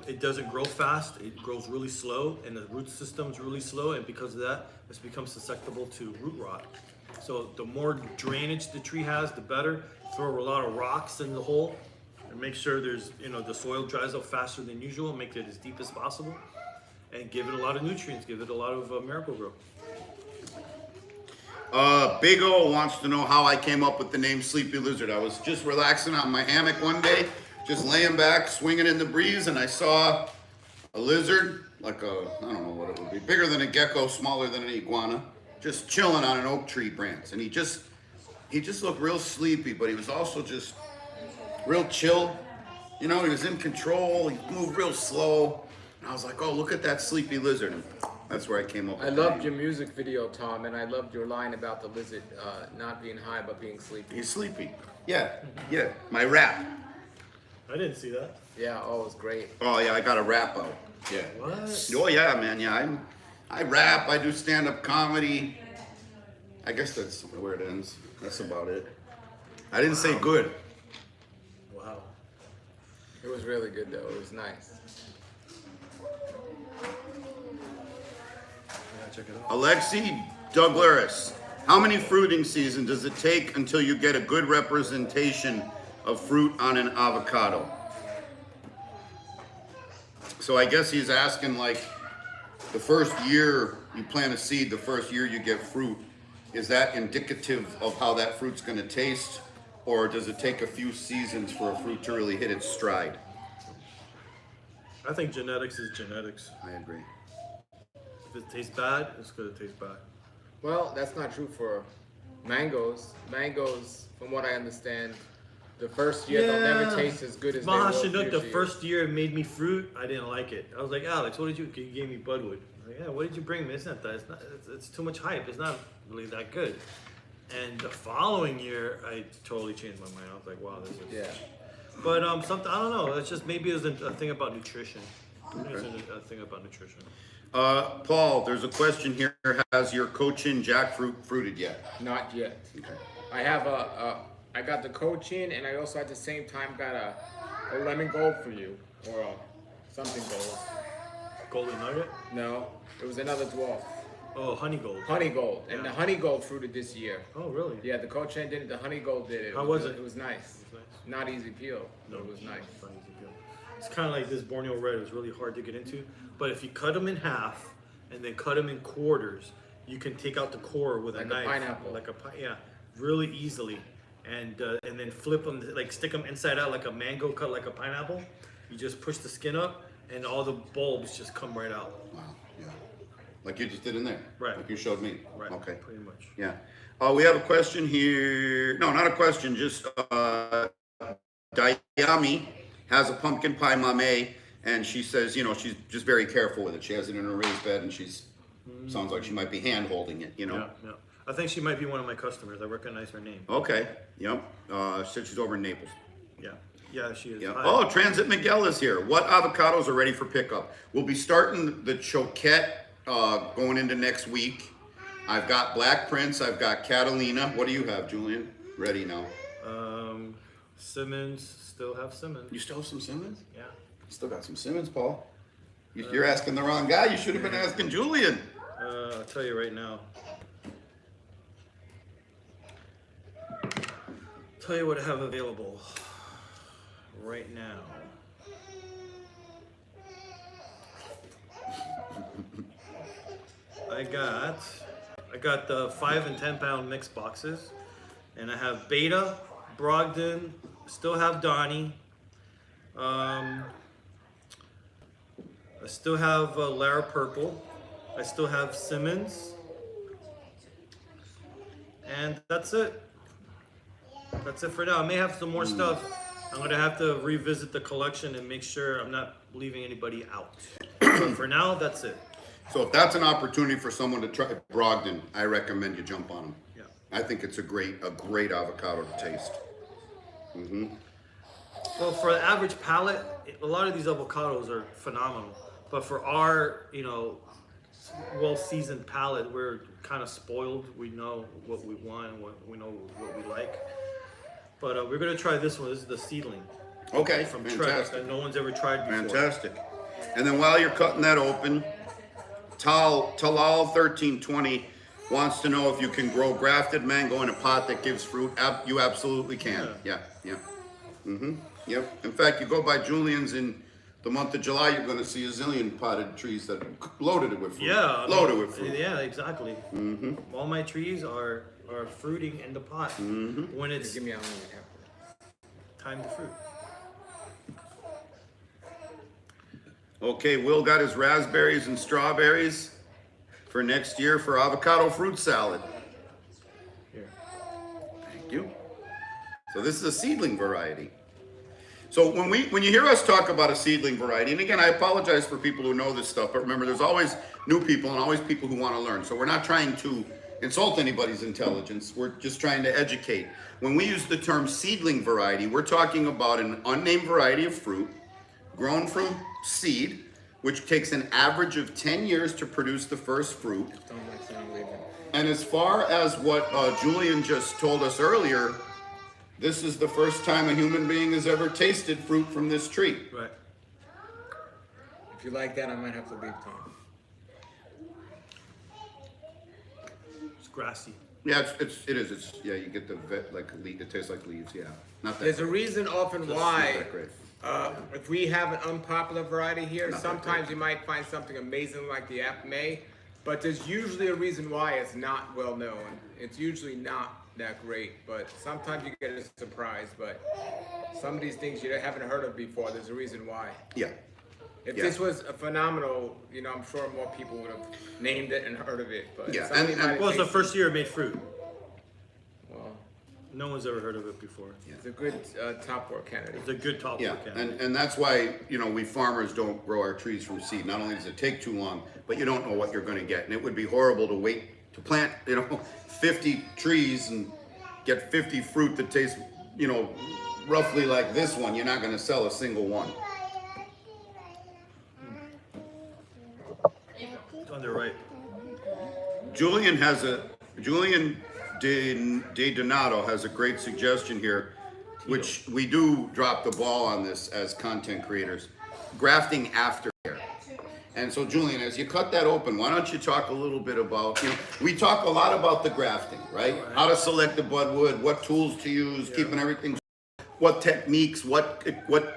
It doesn't grow fast. It grows really slow, and the root system's really slow. And because of that, it's become susceptible to root rot. So the more drainage the tree has, the better. Throw a lot of rocks in the hole, and make sure there's the soil dries up faster than usual. Make it as deep as possible, and give it a lot of nutrients. Give it a lot of Miracle-Gro. Big O wants to know how I came up with the name Sleepy Lizard. I was just relaxing on my hammock one day, just laying back, swinging in the breeze, and I saw a lizard, like I don't know what it would be, bigger than a gecko, smaller than an iguana, just chilling on an oak tree branch. And he just looked real sleepy, but he was also just real chill. He was in control. He moved real slow. And I was like, oh, look at that sleepy lizard. And that's where I came up with I the loved name. your music video, Tom, and I loved your line about the lizard not being high but being sleepy. He's sleepy. Yeah, my rap. I didn't see that. Yeah, oh, it was great. Oh yeah, I got a rap out. Yeah. What? Oh yeah, man. Yeah, I rap. I do stand-up comedy. I guess that's where it ends. That's about it. I didn't say good. Wow. It was really good, though. It was nice. Yeah, check it out. Alexi Douglaris, how many fruiting seasons does it take until you get a good representation of fruit on an avocado? So I guess he's asking, like, the first year you plant a seed, the first year you get fruit, is that indicative of how that fruit's going to taste, or does it take a few seasons for a fruit to really hit its stride? I think genetics is genetics. I agree. If it tastes bad, it's gonna taste bad. Well, that's not true for mangoes. Mangoes, from what I understand, the first year they'll never taste as good as they will Mahashinook, the future first year it made me fruit, I didn't like it. I was like, Alex, what did you? You gave me Budwood. I was like, yeah, what did you bring me? It's not that. It's too much hype. It's not really that good. And the following year, I totally changed my mind. I was like, wow, this is. Yeah. But something, I don't know. It's just maybe it's a thing about nutrition. Maybe it's a thing about nutrition. Paul, there's a question here. Has your Cochin Jackfruit fruited yet? Not yet. Okay. I have I got the Cochin, and I also at the same time got a lemon gold for you, or something gold. Golden nugget? No, it was another dwarf. Oh, honey gold. Honey gold, and Yeah. the honey gold fruited this year. Oh, really? Yeah, the Cochin did it. The honey gold did it. How was it? It was nice. It's nice. Not easy peel, but it was nice. It's not easy to do. It's kind of like this Borneo red. It was really hard to get into. But if you cut them in half and then cut them in quarters, you can take out the core with Like a a knife. pineapple. Yeah, really easily. And then flip them, like stick them inside out like a mango, cut like a pineapple. You just push the skin up, and all the bulbs just come right out. Wow. Yeah. Like you just did in there. Right. Like you showed me. Right. Okay. Pretty much. Yeah. We have a question here. No, not a question. Just Dayami has a pumpkin pie mame, and she says, she's just very careful with it. She has it in her raised bed, and sounds like she might be hand holding it. Yeah. I think she might be one of my customers. I recognize her name. Okay. Yep. Said she's over in Naples. Yeah, she is. Yeah. Hi. Oh, Transit Miguel is here. What avocados are ready for pickup? We'll be starting the Choquette going into next week. I've got Black Prince. I've got Catalina. What do you have, Julian? Ready now. Simmons, still have Simmons. You still have some Simmons? Yeah. Still got some Simmons, Paul. You're asking the wrong guy. You should have been asking Julian. I'll tell you right now. Tell you what I have available right now. I got the 5 and 10 pound mixed boxes, and I have Beta, Brogdon, still have Donnie. I still have Lara Purple. I still have Simmons, and that's it. That's it for now. I may have some more stuff. I'm gonna have to revisit the collection and make sure I'm not leaving anybody out. But for now, that's it. So if that's an opportunity for someone to try Brogdon, I recommend you jump on them. Yeah. I think it's a great avocado to taste. Well, for the average palate, a lot of these avocados are phenomenal. But for our, well-seasoned palate, we're kind of spoiled. We know what we want and we know what we like. But we're gonna try this one. This is the seedling. Okay, From Trek fantastic. that no one's ever tried before. Fantastic. And then while you're cutting that open, Talal1320 wants to know if you can grow grafted mango in a pot that gives fruit. You absolutely can. Yeah. Yep. In fact, you go by Julian's in the month of July, you're going to see a zillion potted trees that are loaded with fruit. Yeah. Loaded with fruit. Yeah, exactly. All my trees are fruiting in the pot when it's Give me a time to fruit. Okay, Will got his raspberries and strawberries for next year for avocado fruit salad. Here. Thank you. So this is a seedling variety. So when you hear us talk about a seedling variety, and again, I apologize for people who know this stuff, but remember, there's always new people and always people who want to learn. So we're not trying to insult anybody's intelligence. We're just trying to educate. When we use the term seedling variety, we're talking about an unnamed variety of fruit grown from seed, which takes an average of 10 years to produce the first fruit. And as far as what Julian just told us earlier, this is the first time a human being has ever tasted fruit from this tree. Right. If you like that, I might have to leave Tom. It's grassy. Yeah, it is. It's you get the it tastes like leaves. Yeah, not that. There's a reason often not why, that great. if we have an unpopular variety here, Not that sometimes great. you might find something amazing like the Apme, but there's usually a reason why it's not well known. It's usually not that great, but sometimes you get a surprise. But some of these things you haven't heard of before, there's a reason why. Yeah. If Yeah. this was a phenomenal, I'm sure more people would have named it and heard of it. But Yeah, somebody and- might have Well, it's the tasted first year it made fruit. Well, No one's ever heard of it before. it's a good top 4 candidate. It's a good top Yeah, candidate. and that's why, we farmers don't grow our trees from seed. Not only does it take too long, but you don't know what you're gonna get. And it would be horrible to wait to plant, 50 trees and get 50 fruit that tastes, roughly like this one. You're not gonna sell a single one. It's underripe. Julian De Donato has a great suggestion here, which we do drop the ball on this as content creators. Grafting aftercare. And so Julian, as you cut that open, why don't you talk a little bit about, we talk a lot about the grafting, right? How to select the budwood, what tools to use, keeping everything, what techniques, what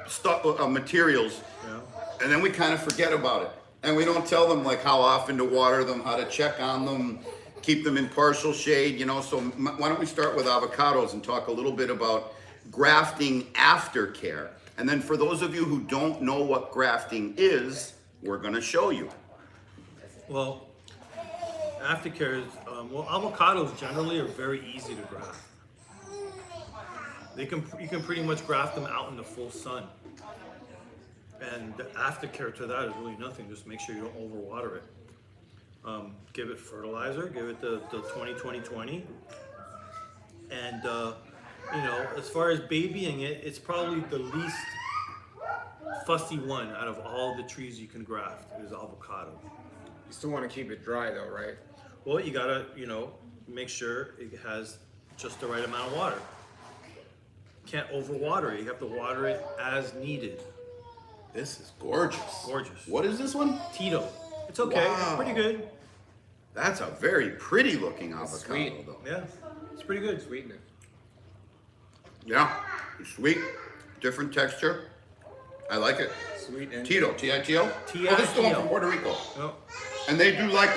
stuff, materials. Yeah. And then we kind of forget about it. And we don't tell them like how often to water them, how to check on them, keep them in partial shade, so why don't we start with avocados and talk a little bit about grafting aftercare. And then for those of you who don't know what grafting is, we're gonna show you. Well, aftercare is, avocados generally are very easy to graft. You can pretty much graft them out in the full sun. And the aftercare to that is really nothing. Just make sure you don't overwater it. Give it fertilizer, give it the 20-20-20. And, as far as babying it, it's probably the least fussy one out of all the trees you can graft is avocado. You still want to keep it dry though, right? Well, you gotta, make sure it has just the right amount of water. Can't overwater it. You have to water it as needed. This is gorgeous. Gorgeous. What is this one? Tito. It's okay. Wow. It's pretty good. That's a very pretty looking avocado, sweet. though. Yeah. It's pretty good. Sweetness. Yeah, it's sweet, different texture. I like it. Sweet and Tito, T-I-T-O? T-I-T-O. Oh, this is the one from Puerto Rico. Oh. And they do like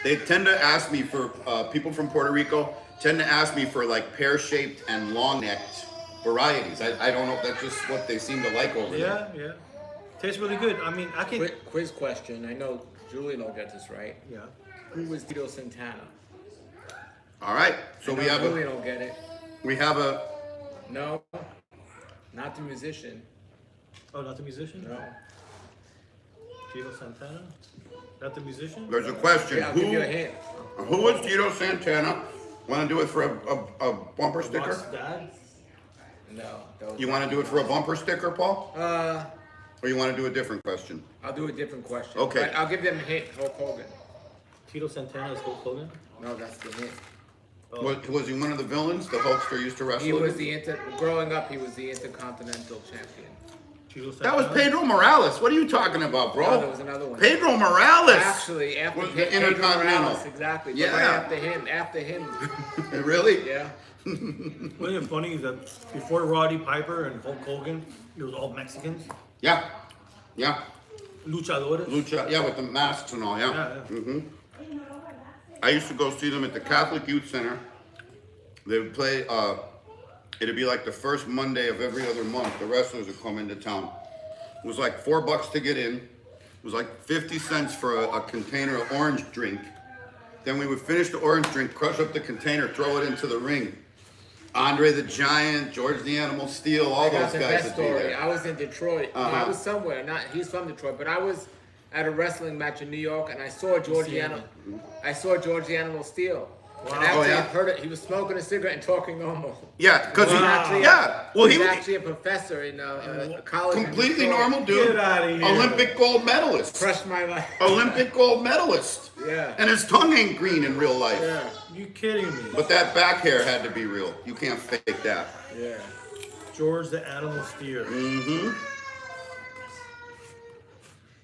they tend to ask me for, people from Puerto Rico tend to ask me for like pear-shaped and long-necked varieties. I don't know, that's just what they seem to like over there. Yeah, yeah. Tastes really good. I mean, I can. quiz question. I know Julian will get this right. Yeah. Who was Tito Santana? All right, so I know Julian will get it. we have a, No, not the musician. Oh, not the musician? No. Tito Santana? Not the musician? there's a question. Yeah, I'll give you a hint. Who is Tito Santana? Want to do it for a bumper sticker? Rock's dad? No. that was- You want to do it for a bumper sticker, Paul? Or you want to do a different question? I'll do a different question. Okay. But I'll give them a hint. Hulk Hogan. Tito Santana is Hulk Hogan? No, that's the hint. Oh. Was he one of the villains the Hulkster used to wrestle? He was with? growing up, he was the Intercontinental Champion. Tito Santana? That was Pedro Morales. What are you talking about, bro? No, there was another one. Pedro Morales. Actually, after Was the Pedro Intercontinental. Morales, exactly. But Yeah. right after him. Really? Yeah. What's it funny is that before Roddy Piper and Hulk Hogan, it was all Mexicans. Yeah. Yeah. Luchadores. Lucha. Yeah, with the masks and all. Yeah. Yeah, I used to go see them at the Catholic Youth Center. They would play. It'd be like the first Monday of every other month. The wrestlers would come into town. It was like $4 to get in. It was like 50 cents for a container of orange drink. Then we would finish the orange drink, crush up the container, throw it into the ring. Andre the Giant, George the Animal Steel, all I got those the guys best would be story. there. I was in Detroit. No, Uh-huh. I was somewhere. He's from Detroit, but I was at a wrestling match in New York, and I saw George the Animal. I saw George the Animal Steel. Wow. And after Oh, yeah? I heard it, he was smoking a cigarette and talking normal. Yeah, because He's he. actually Yeah. Well, he's he was actually a professor in a college. in completely Detroit. normal dude. Get outta here. Olympic gold medalist. Crushed my life. Olympic gold medalist. Yeah. And his tongue ain't green in real life. Yeah. You kidding me? But that back hair had to be real. You can't fake that. Yeah. George the Animal Steer. Mm-hmm.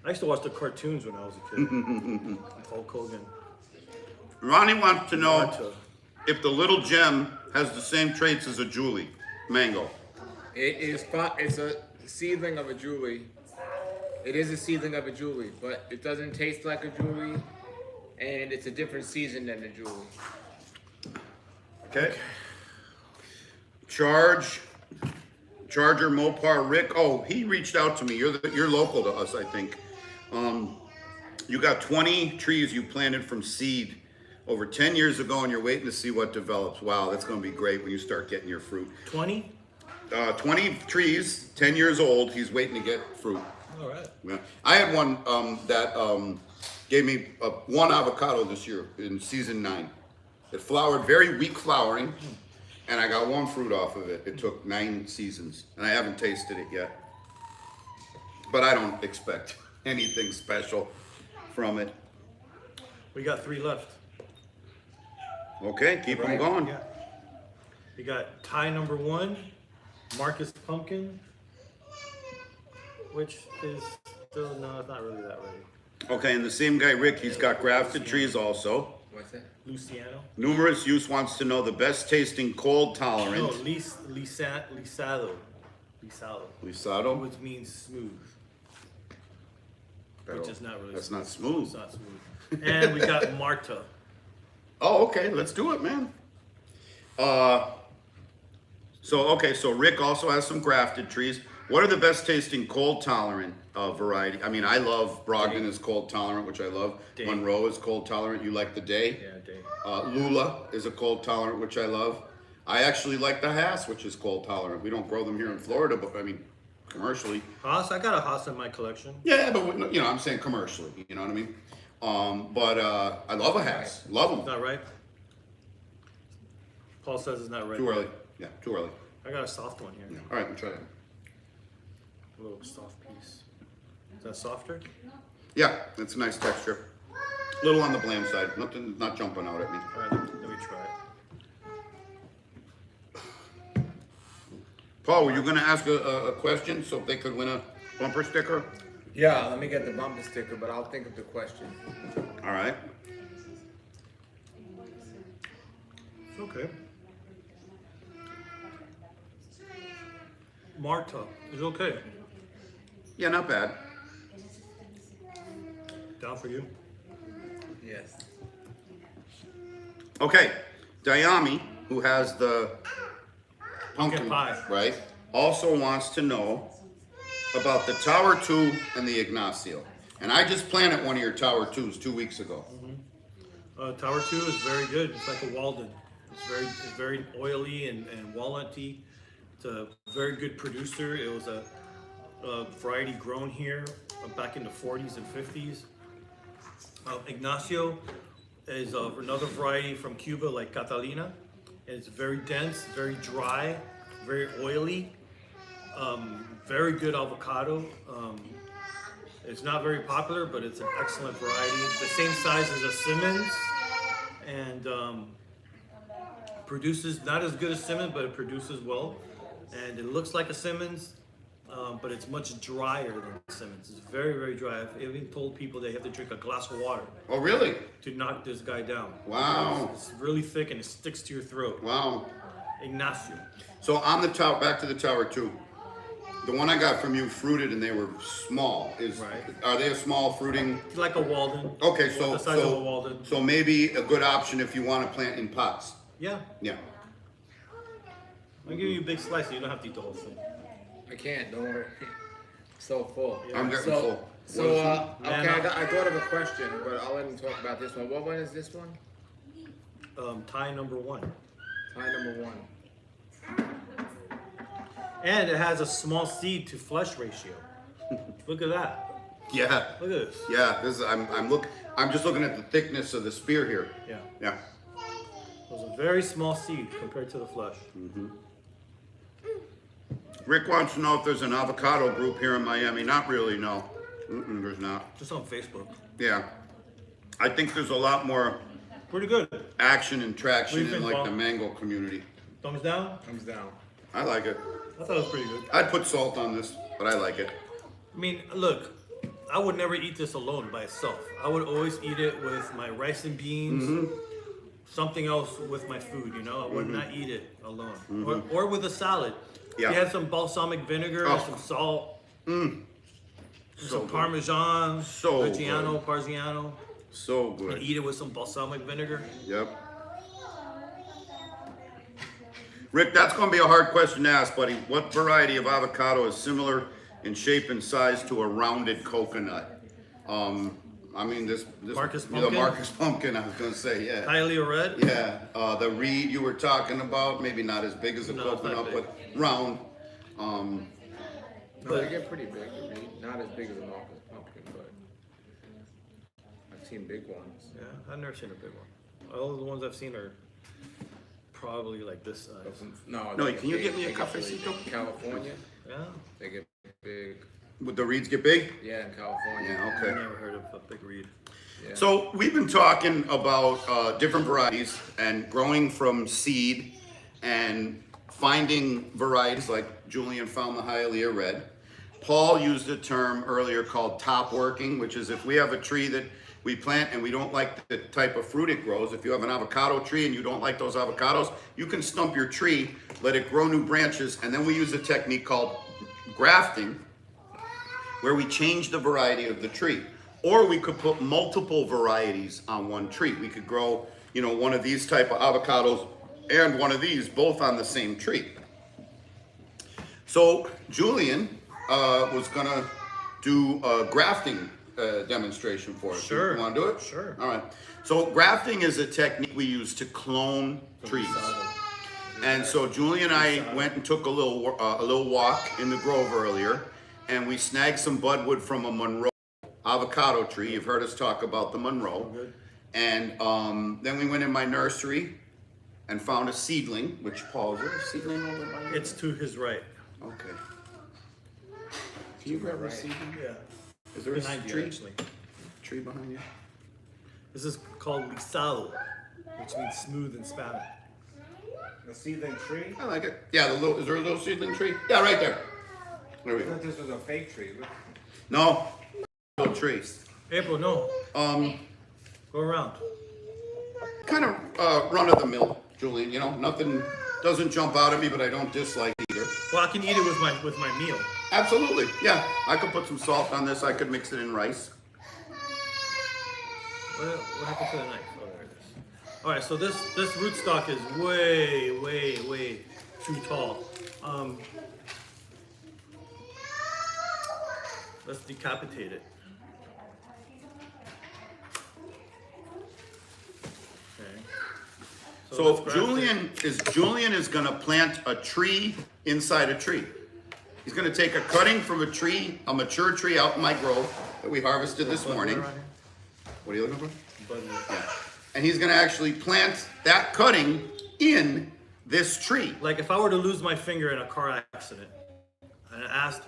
I used to watch the cartoons when I was a kid. Hulk Hogan. Ronnie wants to know Marta. if the little gem has the same traits as a Julie mango. It is. It's a seedling of a Julie. It is a seedling of a Julie, but it doesn't taste like a Julie, and it's a different season than a Julie. Okay. Charger Mopar Rick. Oh, he reached out to me. You're local to us, I think. You got 20 trees you planted from seed over 10 years ago, and you're waiting to see what develops. Wow, that's going to be great when you start getting your fruit. 20? 20 trees, 10 years old. He's waiting to get fruit. All right. Yeah. I had one that gave me one avocado this year in season 9. It flowered, very weak flowering, and I got one fruit off of it. It took 9 seasons, and I haven't tasted it yet. But I don't expect anything special from it. We got 3 left. Okay, keep them Right. going. Yeah. We got tie number 1, Marcus Pumpkin, which is still, no, it's not really that ready. Okay, and the same guy, Rick, he's got grafted trees also. What's that? Luciano. Numerous Use wants to know the best tasting cold No, tolerant. Lisado. Lisado? Which means smooth. Which is not really That's smooth. not smooth. It's not smooth. And we got Marta. Oh, okay, let's do it, man. So Rick also has some grafted trees. What are the best tasting cold tolerant variety? I mean, I love Brogdon is cold tolerant, which I love. Day. Monroe is cold tolerant. You like the Day? Yeah, Dave. Lula is a cold tolerant, which I love. I actually like the Hass, which is cold tolerant. We don't grow them here in Florida, but I mean, commercially. Haas, I got a Haas in my collection. Yeah, but I'm saying commercially. You know what I mean? But I love a Hass. Love It's them. not right. Paul says it's not right. Too early. Yeah, too early. I got a soft one here. Yeah. All right, we'll try it. A little soft piece. Is that softer? Yeah, it's a nice texture. A little on the bland side. Nothing, not jumping out at me. All right, let me try it. Paul, were you going to ask a question so they could win a bumper sticker? Yeah, let me get the bumper sticker, but I'll think of the question. All right. It's okay. Marta is okay. Yeah, not bad. Down for you. Yes. Okay, Dayami, who has the pumpkin pie. right, also wants to know about the Tower 2 and the Ignacio. And I just planted one of your Tower 2s 2 weeks ago. Tower 2 is very good. It's like a Walden. It's very oily and walnutty. It's a very good producer. It was a variety grown here back in the 40s and 50s. Ignacio is another variety from Cuba, like Catalina. And it's very dense, very dry, very oily. Very good avocado. It's not very popular, but it's an excellent variety. It's the same size as a Simmons, and produces not as good as Simmons, but it produces well. And it looks like a Simmons, but it's much drier than Simmons. It's very, very dry. I've even told people they have to drink a glass of water Oh, really? to knock this guy down. Wow. It's really thick and it sticks to your throat. Wow. Ignacio. So on the tower, back to the Tower 2. The one I got from you fruited and they were small. Right. Are they a small fruiting? It's like a Walden. Okay, so the size of a Walden. so maybe a good option if you want to plant in pots. Yeah. Yeah. I'll give you a big slice. You don't have to eat the whole thing. I can't, don't worry. So full. I'm getting So, full. so okay, I thought of a question, but I'll let him talk about this one. What one is this one? Tie number 1. Tie number 1. And it has a small seed to flesh ratio. Look at that. Yeah. Look at this. Yeah. This is, I'm just looking at the thickness of the spear here. Yeah. Yeah. It was a very small seed compared to the flesh. Rick wants to know if there's an avocado group here in Miami. Not really, no. There's not. Just on Facebook. Yeah. I think there's a lot more Pretty good. action and traction What do you in think, like Bob? the mango community. Thumbs down? Comes down. I like it. I thought it was pretty good. I'd put salt on this, but I like it. I mean, look, I would never eat this alone by itself. I would always eat it with my rice and beans, something else with my food, you know? I would not eat it alone. Or with a salad. Yeah. You had some balsamic vinegar, Oh. some salt, So some good. Parmesan, So Reggiano, Parmigiano. So And good. eat it with some balsamic vinegar. Yep. Rick, that's going to be a hard question to ask, buddy. What variety of avocado is similar in shape and size to a rounded coconut? I mean, this Marcus the Pumpkin? Marcus Pumpkin, I was going to say, yeah. Highly red. Yeah, the reed you were talking about, maybe not as big as a No, it's not coconut, big. but round. No, But- they get pretty big. I mean, not as big as a Marcus Pumpkin, but I've seen big ones. Yeah, I've never seen a big one. All the ones I've seen are probably like this size. No, No, they can you big. get me a They get cafecito? big. California, Yeah, they get big. Would the reeds get big? Yeah, in California. Yeah, I've okay. never heard of a big reed. Yeah. So we've been talking about different varieties and growing from seed and finding varieties like Julian found the Hialeah Red. Paul used a term earlier called top working, which is if we have a tree that we plant and we don't like the type of fruit it grows, if you have an avocado tree and you don't like those avocados, you can stump your tree, let it grow new branches, and then we use a technique called grafting, where we change the variety of the tree. Or we could put multiple varieties on one tree. We could grow, one of these type of avocados and one of these both on the same tree. So Julian was gonna do a grafting demonstration for us. Sure. You wanna do it? Sure. All right. So grafting is a technique we use to clone trees. And so Julie and I went and took a little walk in the grove earlier, and we snagged some budwood from a Monroe avocado tree. You've heard us talk about the Monroe. Good. And then we went in my nursery and found a seedling, which Paul, is there a seedling over by you? It's to his right. Okay. Can you grab a seedling? Yeah. Is there Behind a you, tree? actually. Tree behind you? This is called lisado, which means smooth in Spanish. The seedling tree. I like it. Yeah, is there a little seedling tree? Yeah, right there. There we I go. thought this was a fake tree. Look. No, no trees. April, no. Um, Go around. kind of run of the mill, Julian. You know, nothing doesn't jump out at me, but I don't dislike either. Well, I can eat it with my meal. Absolutely, yeah. I could put some salt on this. I could mix it in rice. What happened to the knife? Oh, there it is. All right, so this rootstock is way too tall. Let's decapitate it. Okay. So let's graft Julian is gonna plant a tree inside a tree. He's gonna take a cutting from a tree, a mature tree out in my grove that we harvested this morning. What are you looking for? Yeah. And he's gonna actually plant that cutting in this tree. Like if I were to lose my finger in a car accident, and I asked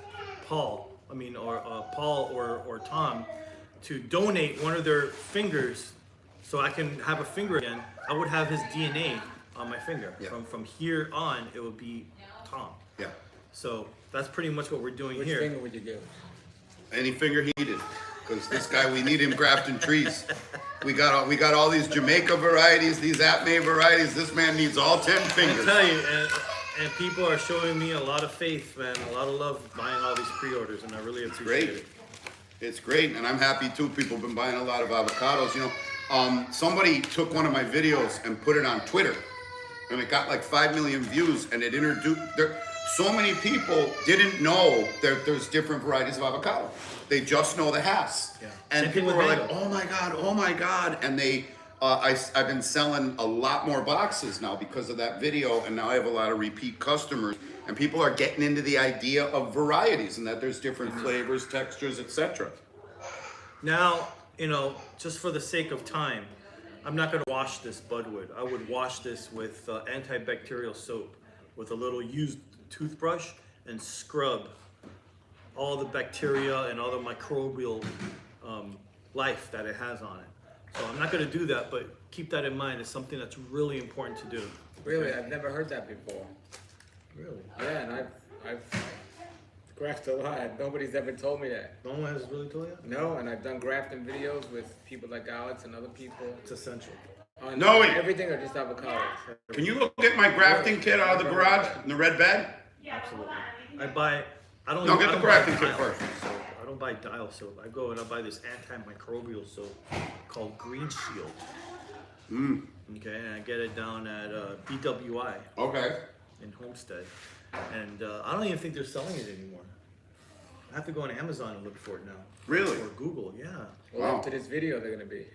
Paul or Tom to donate one of their fingers so I can have a finger again, I would have his DNA on my finger. Yeah. From here on, it would be Tom. Yeah. So that's pretty much what we're doing Which here. finger would you give? Any finger he needed. Because this guy, we need him grafting trees. We got all these Jamaica varieties, these Atme varieties. This man needs all 10 I fingers. tell you, and people are showing me a lot of faith, man, a lot of love buying all these pre-orders, and I really appreciate Great. it. It's great, and I'm happy too. People have been buying a lot of avocados. You know, somebody took one of my videos and put it on Twitter, and it got like 5 million views, and it introduced. So many people didn't know that there's different varieties of avocado. They just know the Hass. Yeah. And Same thing people with were like, mango. oh my God. And I've been selling a lot more boxes now because of that video, and now I have a lot of repeat customers. And people are getting into the idea of varieties and that there's different flavors, textures, etc. Now, you know, just for the sake of time, I'm not going to wash this budwood. I would wash this with antibacterial soap with a little used toothbrush and scrub all the bacteria and all the microbial life that it has on it. So I'm not going to do that, but keep that in mind. It's something that's really important to do. Really, I've never heard that before. Really? Yeah, and I've grafted a lot. Nobody's ever told me that. No one has really told you? No, and I've done grafting videos with people like Alex and other people. It's essential. On No, wait. everything or just avocados? Can you go get my grafting kit out of the garage in the red bag? Absolutely. I don't No, get I the don't grafting buy kit dial first. soap. I don't buy dial soap. I go and I buy this antimicrobial soap called Green Shield. Okay, and I get it down at BWI Okay. in Homestead. And I don't even think they're selling it anymore. I have to go on Amazon and look for it now. Really? Or Google, yeah. Well, Wow. after this video, they're gonna be.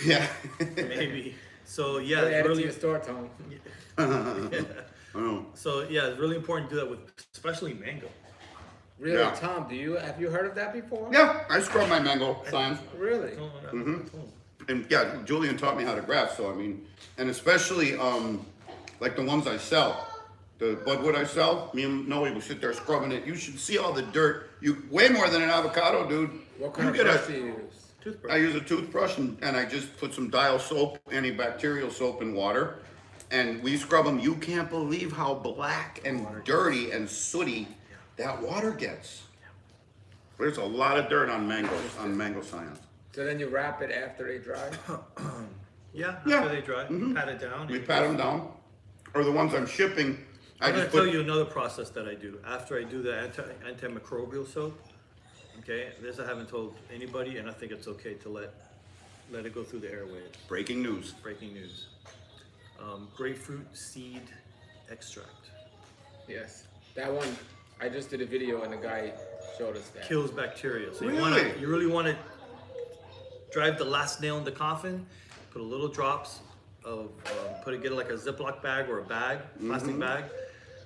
Yeah. Maybe. So yeah, Add it's it to really your store, Tom. Oh. so yeah, it's really important to do that with especially mango. Really, Yeah. Tom? Have you heard of that before? Yeah, I scrub my mango signs. Really? And yeah, Julian taught me how to graft, so I mean, and especially like the ones I sell, the budwood I sell, me and Noe will sit there scrubbing it. You should see all the dirt. You way more than an avocado, dude. What kind You of get brush do you use? Toothbrush. I use a toothbrush and I just put some dial soap, antibacterial soap in water, and we scrub them. You can't believe how black and dirty and sooty that water gets. There's a lot of dirt on mangoes, on mango science. So then you wrap it after they dry? Yeah, Yeah. after they dry, pat it down. We and- pat them down, or the ones I'm shipping, I I'm gonna just tell put. you another process that I do after I do the antimicrobial soap. Okay, this I haven't told anybody, and I think it's okay to let it go through the airways. Breaking news. Breaking news. Grapefruit seed extract Yes. That one, I just did a video and the guy showed us that. kills bacteria. So Really? you really want to drive the last nail in the coffin. Put a little drops of get like a Ziploc bag or a bag, plastic bag.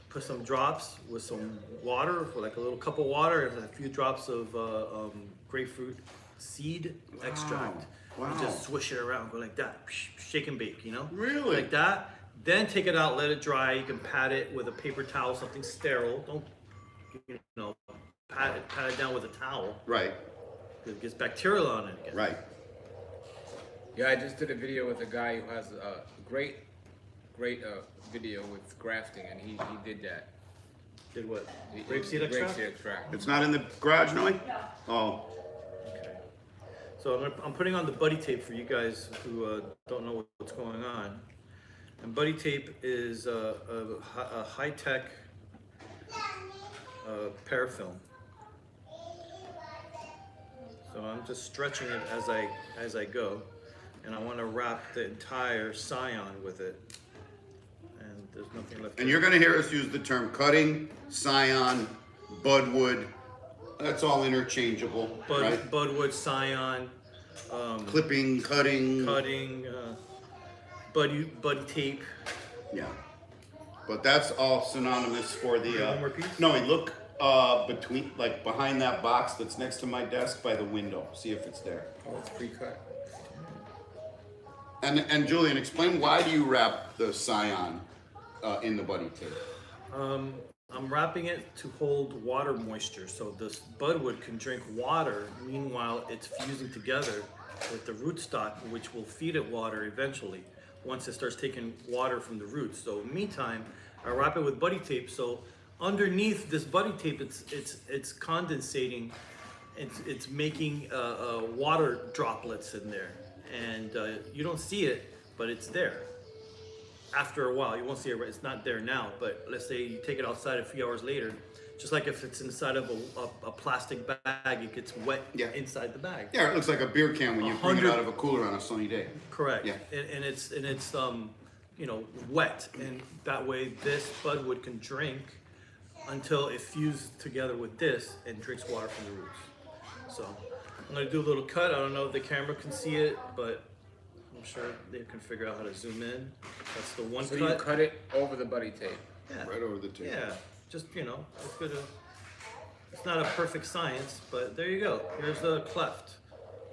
Put some drops with some water, for like a little cup of water, and a few drops of grapefruit seed extract. Wow. And just swish it around, go like that, shake and bake, you know? Really? Like that. Then take it out, let it dry. You can pat it with a paper towel, something sterile. Don't, you know, pat it down with a towel. Right, It gets bacterial on it again. right. Yeah, I just did a video with a guy who has a great video with grafting, and he did that. Did what? Rapeseed extract? Rapeseed extract. It's not in the garage, no? Oh, Okay. So I'm putting on the buddy tape for you guys who don't know what's going on. And buddy tape is a high-tech parafilm. So I'm just stretching it as I go, and I want to wrap the entire scion with it. And there's nothing left. and you're gonna hear us use the term cutting, scion, budwood. That's all interchangeable, right? Budwood, scion, Clipping, cutting. cutting, buddy tape. Yeah. But that's all synonymous for the, One more piece? no, look, behind that box that's next to my desk by the window. See if it's there. Oh, it's pre-cut. And Julian, explain why do you wrap the scion in the buddy tape? I'm wrapping it to hold water moisture, so this budwood can drink water. Meanwhile, it's fusing together with the rootstock, which will feed it water eventually once it starts taking water from the roots. So meantime, I wrap it with buddy tape. So underneath this buddy tape, it's condensating. It's making water droplets in there, and you don't see it, but it's there. After a while, you won't see it. It's not there now, but let's say you take it outside a few hours later, just like if it's inside of a plastic bag, it gets wet inside the bag. Yeah, it looks like a beer can when you bring it 100 out of a cooler on a sunny day. Correct. Yeah. And it's wet, and that way this budwood can drink until it fuses together with this and drinks water from the roots. So I'm gonna do a little cut. I don't know if the camera can see it, but I'm sure they can figure out how to zoom in. That's the one So cut. you cut it over the buddy tape. Yeah. Right over the tape. Yeah, just it's good to. It's not a perfect science, but there you go. Here's the cleft.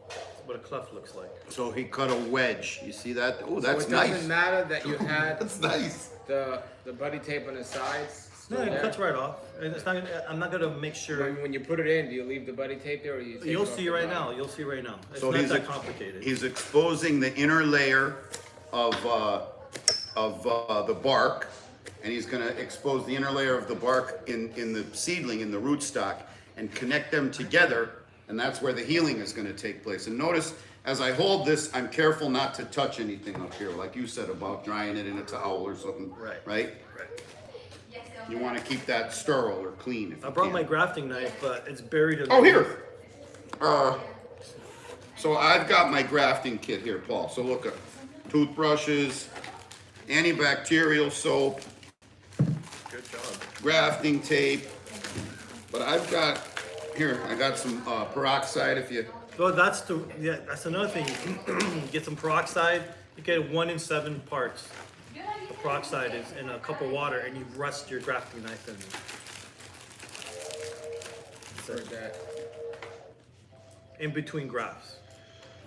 That's what a cleft looks like. So he cut a wedge. You see that? Oh, that's So it nice. doesn't matter that you had That's nice. the buddy tape on the sides. No, still it there? cuts right off. And it's not. I'm not gonna make sure. When you put it in, do you leave the buddy tape there, or you? Take You'll it off see the right bottom? now. You'll see right now. It's So not that complicated. He's exposing the inner layer of the bark, and he's going to expose the inner layer of the bark in the seedling, in the rootstock, and connect them together, and that's where the healing is going to take place. And notice, as I hold this, I'm careful not to touch anything up here, like you said about drying it in a towel or something. Right. Right? You want to keep that sterile or clean if I you brought can. my grafting knife, but it's buried in. Oh, here. So I've got my grafting kit here, Paul. So look at toothbrushes, antibacterial soap, Good job. grafting tape. But I've got here. I got some peroxide. If you So that's that's another thing. Get some peroxide. You get 1 in 7 parts. The peroxide is in a cup of water, and you rest your grafting knife in For that. in between grafts.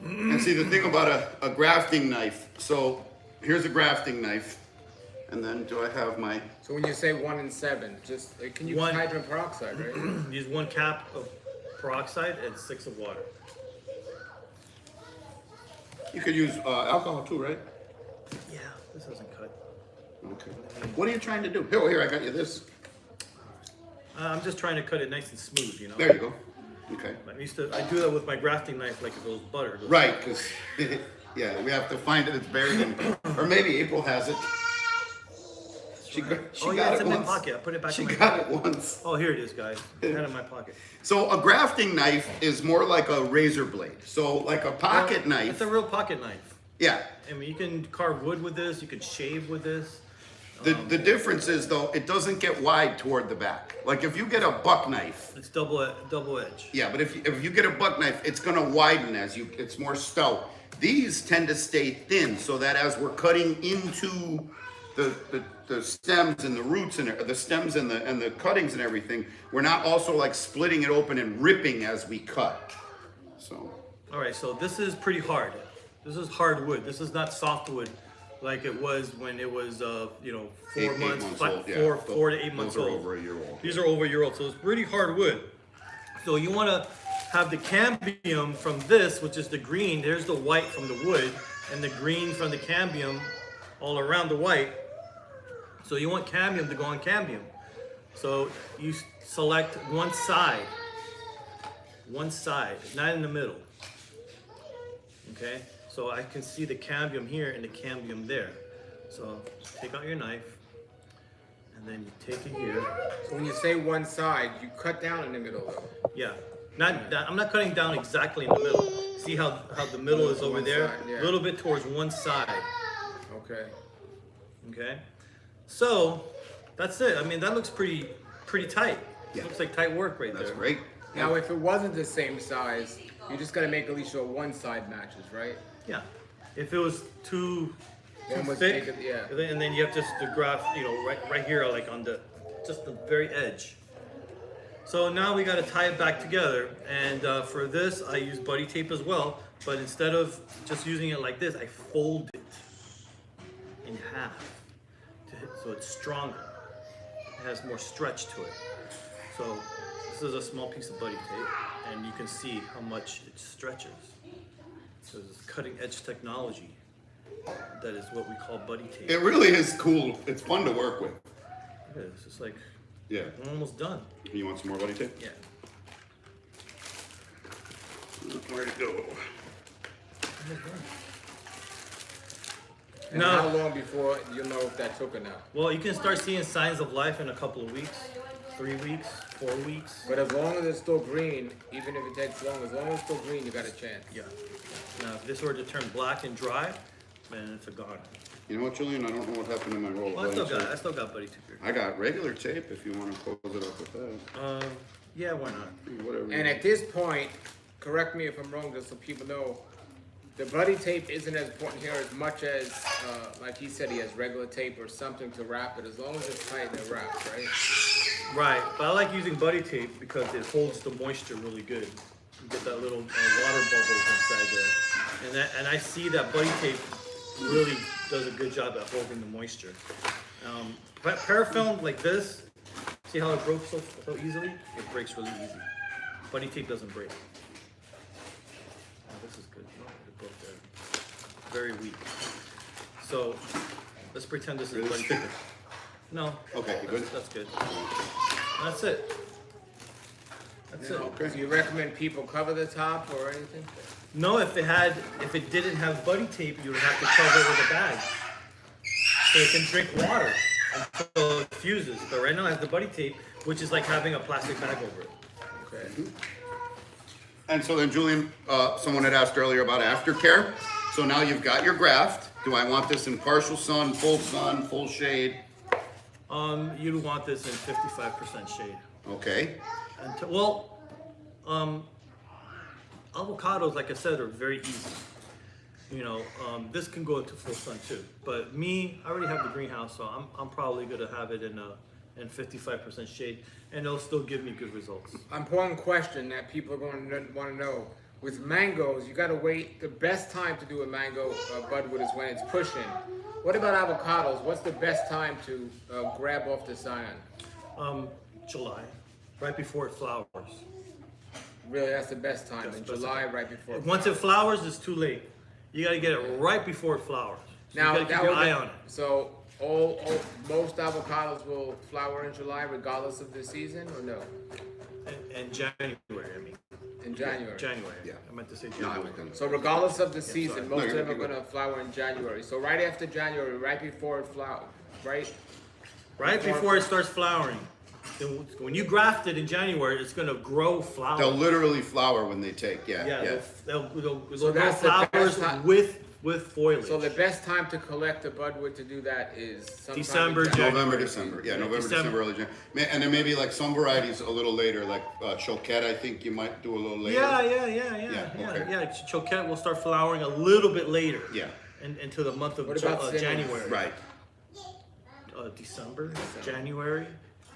and see the thing about a grafting knife. So here's a grafting knife, and then do I have my? So when you say 1 in 7, just can you use One- hydrogen peroxide, right? Use 1 cap of peroxide and 6 of water. You could use alcohol too, right? Yeah, this doesn't cut. Okay. What are you trying to do? Here, I got you this. I'm just trying to cut it nice and smooth, you know. There you go. Okay. I do that with my grafting knife, like if it was butter. It goes- Right, because yeah, we have to find it. It's buried in, or maybe April has it. She got it's it in my once. pocket. I put it back She in my got pocket. it once. Oh, here it is, guys. I had it in my pocket. So a grafting knife is more like a razor blade. So like a pocket knife. It's a real pocket knife. Yeah. I mean, you can carve wood with this. You can shave with this. The difference is though, it doesn't get wide toward the back. Like if you get a buck knife. It's double edge. Yeah, but if you get a buck knife, it's gonna widen it's more stout. These tend to stay thin, so that as we're cutting into the stems and the roots and the stems and the cuttings and everything, we're not also like splitting it open and ripping as we cut. So All right, so this is pretty hard. This is hard wood. This is not soft wood like it was when it was, 4 eight months, months five, old, yeah. 4 to 8 months Those are old. over a year old. These are over a year old, so it's pretty hard wood. So you want to have the cambium from this, which is the green. There's the white from the wood, and the green from the cambium all around the white. So you want cambium to go on cambium. So you select one side, not in the middle. Okay, so I can see the cambium here and the cambium there. So take out your knife, and then you take it here. So when you say one side, you cut down in the middle though. Yeah, I'm not cutting down exactly in the middle. See how the middle is over One there? side, yeah. A little bit towards one side. Okay. Okay, so that's it. I mean, that looks pretty tight. Yeah. Looks like tight work right That's there. great. Now, if it wasn't the same size, you're just gonna make at least sure one side matches, right? Yeah. If it was too One was thick, bigger, yeah. and then you have just the graft, right here, like on just the very edge. So now we got to tie it back together, and for this I use buddy tape as well. But instead of just using it like this, I fold it in half, so it's stronger. It has more stretch to it. So this is a small piece of buddy tape, and you can see how much it stretches. So this is cutting edge technology. That is what we call buddy tape. It really is cool. It's fun to work with. It is. It's like Yeah. we're almost done. You want some more buddy tape? Yeah. Where'd it go? And No. how long before you'll know if that took enough? Well, you can start seeing signs of life in a couple of weeks, 3 weeks, 4 weeks. But as long as it's still green, even if it takes long, as long as it's still green, you got a chance. Yeah. Now, if this were to turn black and dry, man, it's a goner. You know what, Julian? I don't know what happened to my roll of Well, I buddy tape. still got buddy tape here. I got regular tape if you want to close it up with that. Yeah, why not? Whatever. And at this point, correct me if I'm wrong, just so people know, the buddy tape isn't as important here as much as, like he said, he has regular tape or something to wrap it. As long as it's tight, it wraps, right? Right, but I like using buddy tape because it holds the moisture really good. You get that little water bubbles inside there, and I see that buddy tape really does a good job at holding the moisture. But parafilm like this, see how it broke so easily? It breaks really easy. Buddy tape doesn't break. Oh, this is good. No, it broke there. Very weak. So let's pretend this is Really buddy sticky? tape. No. Okay, you good? That's good. That's it. That's it. Okay. Do you recommend people cover the top or anything? No, if it didn't have buddy tape, you would have to cover it with a bag, so it can drink water until it fuses. But right now it has the buddy tape, which is like having a plastic bag over it. Okay. And so then, Julian, someone had asked earlier about aftercare. So now you've got your graft. Do I want this in partial sun, full shade? You'd want this in 55% shade. Okay. Avocados, like I said, are very easy. This can go into full sun too. But me, I already have the greenhouse, so I'm probably gonna have it in 55% shade, and it'll still give me good results. Important question that people are going to want to know. With mangoes, you got to wait. The best time to do a mango budwood is when it's pushing. What about avocados? What's the best time to grab off the scion? July, right before it flowers. Really, that's the best time, Yes, in that's July, it. right before. Once it flowers, it's too late. You gotta get it right before it flowers. So Now, you gotta keep your eye on it. So, most avocados will flower in July regardless of the season, or no? And January, I mean. In January. January. Yeah. I meant to say No, I January. was gonna. So regardless of the season, sorry. most No, of you're them are good. going to flower in January. So right after January, right before it flowers, right? Right before it starts flowering. Then when you graft it in January, it's gonna grow flowers. They'll literally flower when they take. Yeah. Yeah, Yeah. they'll So grow that's the flowers best time. with foliage. So the best time to collect a budwood to do that is sometime in December, January. November, December. Yeah, November, December, early January. And then maybe like some varieties a little later, like choquette, I think you might do a little later. Yeah. okay. Choquette will start flowering a little bit later. Yeah. Into the month of What about cinnamon? January. Right. December, January.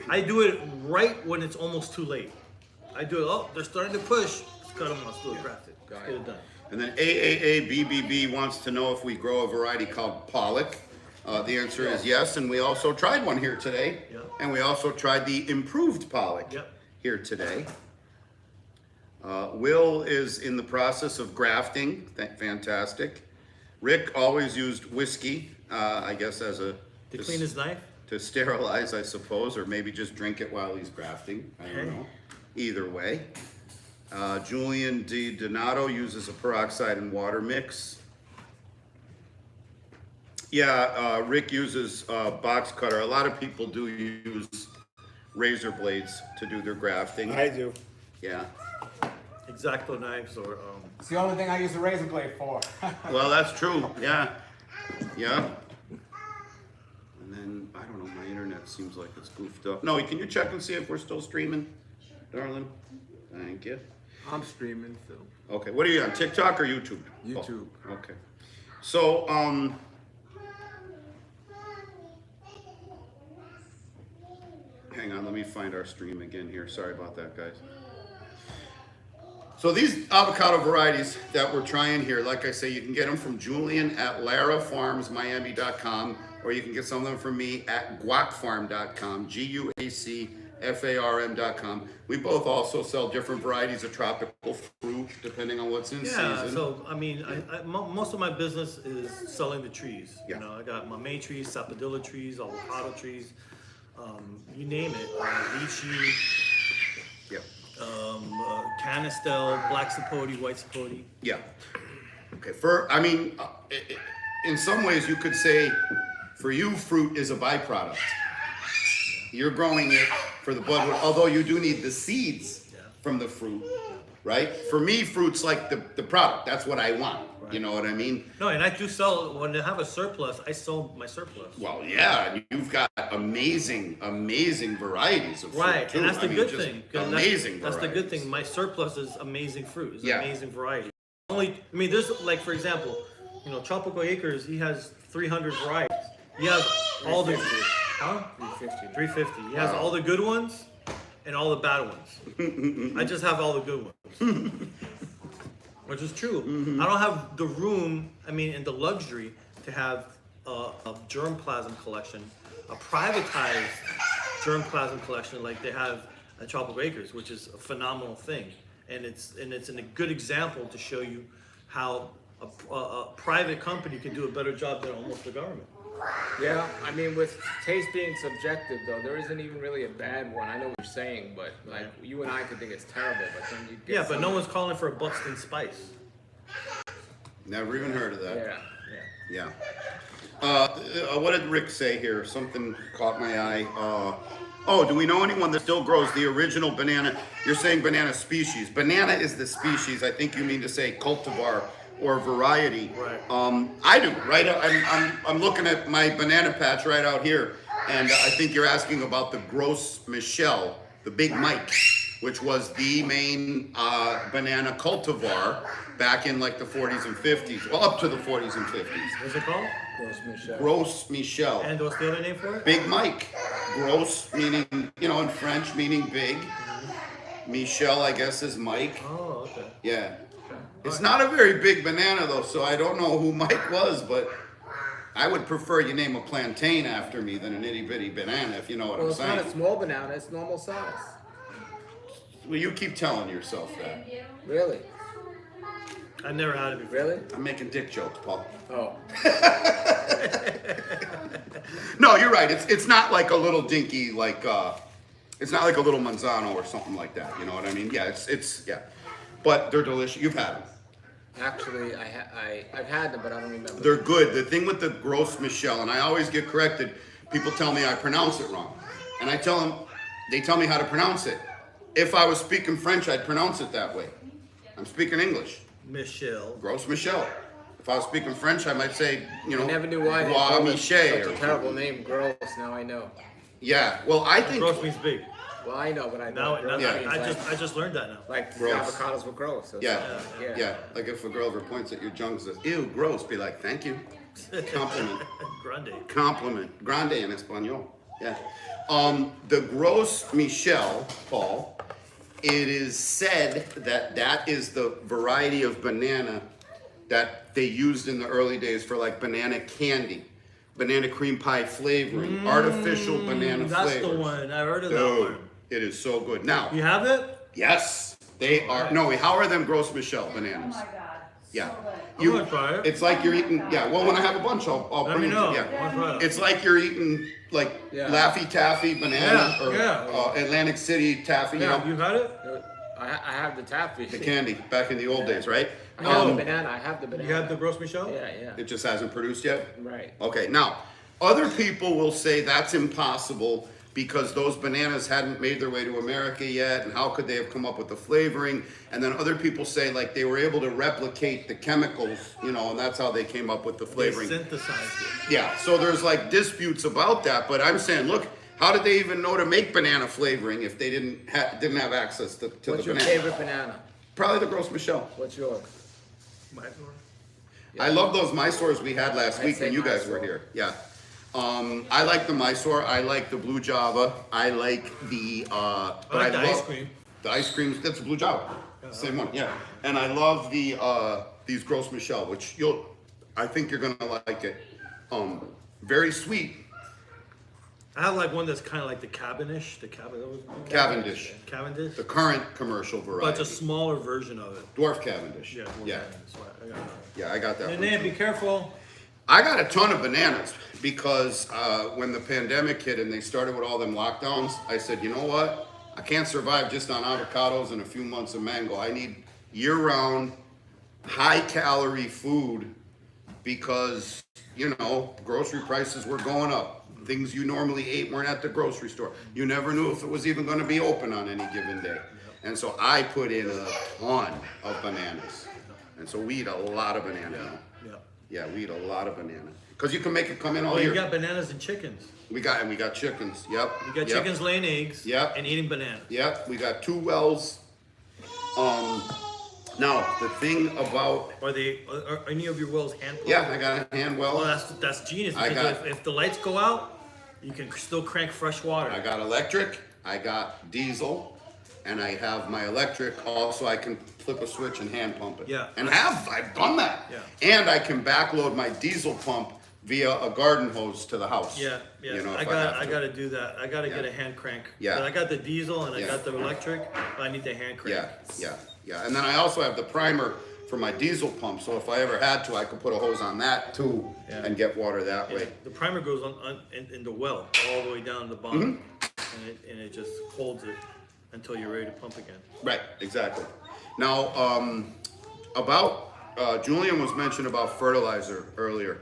I do it right when it's almost too late. I do it. Oh, they're starting to push. Let's cut them off. Let's do it. Graft it. Let's get it done. And then AAABBB wants to know if we grow a variety called Pollock. The answer is yes, and we also tried one here today. Yep. And we also tried the improved Pollock Yep. here today. Will is in the process of grafting. Fantastic. Rick always used whiskey, I guess, as a To clean his knife. to sterilize, I suppose, or maybe just drink it while he's grafting. I don't know. Either way. Julian D. Donato uses a peroxide and water mix. Yeah, Rick uses box cutter. A lot of people do use razor blades to do their grafting. I do. Yeah. X-Acto knives or It's the only thing I use a razor blade for. Well, that's true. Yeah. Yeah. And then, I don't know, my internet seems like it's goofed up. No, can you check and see if we're still streaming, darling? Thank you. I'm streaming, so. Okay, what are you on, TikTok or YouTube? YouTube. Oh, okay. So, hang on, let me find our stream again here. Sorry about that, guys. So these avocado varieties that we're trying here, like I say, you can get them from Julian at larafarmsmiami.com, or you can get some of them from me at guacfarm.com, GUACFARM.com. We both also sell different varieties of tropical fruit, depending on what's in season. So I mean, most of my business is selling the trees. Yeah. You know, I got mamey trees, sapodilla trees, avocado trees, you name it, lychee, Yep. canistel, black sapote, white sapote. Yeah. Okay. In some ways, you could say, for you, fruit is a byproduct. You're growing it for the bud, although you do need the seeds from the fruit, right? For me, fruit's like the product. That's what I want. You know what I mean? No, and I do sell, when I have a surplus, I sell my surplus. Well, yeah, and you've got amazing varieties of fruit, Right, too. and that's the good just thing. 'Cause Amazing that's the good varieties. thing. My surplus is amazing fruit. It's Yeah. amazing variety. There's like, for example, Tropical Acres, he has 300 varieties. He has all the, 350. He has Wow. all the good ones and all the bad ones. I just have all the good ones. Which is true. I don't have the room, and the luxury to have a germplasm collection, a privatized germplasm collection like they have at Tropical Acres, which is a phenomenal thing. And it's a good example to show you how a private company can do a better job than almost the government. Yeah, with taste being subjective though, there isn't even really a bad one. I know what you're saying, but like you and I could think it's terrible, but then you get But no one's calling for a Buxton spice. Never even heard of that. Yeah. Yeah. What did Rick say here? Something caught my eye. Do we know anyone that still grows the original banana? You're saying banana species. Banana is the species. I think you mean to say cultivar or variety. Right. I do, right? I'm looking at my banana patch right out here, and I think you're asking about the Gros Michel, the Big Mike, which was the main banana cultivar back in like the 40s and 50s. Well, up to the 40s and 50s. What's it called? Gros Michel. And what's the other name for it? Big Mike. Gros meaning, in French meaning big. Michel, I guess, is Mike. Oh, okay. Yeah. It's not a very big banana though, so I don't know who Mike was, but I would prefer you name a plantain after me than an itty bitty banana, if you know what Well, I'm it's saying. not a small banana, it's normal size. Well, you keep telling yourself that. Really? I never had it before. Really? I'm making dick jokes, Paul. Oh. No, you're right. It's not like a little dinky, it's not like a little manzano or something like that. You know what I mean? Yeah, it's but they're delicious. You've had them. Actually, I've had them, but I don't remember. They're good. The thing with the Gros Michel, and I always get corrected, people tell me I pronounce it wrong. And I tell them, they tell me how to pronounce it. If I was speaking French, I'd pronounce it that way. I'm speaking English. Michelle. Gros Michel. If I was speaking French, I might say, I never knew why they Guac called it Michel such a terrible name, gross. Now I know. Yeah, well, I think... Gross means big. Well, I know, but I Now, know. Gross Yeah. means I just learned that now. like Gross. avocados were gross. So Yeah, yeah. yeah. Like if a girl ever points at your junk and says, ew, gross, be like, thank you. Compliment. Grande. Compliment. Grande in Espanol. Yeah. The Gros Michel, Paul, it is said that is the variety of banana that they used in the early days for like banana candy, banana cream pie flavoring, artificial banana That's flavors. the one. I've heard of that Dude, one. it is so good. Now, You have it? yes, they are. No, how are them Gros Michel bananas? Yeah. I'm gonna try it. It's like you're eating. Yeah. Well, when I have a bunch, I'll Let bring me it. know. Yeah. I'll try it. It's like you're eating like Yeah. Laffy Taffy banana Yeah, or yeah. Atlantic City Taffy. You Yeah, know, you had it? I have the taffy. the candy back in the old days, right? I have the No. banana. I have the banana. You had the Gros Michel? Yeah. It just hasn't produced yet. Right. Okay. Now, other people will say that's impossible because those bananas hadn't made their way to America yet, and how could they have come up with the flavoring? And then other people say like they were able to replicate the chemicals, you know, and that's how they came up with the They flavoring. synthesized it. Yeah, so there's like disputes about that, but I'm saying, look, how did they even know to make banana flavoring if they didn't have access to What's the your banana? favorite banana? Probably the Gros Michel. What's yours? I love those Mysores we had last I'd week say when you guys were Mysore. here. Yeah. I like the Mysore. I like the blue Java. I like the. I like the ice cream. The ice cream. That's a blue Java. Same one. Yeah. And I love the these Gros Michel, which I think you're gonna like it. Very sweet. I have like one that's kind of like the Cavendish. Cavendish. Cavendish. The current commercial But variety. it's a smaller version of it. Dwarf Cavendish. Yeah. Yeah. That's why I got it. Yeah, I got that And one. then be careful. I got a ton of bananas because when the pandemic hit and they started with all them lockdowns, I said, you know what? I can't survive just on avocados and a few months of mango. I need year-round, high-calorie food because, you know, grocery prices were going up. Things you normally ate weren't at the grocery store. You never knew if it was even going to be open on any given day. And so I put in a ton of bananas. And so we eat a lot of banana now. Yeah. Yeah, we eat a lot of banana. Because you can make it come in all Oh, year. you got bananas and chickens. We got chickens. Yep. You got Yep. chickens laying eggs. Yep. And eating bananas. Yep. We got 2 wells. Now the thing about Are any of your wells hand pumped? I got a hand well. Well, that's genius I because got- if the lights go out, you can still crank fresh water. I got electric. I got diesel, and I have my electric. Also, I can flip a switch and hand pump it. Yeah. I've done that. Yeah. And I can backload my diesel pump via a garden hose to the house. Yeah. You know, I if have got to. to do that. I got to get Yeah. a hand crank. Yeah. But I got the diesel and I Yeah. got the electric. But I need the hand crank. Yeah. And then I also have the primer for my diesel pump, so if I ever had to, I could put a hose on that too Yeah. and get water that Yeah. way. The primer goes in the well all the way down to the bottom, Mm-hmm. and it just holds it until you're ready to pump again. Right, exactly. Now, Julian was mentioned about fertilizer earlier.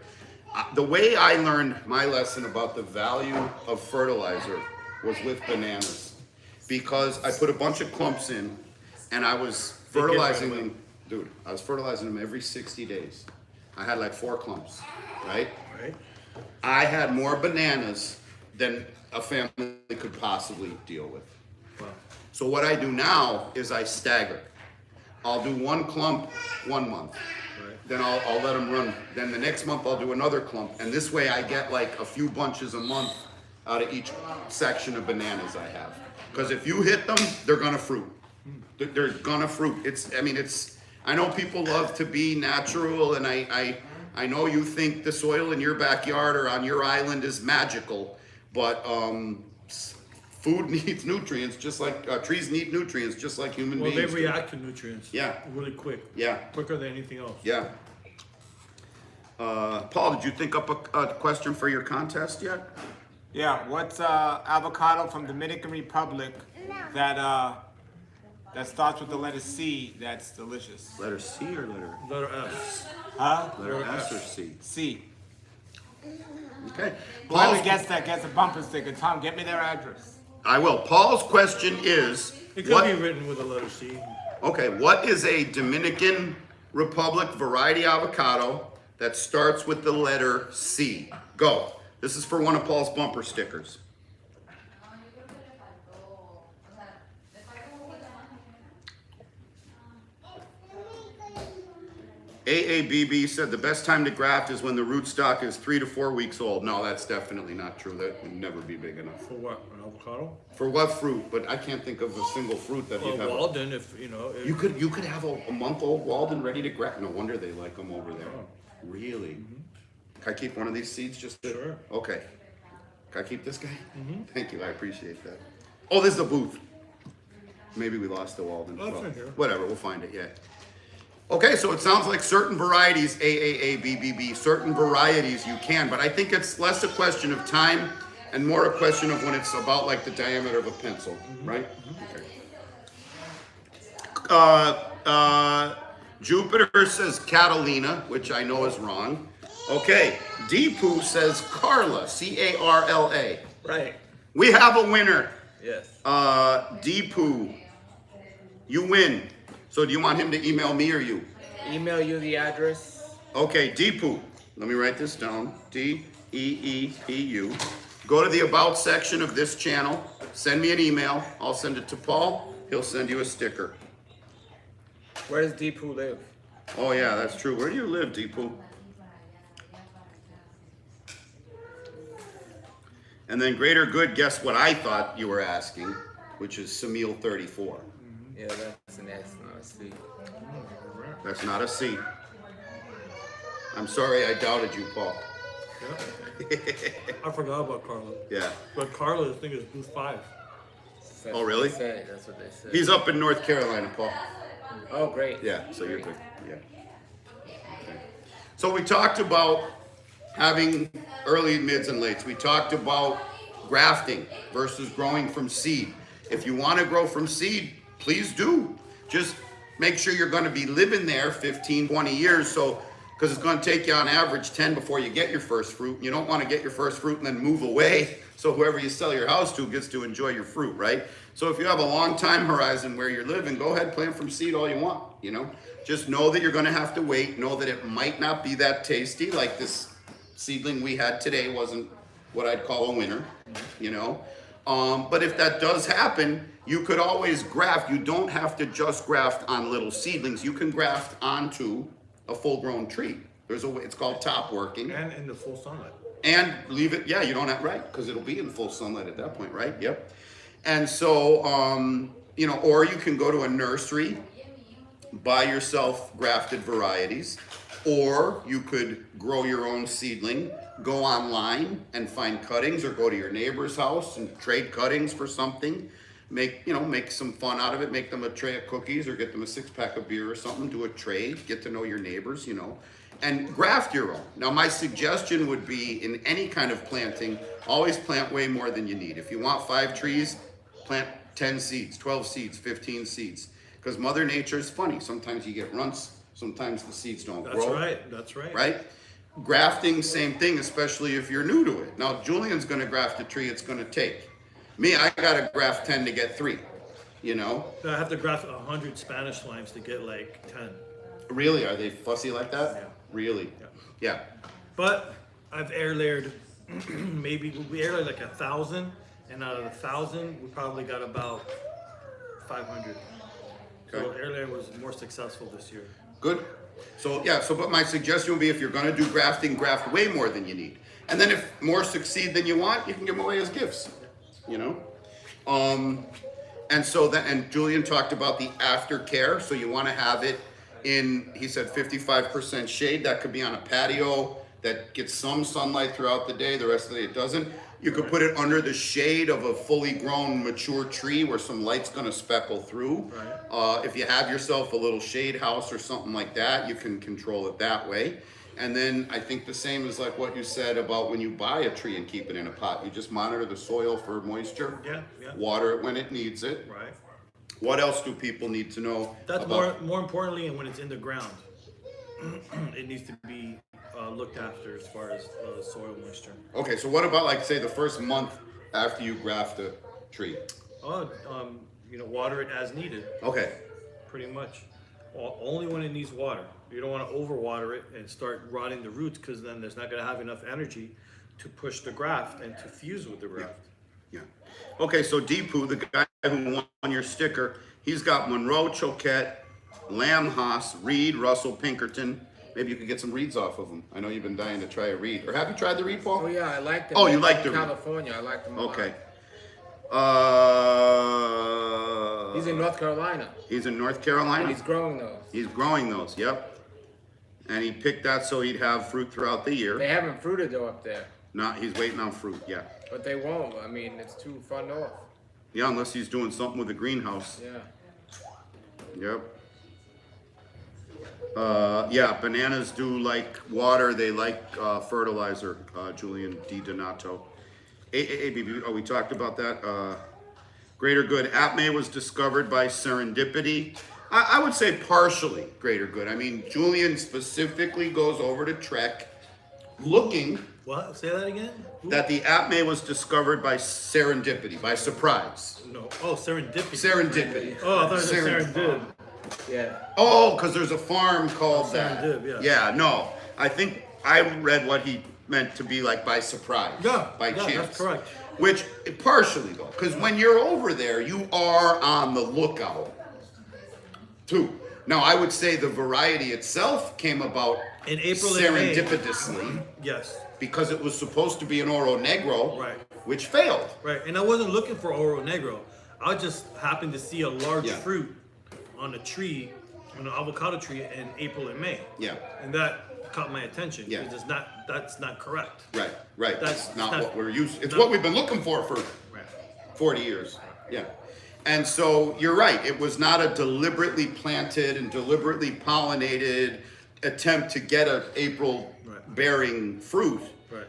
The way I learned my lesson about the value of fertilizer was with bananas, because I put a bunch of clumps in, and I was fertilizing them. Dude, I was fertilizing them every 60 days. I had like 4 clumps, right? Right? I had more bananas than a family could possibly deal with. Wow. So what I do now is I stagger. I'll do 1 clump 1 month. Right. Then I'll let them run. Then the next month I'll do another clump. And this way I get like a few bunches a month out of each section of bananas I have. Because if you hit them, they're gonna fruit. They're gonna fruit. I know people love to be natural, and I know you think the soil in your backyard or on your island is magical, but food needs nutrients just like trees need nutrients just like human Well, beings they do. react to nutrients. Yeah. Really quick. Yeah. Quicker than anything else. Yeah. Paul, did you think up a question for your contest yet? Yeah, what's avocado from Dominican Republic that starts with the letter C that's delicious? Letter C or Letter S. Huh? letter S or C? C. Okay. Whoever Paul's, gets that gets a bumper sticker. Tom, get me their address. I will. Paul's question is It could be written with a letter C. Okay, what is a Dominican Republic variety avocado that starts with the letter C? Go. This is for one of Paul's bumper stickers. AABB said the best time to graft is when the rootstock is 3 to 4 weeks old. No, that's definitely not true. That would never be big enough. For what? An avocado? For what fruit? But I can't think of a single fruit that Well, you'd have. Walden, if you know. If, You could have a month-old Walden ready to graft. No wonder they like them over there. Really? Can I keep one of these seeds just to? Sure. Okay. Can I keep this guy? Thank you. I appreciate that. Oh, this is the booth. Maybe we lost the Walden. Oh, it's in here. Whatever. We'll find it. Yeah. Okay, so it sounds like certain varieties, AAABBB, certain varieties you can, but I think it's less a question of time and more a question of when it's about like the diameter of a pencil, right? Okay. Jupiter says Catalina, which I know is wrong. Okay, Deepu says Carla, Carla. Right. We have a winner. Yes. Deepu, you win. So do you want him to email me or you? Email you the address. Okay, Deepu. Let me write this down. Deepu. Go to the About section of this channel. Send me an email. I'll send it to Paul. He'll send you a sticker. Where does Deepu live? Oh yeah, that's true. Where do you live, Deepu? And then Greater Good, guess what I thought you were asking, which is Samil 34. Yeah, that's an S, not a C. That's not a C. I'm sorry I doubted you, Paul. I forgot about Carla. Yeah. But Carla, I think is booth 5. That's Oh, really? what they say. That's what they say. He's up in North Carolina, Paul. Oh, great. Yeah, so you're Great. good. Yeah. Okay. So we talked about having early, mids, and lates. We talked about grafting versus growing from seed. If you want to grow from seed, please do. Just make sure you're going to be living there 15, 20 years. So, because it's going to take you on average 10 before you get your first fruit. You don't want to get your first fruit and then move away. So whoever you sell your house to gets to enjoy your fruit, right? So if you have a long time horizon where you're living, go ahead, plant from seed all you want, you know? Just know that you're going to have to wait. Know that it might not be that tasty. Like this seedling we had today wasn't what I'd call a winner, you know? But if that does happen, you could always graft. You don't have to just graft on little seedlings. You can graft onto a full-grown tree. There's a way, it's called top working. And in the full sunlight. And leave it, yeah, you don't have, right, because it'll be in full sunlight at that point, right? Yep. And so, you know, or you can go to a nursery, buy yourself grafted varieties, or you could grow your own seedling, go online and find cuttings, or go to your neighbor's house and trade cuttings for something. Make, you know, make some fun out of it, make them a tray of cookies or get them a 6-pack of beer or something, do a trade, get to know your neighbors, you know, and graft your own. Now my suggestion would be in any kind of planting, always plant way more than you need. If you want 5 trees, plant 10 seeds, 12 seeds, 15 seeds, because Mother Nature is funny. Sometimes you get runts, sometimes the seeds don't grow. That's right, that's right. Right? Grafting, same thing, especially if you're new to it. Now Julian's gonna graft a tree it's gonna take. Me, I gotta graft 10 to get 3, you know? I have to graft 100 Spanish limes to get like 10. Really? Are they fussy like that? Yeah. Really? Yeah. But I've air layered, maybe we air layered like 1,000, and out of the 1,000, we probably got about 500. So Okay. air layer was more successful this year. Good. So yeah, so but my suggestion would be if you're gonna do grafting, graft way more than you need. And then if more succeed than you want, you can give them away as gifts, you know? And so that, and Julian talked about the aftercare, so you wanna have it in, he said 55% shade. That could be on a patio that gets some sunlight throughout the day, the rest of the day it doesn't. You could put it under the shade of a fully grown mature tree where some light's gonna speckle through. Right. If you have yourself a little shade house or something like that, you can control it that way. And then I think the same is like what you said about when you buy a tree and keep it in a pot. You just monitor the soil for moisture. Yeah, yeah. Water it when it needs it. Right. What else do people need to know? That's about? more importantly, and when it's in the ground, it needs to be looked after as far as soil moisture. Okay, so what about like say the first month after you graft a tree? Oh, you know, water it as needed, Okay, pretty much. Only when it needs water. You don't want to overwater it and start rotting the roots, because then there's not going to have enough energy to push the graft and to fuse with the graft. yeah. Okay, so Deepu, the guy who won your sticker, he's got Monroe, Choquette, Lamb Haas, Reed, Russell, Pinkerton. Maybe you could get some reeds off of them. I know you've been dying to try a reed. Or have you tried the reed, Paul? Oh yeah, I like them. Oh, you like them. California, I like them a lot. Okay. He's in North Carolina. He's in North Carolina. And he's growing those. He's growing those, yep. And he picked that so he'd have fruit throughout the year. They haven't fruited though up there. Not, he's waiting on fruit, yeah. But they won't. I mean, it's too far north. Yeah, unless he's doing something with the greenhouse. Yeah. Yep. Yeah, bananas do like water. They like fertilizer. Julian Di Donato. ABB. Oh, we talked about that. Greater good. Apme was discovered by serendipity. I would say partially greater good. I mean, Julian specifically goes over to Trek looking What? Say that again? Who? that the Apme was discovered by serendipity, by surprise. No. Oh, serendipity. Serendipity. Oh, I thought it was Serendip- serendip. Yeah. Oh, because there's a farm called that. Serendip, yeah. Yeah, no. I think I read what he meant to be like by surprise. Yeah, By yeah, chance. that's correct. Which, partially though, because when you're over there, you are on the lookout too. Now, I would say the variety itself came about In April and May. serendipitously Yes. because it was supposed to be an Oro Negro, Right. which failed. Right. And I wasn't looking for Oro Negro. I just happened to see a large Yeah. fruit on a tree, on an avocado tree in April and May. Yeah. And that caught my attention. Yeah. Because that's not correct. Right, right. That's not not- what we're used. It's not- what we've been looking for Right. 40 years. Yeah. And so you're right. It was not a deliberately planted and deliberately pollinated attempt to get a April Right. bearing fruit. Right.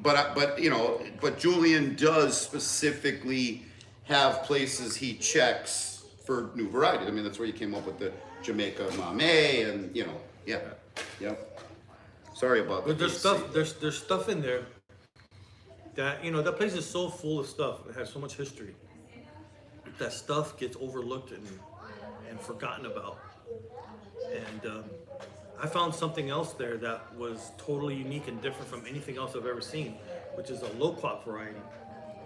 But Julian does specifically have places he checks for new varieties. I mean, that's where you came up with the Jamaica Mame and, yeah. Sorry about But that. there's stuff in there that, that place is so full of stuff. It has so much history. That stuff gets overlooked and forgotten about. And I found something else there that was totally unique and different from anything else I've ever seen, which is a loquat variety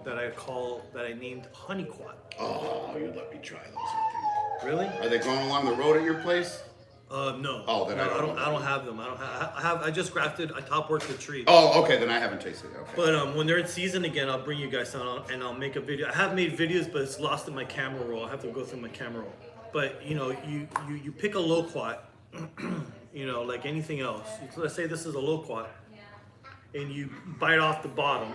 that I named honeyquat. Oh, you let me try those, I Really? think. Are they going along the road at your place? No. Oh, then no, I don't know. I don't have them. I just grafted. I top worked the tree. Oh, okay, then I haven't tasted it. Okay. But when they're in season again, I'll bring you guys on and I'll make a video. I have made videos, but it's lost in my camera roll. I have to go through my camera roll. But you pick a loquat, like anything else. Let's say this is a loquat, and you bite off the bottom,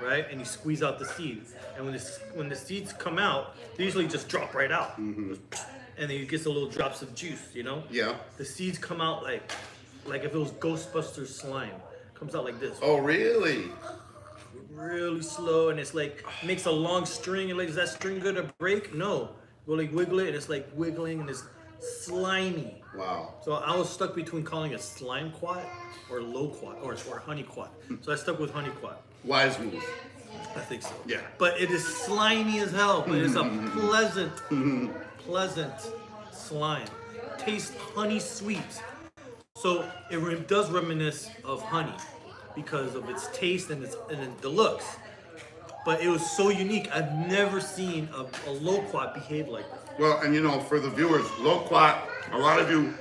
right? And you squeeze out the seeds. And when the seeds come out, they usually just drop right out. And then you get some little drops of juice, Yeah. The seeds come out like if it was Ghostbusters slime. Comes out like this. Oh, really? Really slow, and it's like makes a long string. And like, is that string gonna break? No. You like wiggle it, and it's like wiggling, and it's slimy. Wow. So I was stuck between calling it slime quat or loquat or honey quat. So I stuck with honey quat. Wise move. I think so. Yeah. But it is slimy as hell. But it's a pleasant slime. Tastes honey sweet. So it does reminisce of honey because of its taste and the looks. But it was so unique. I've never seen a loquat behave like that. Well, and for the viewers, loquat, a lot of you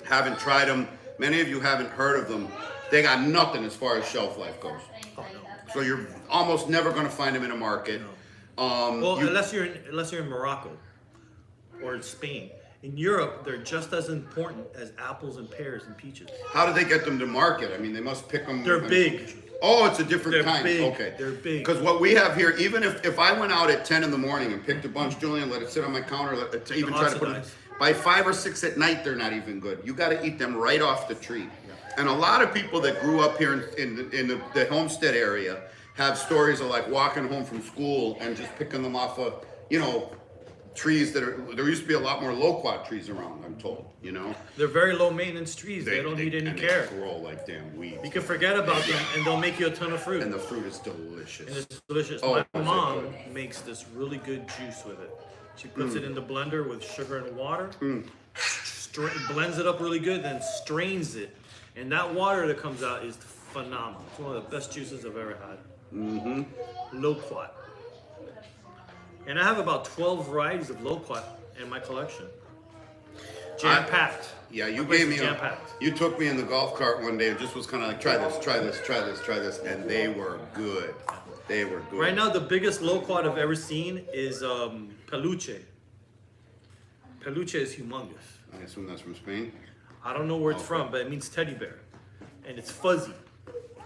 haven't tried them. Many of you haven't heard of them. They got nothing as far as shelf life goes. Oh no. So you're almost never going to find them in a market. Well, unless you're in Morocco or in Spain. In Europe, they're just as important as apples and pears and peaches. How do they get them to market? I mean, they must pick them. They're big. Oh, it's a different They're kind. big. Okay. They're big. Because what we have here, even if I went out at 10 in the morning and picked a bunch, Julian, let it sit on my counter, even try to put them, Oxidized. by 5 or 6 at night, they're not even good. You got to eat them right off the tree. And a lot of people that grew up here in the Homestead area have stories of like walking home from school and just picking them off of, trees there used to be a lot more loquat trees around, I'm told, They're very low maintenance trees. They don't need any and care. They grow like damn weeds. You can forget about them and they'll make you a ton of fruit. And the fruit is delicious. And it's delicious. Oh, My is it mom good? makes this really good juice with it. She puts it in the blender with sugar and water, blends it up really good, then strains it. And that water that comes out is phenomenal. It's one of the best juices I've ever had. Loquat. And I have about 12 varieties of loquat in my collection. Jam-packed. Yeah, you My place gave is me jam-packed. you took me in the golf cart one day and just was kind of like, try this, and they were good. They were good. Right now, the biggest loquat I've ever seen is peluche. Peluche is humongous. I assume that's from Spain. I don't know where it's from, but it means teddy bear. And it's fuzzy.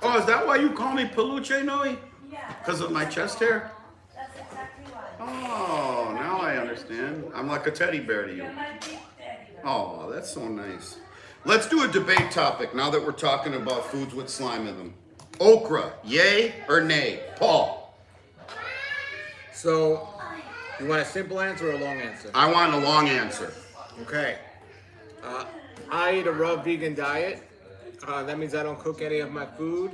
Oh, is that why you call me Peluche, Noe? Yeah, Because of my chest hair? that's exactly why. Oh, now I understand. I'm like a teddy bear to you. You're my big teddy Oh, that's so nice. Let's do a debate topic now that we're talking about foods with slime in them. Okra, yay or nay? Paul. So, you want a simple answer or a long answer? I want a long answer. Okay. I eat a raw vegan diet. That means I don't cook any of my food.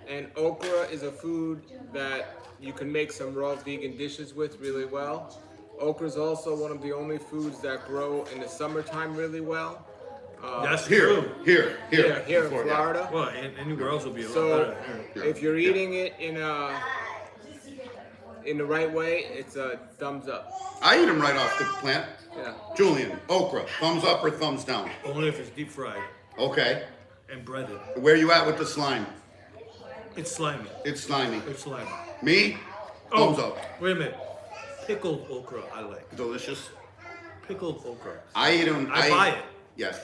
And okra is a food that you can make some raw vegan dishes with really well. Okra is also one of the only foods that grow in the summertime really well. That's Here true. Here in Before, Florida. Well, and anywhere else will be a lot So better. Yeah. if you're eating it in the right way, it's a thumbs up. I eat them right off the plant. Yeah. Julian, okra, thumbs up or thumbs down? Only if it's deep fried Okay. and breaded. Where you at with the slime? It's slimy. It's slimy. It's slimy. Me? Thumbs up. Wait a minute. Pickled okra, I like. Delicious. Pickled okra. I eat them. I buy it. Yes.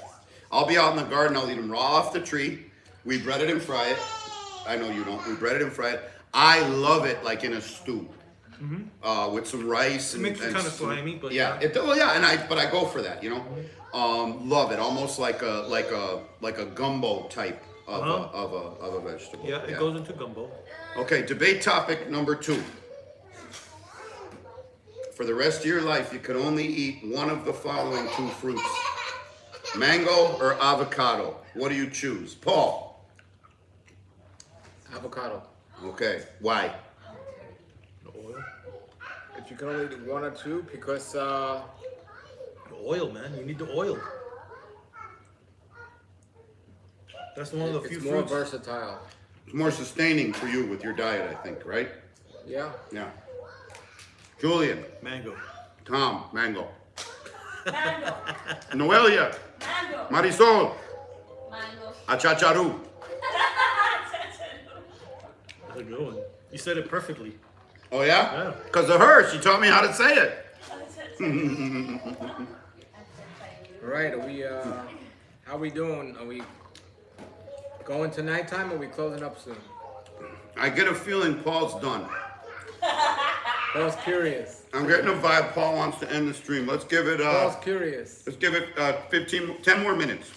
I'll be out in the garden. I'll eat them raw off the tree. We bread it and fry it. I know you don't. We bread it and fry it. I love it like in a stew. With some rice and makes it kinda some- slimy, but yeah, yeah. but I go for that, you know. Love it, almost like a gumbo type of a vegetable. Yeah, it goes into gumbo. Okay, debate topic number 2. For the rest of your life, you could only eat one of the following 2 fruits: mango or avocado. What do you choose, Paul? Avocado. Okay, why? The oil. If you can only do 1 or 2, because The oil, man. You need the oil. That's one of the few it's more fruits. versatile. It's more sustaining for you with your diet, I think, right? Yeah. Yeah. Julian, Mango. Tom, mango. Mango. Noelia, Mango. Marisol, Mango. Achacharu. That's a good one. You said it perfectly. Oh yeah? Yeah. Because of her, she taught me how to say it. All right. Are we? How we doing? Are we going to nighttime or are we closing up soon? I get a feeling Paul's done. Paul's curious. I'm getting a vibe Paul wants to end the stream. Let's give it Paul's curious. 10 more minutes.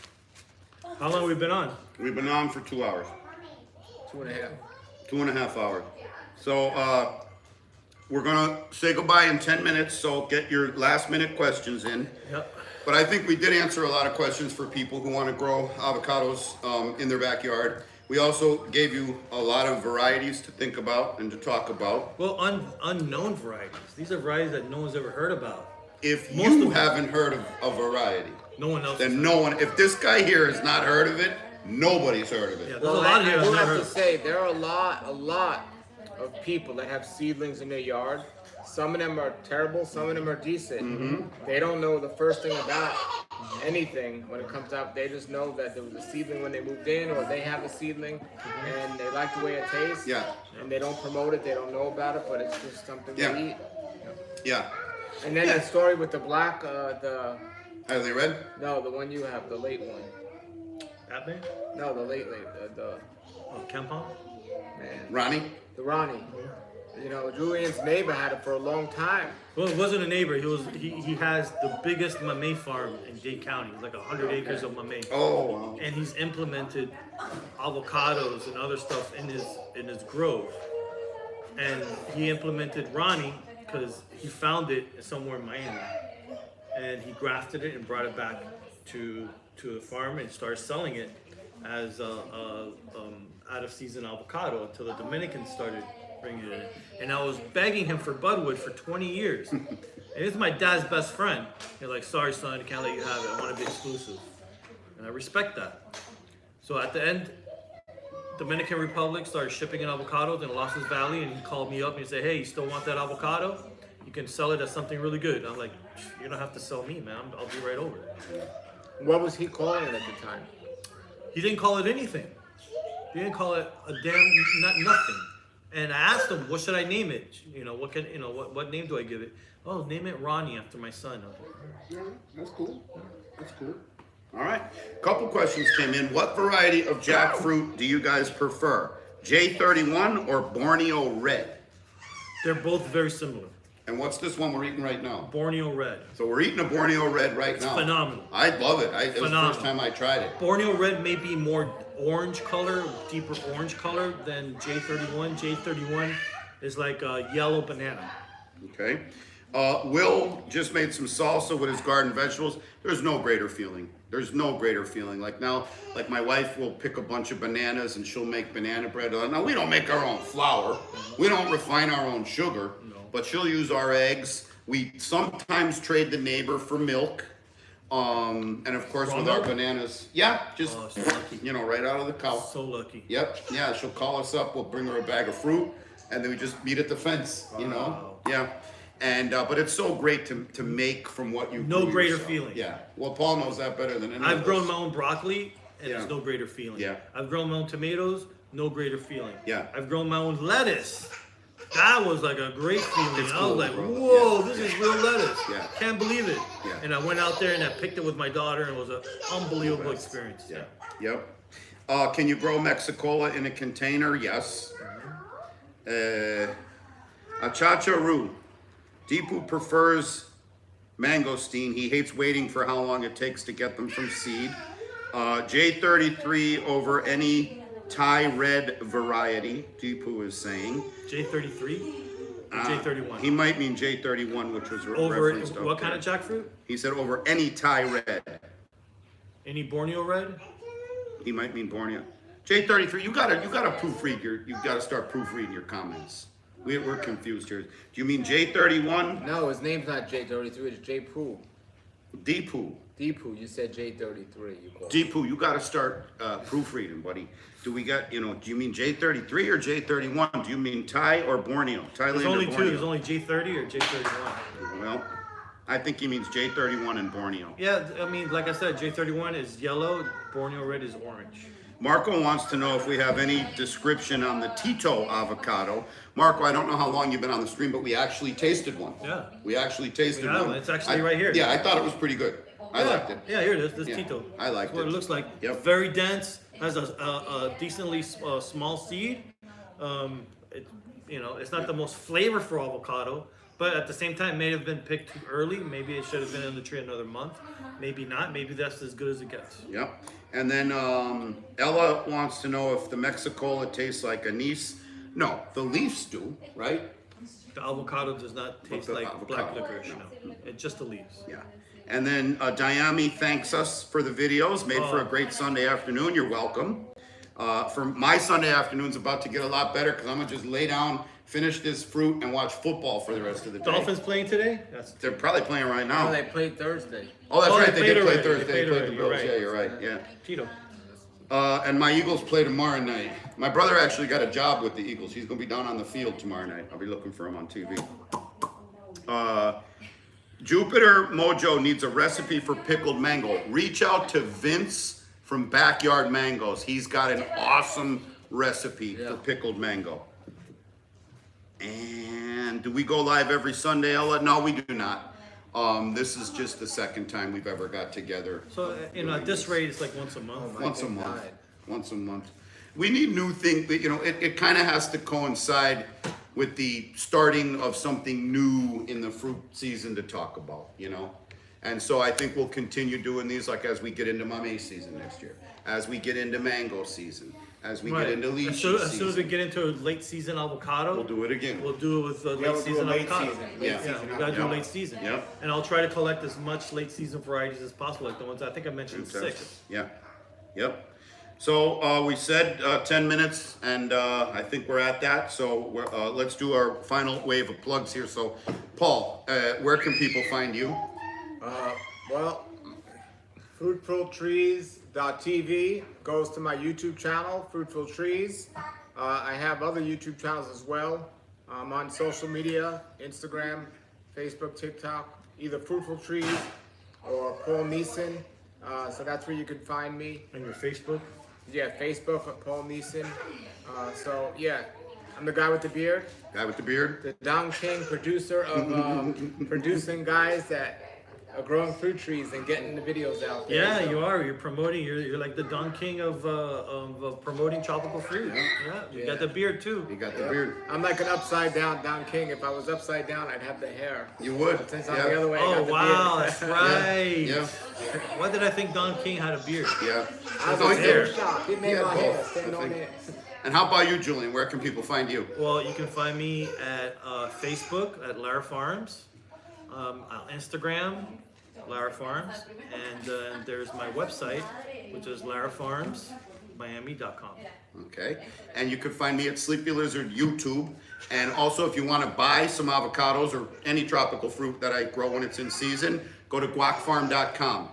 How long have we been on? We've been on for 2 hours. 2.5. 2.5 hours. So we're gonna say goodbye in 10 minutes, so get your last minute questions in. Yep. But I think we did answer a lot of questions for people who want to grow avocados in their backyard. We also gave you a lot of varieties to think about and to talk about. Well, unknown varieties. These are varieties that no one's ever heard about. If Most you of- haven't heard of a variety, No one else. then no one, if this guy here has not heard of it, nobody's heard of it. Yeah, there's Well, a lot I here I've will never have heard to of. say there are a lot of people that have seedlings in their yard. Some of them are terrible, some of them are decent. They don't know the first thing about anything when it comes out. They just know that there was a seedling when they moved in, or they have a seedling and they like the way it tastes. Yeah. And they don't promote it, they don't know about it, but it's just something Yeah. they eat. Yeah. And then the story with the black, the Have they read? one you have, the late one. That man? No, the late, the Oh, Campon? man, Ronnie? the Ronnie. You know, Julian's neighbor had it for a long time. Well, it wasn't a neighbor. He has the biggest mamey farm in Dade County. It's like 100 acres of mamey. Oh, wow. And he's implemented avocados and other stuff in his grove. And he implemented Ronnie because he found it somewhere in Miami, and he grafted it and brought it back to the farm and started selling it as out of season avocado until the Dominicans started bringing it in. And I was begging him for Budwood for 20 years. And it's my dad's best friend. He's like, sorry son, I can't let you have it. I want to be exclusive. And I respect that. So at the end, Dominican Republic started shipping in avocados in Los Angeles Valley, and he called me up and he said, hey, you still want that avocado? You can sell it as something really good. I'm like, you don't have to sell me, man. I'll be right over. What was he calling it at the time? He didn't call it anything. He didn't call it a nothing. And I asked him, what should I name it? What name do I give it? Oh, name it Ronnie after my son. I was like, Yeah, that's cool. That's cool. All right. Couple questions came in. What variety of jackfruit do you guys prefer? J31 or Borneo Red? they're both very similar. And what's this one we're eating right now? Borneo Red. So we're eating a Borneo Red right now. Phenomenal. I love it. It was the Phenomenal. first time I tried it. Borneo Red may be more orange color, deeper orange color than J31. J31 is like a yellow banana. Okay. Will just made some salsa with his garden vegetables. There's no greater feeling. There's no greater feeling. Like now, like my wife will pick a bunch of bananas and she'll make banana bread. Now we don't make our own flour. We don't refine our own sugar, but she'll use our eggs. We sometimes trade the neighbor for milk. And of course Raw with milk? our bananas, yeah, just, Oh, so lucky. you know, right out of the cow. So lucky. Yep. Yeah, she'll call us up. We'll bring her a bag of fruit, and then we just meet at the fence. You know. Wow. Yeah. And but it's so great to make from what you. No grew greater yourself. feeling. Yeah. Well, Paul knows that better than anyone. I've grown my own broccoli, and Yeah. there's no greater feeling. Yeah. I've grown my own tomatoes, no greater feeling. Yeah. I've grown my own lettuce. That was like a great feeling. It's I was cool, like, bro. whoa, Yeah. this is real lettuce. Yeah. Can't believe it. Yeah. And I went out there and I picked it with my daughter, and it was an unbelievable experience. Yeah. Yep. Can you grow Mexicola in a container? Yes. Achacharu. Deepu prefers mangosteen. He hates waiting for how long it takes to get them from seed. J33 over any Thai red variety, Deepu is saying. J33? J31? He might mean J31, which was Over referenced what up kind there. of jackfruit? He said over any Thai red. Any Borneo Red? He might mean Borneo. J33, you gotta proofread you gotta start proofreading your comments. We're confused here. Do you mean J31? No, his name's not J33, it's J-Poo. Deepu. Deepu, you said J33. You called. Deepu, you gotta start proofreading, buddy. Do we got, do you mean J33 or J31? Do you mean Thai or Borneo? Thailand There's or only Borneo? two. There's only J30 or J31. Well, I think he means J31 and Borneo. Yeah, I mean, like I said, J31 is yellow, Borneo Red is orange. Marco wants to know if we have any description on the Tito avocado. Marco, I don't know how long you've been on the stream, but we actually tasted one. Yeah. We actually tasted We have one. one. It's actually right here. Yeah, I thought it was pretty good. I liked it. Yeah, here it is. This Yeah, Tito. I liked That's what it. it looks like. Yep. Very dense. Has a decently small seed. It's not the most flavorful avocado, but at the same time, may have been picked too early. Maybe it should have been in the tree another month. Maybe not. Maybe that's as good as it gets. Yep. And then Ella wants to know if the Mexicola tastes like anise. No, the leaves do, right? The avocado does not taste the like black avocado, licorice. No, it's just the leaves. Yeah. And then Diami thanks us for the videos made for a great Sunday afternoon. You're welcome. For my Sunday afternoon's about to get a lot better because I'm gonna just lay down, finish this fruit, and watch football for the rest of the day. Dolphins playing today? They're probably playing right now. Oh, they played Thursday. Oh, that's Oh, right. they They did played play already. Thursday. They They played played the already. Bills. You're right. Yeah, you're right. Yeah. Tito. And my Eagles play tomorrow night. My brother actually got a job with the Eagles. He's gonna be down on the field tomorrow night. I'll be looking for him on TV. Jupiter Mojo needs a recipe for pickled mango. Reach out to Vince from Backyard Mangoes. He's got an awesome recipe for pickled mango. And do we go live every Sunday, Ella? No, we do not. This is just the second time we've ever got together. So, at this rate, it's like once a month. Once a thing month. died. Once a month. We need new things, it kind of has to coincide with the starting of something new in the fruit season to talk about, And so I think we'll continue doing these like as we get into mamey season next year, as we get into mango season, as we get into lychee As soon as we season. get into late season avocado, We'll do it again. We'll do it with late we'll do a season late avocado. season. Yeah. We gotta do Yeah. late season. Yep. And I'll try to collect as much late season varieties as possible, like the ones I think I mentioned Fantastic. 6. Yeah. Yep. So we said 10 minutes, and I think we're at that. So let's do our final wave of plugs here. So, Paul, where can people find you? Well, fruitfultrees.tv goes to my YouTube channel, Fruitful Trees. I have other YouTube channels as well. I'm on social media, Instagram, Facebook, TikTok, either Fruitful Trees or Paul Neeson. So that's where you can find me. And your Facebook. Yeah, Facebook, Paul Neeson. I'm the guy with the beard. Guy with the beard? The Dong King producer of producing guys that growing fruit trees and getting the videos out there. Yeah, So- you are. You're promoting. You're like the Don King of promoting tropical fruit. Yeah, you got the beard too. You got the beard. I'm like an upside down Don King. If I was upside down, I'd have the hair. You would. But since I'm Yeah. the other way, I Oh got the wow, beard. that's right. Yeah. Why did I think Don King had a beard? Yeah. I No, was he hair did. shocked. He made had my both, hair I stand on think. it. And how about you, Julian? Where can people find you? Well, you can find me at Facebook at Lara Farms, Instagram, Lara Farms, and there's my website, which is larafarmsmiami.com. Okay. And you can find me at Sleepy Lizard YouTube. And also, if you want to buy some avocados or any tropical fruit that I grow when it's in season, go to guacfarm.com.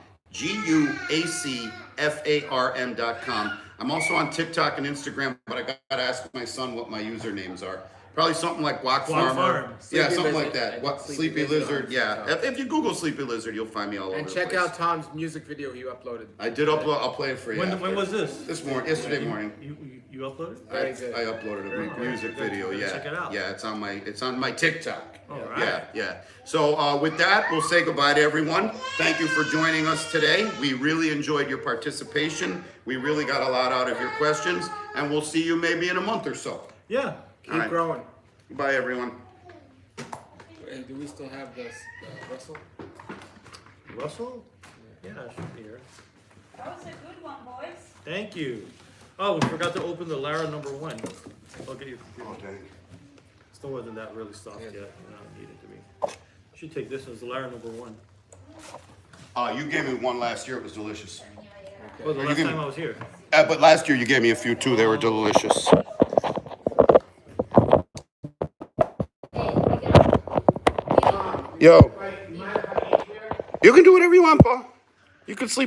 GUACFARM.com. I'm also on TikTok and Instagram, but I gotta ask my son what my usernames are. Probably something like Guac Farm. Farm. Yeah, Sleepy something Lizard. like that. I think What Sleepy Sleepy Lizard Lizard? on Yeah. TikTok. If you Google Sleepy Lizard, you'll find me all over And the check place. out Tom's music video he uploaded. I did upload. I'll play it for you. When after. was this? This morning, yesterday morning. You uploaded? Very good. I uploaded a music video. Yeah, Check it out. Yeah, it's on my TikTok. All right. Yeah. So with that, we'll say goodbye to everyone. Thank you for joining us today. We really enjoyed your participation. We really got a lot out of your questions, and we'll see you maybe in a month or so. Yeah. Keep All right. growing. Bye, everyone. Hey, do we still have this Russell? Russell? Yeah, I should be here. That was a good one, boys. Thank you. Oh, we forgot to open the Lara #1. I'll get you. Still wasn't that really soft yet. No, it needed to be. You should take this as the Lara #1. You gave me one last year. It was delicious. Well, the You last can- time I was here. But last year you gave me a few too. They were delicious. Yo, you can do whatever you want, Paul. You can sleep.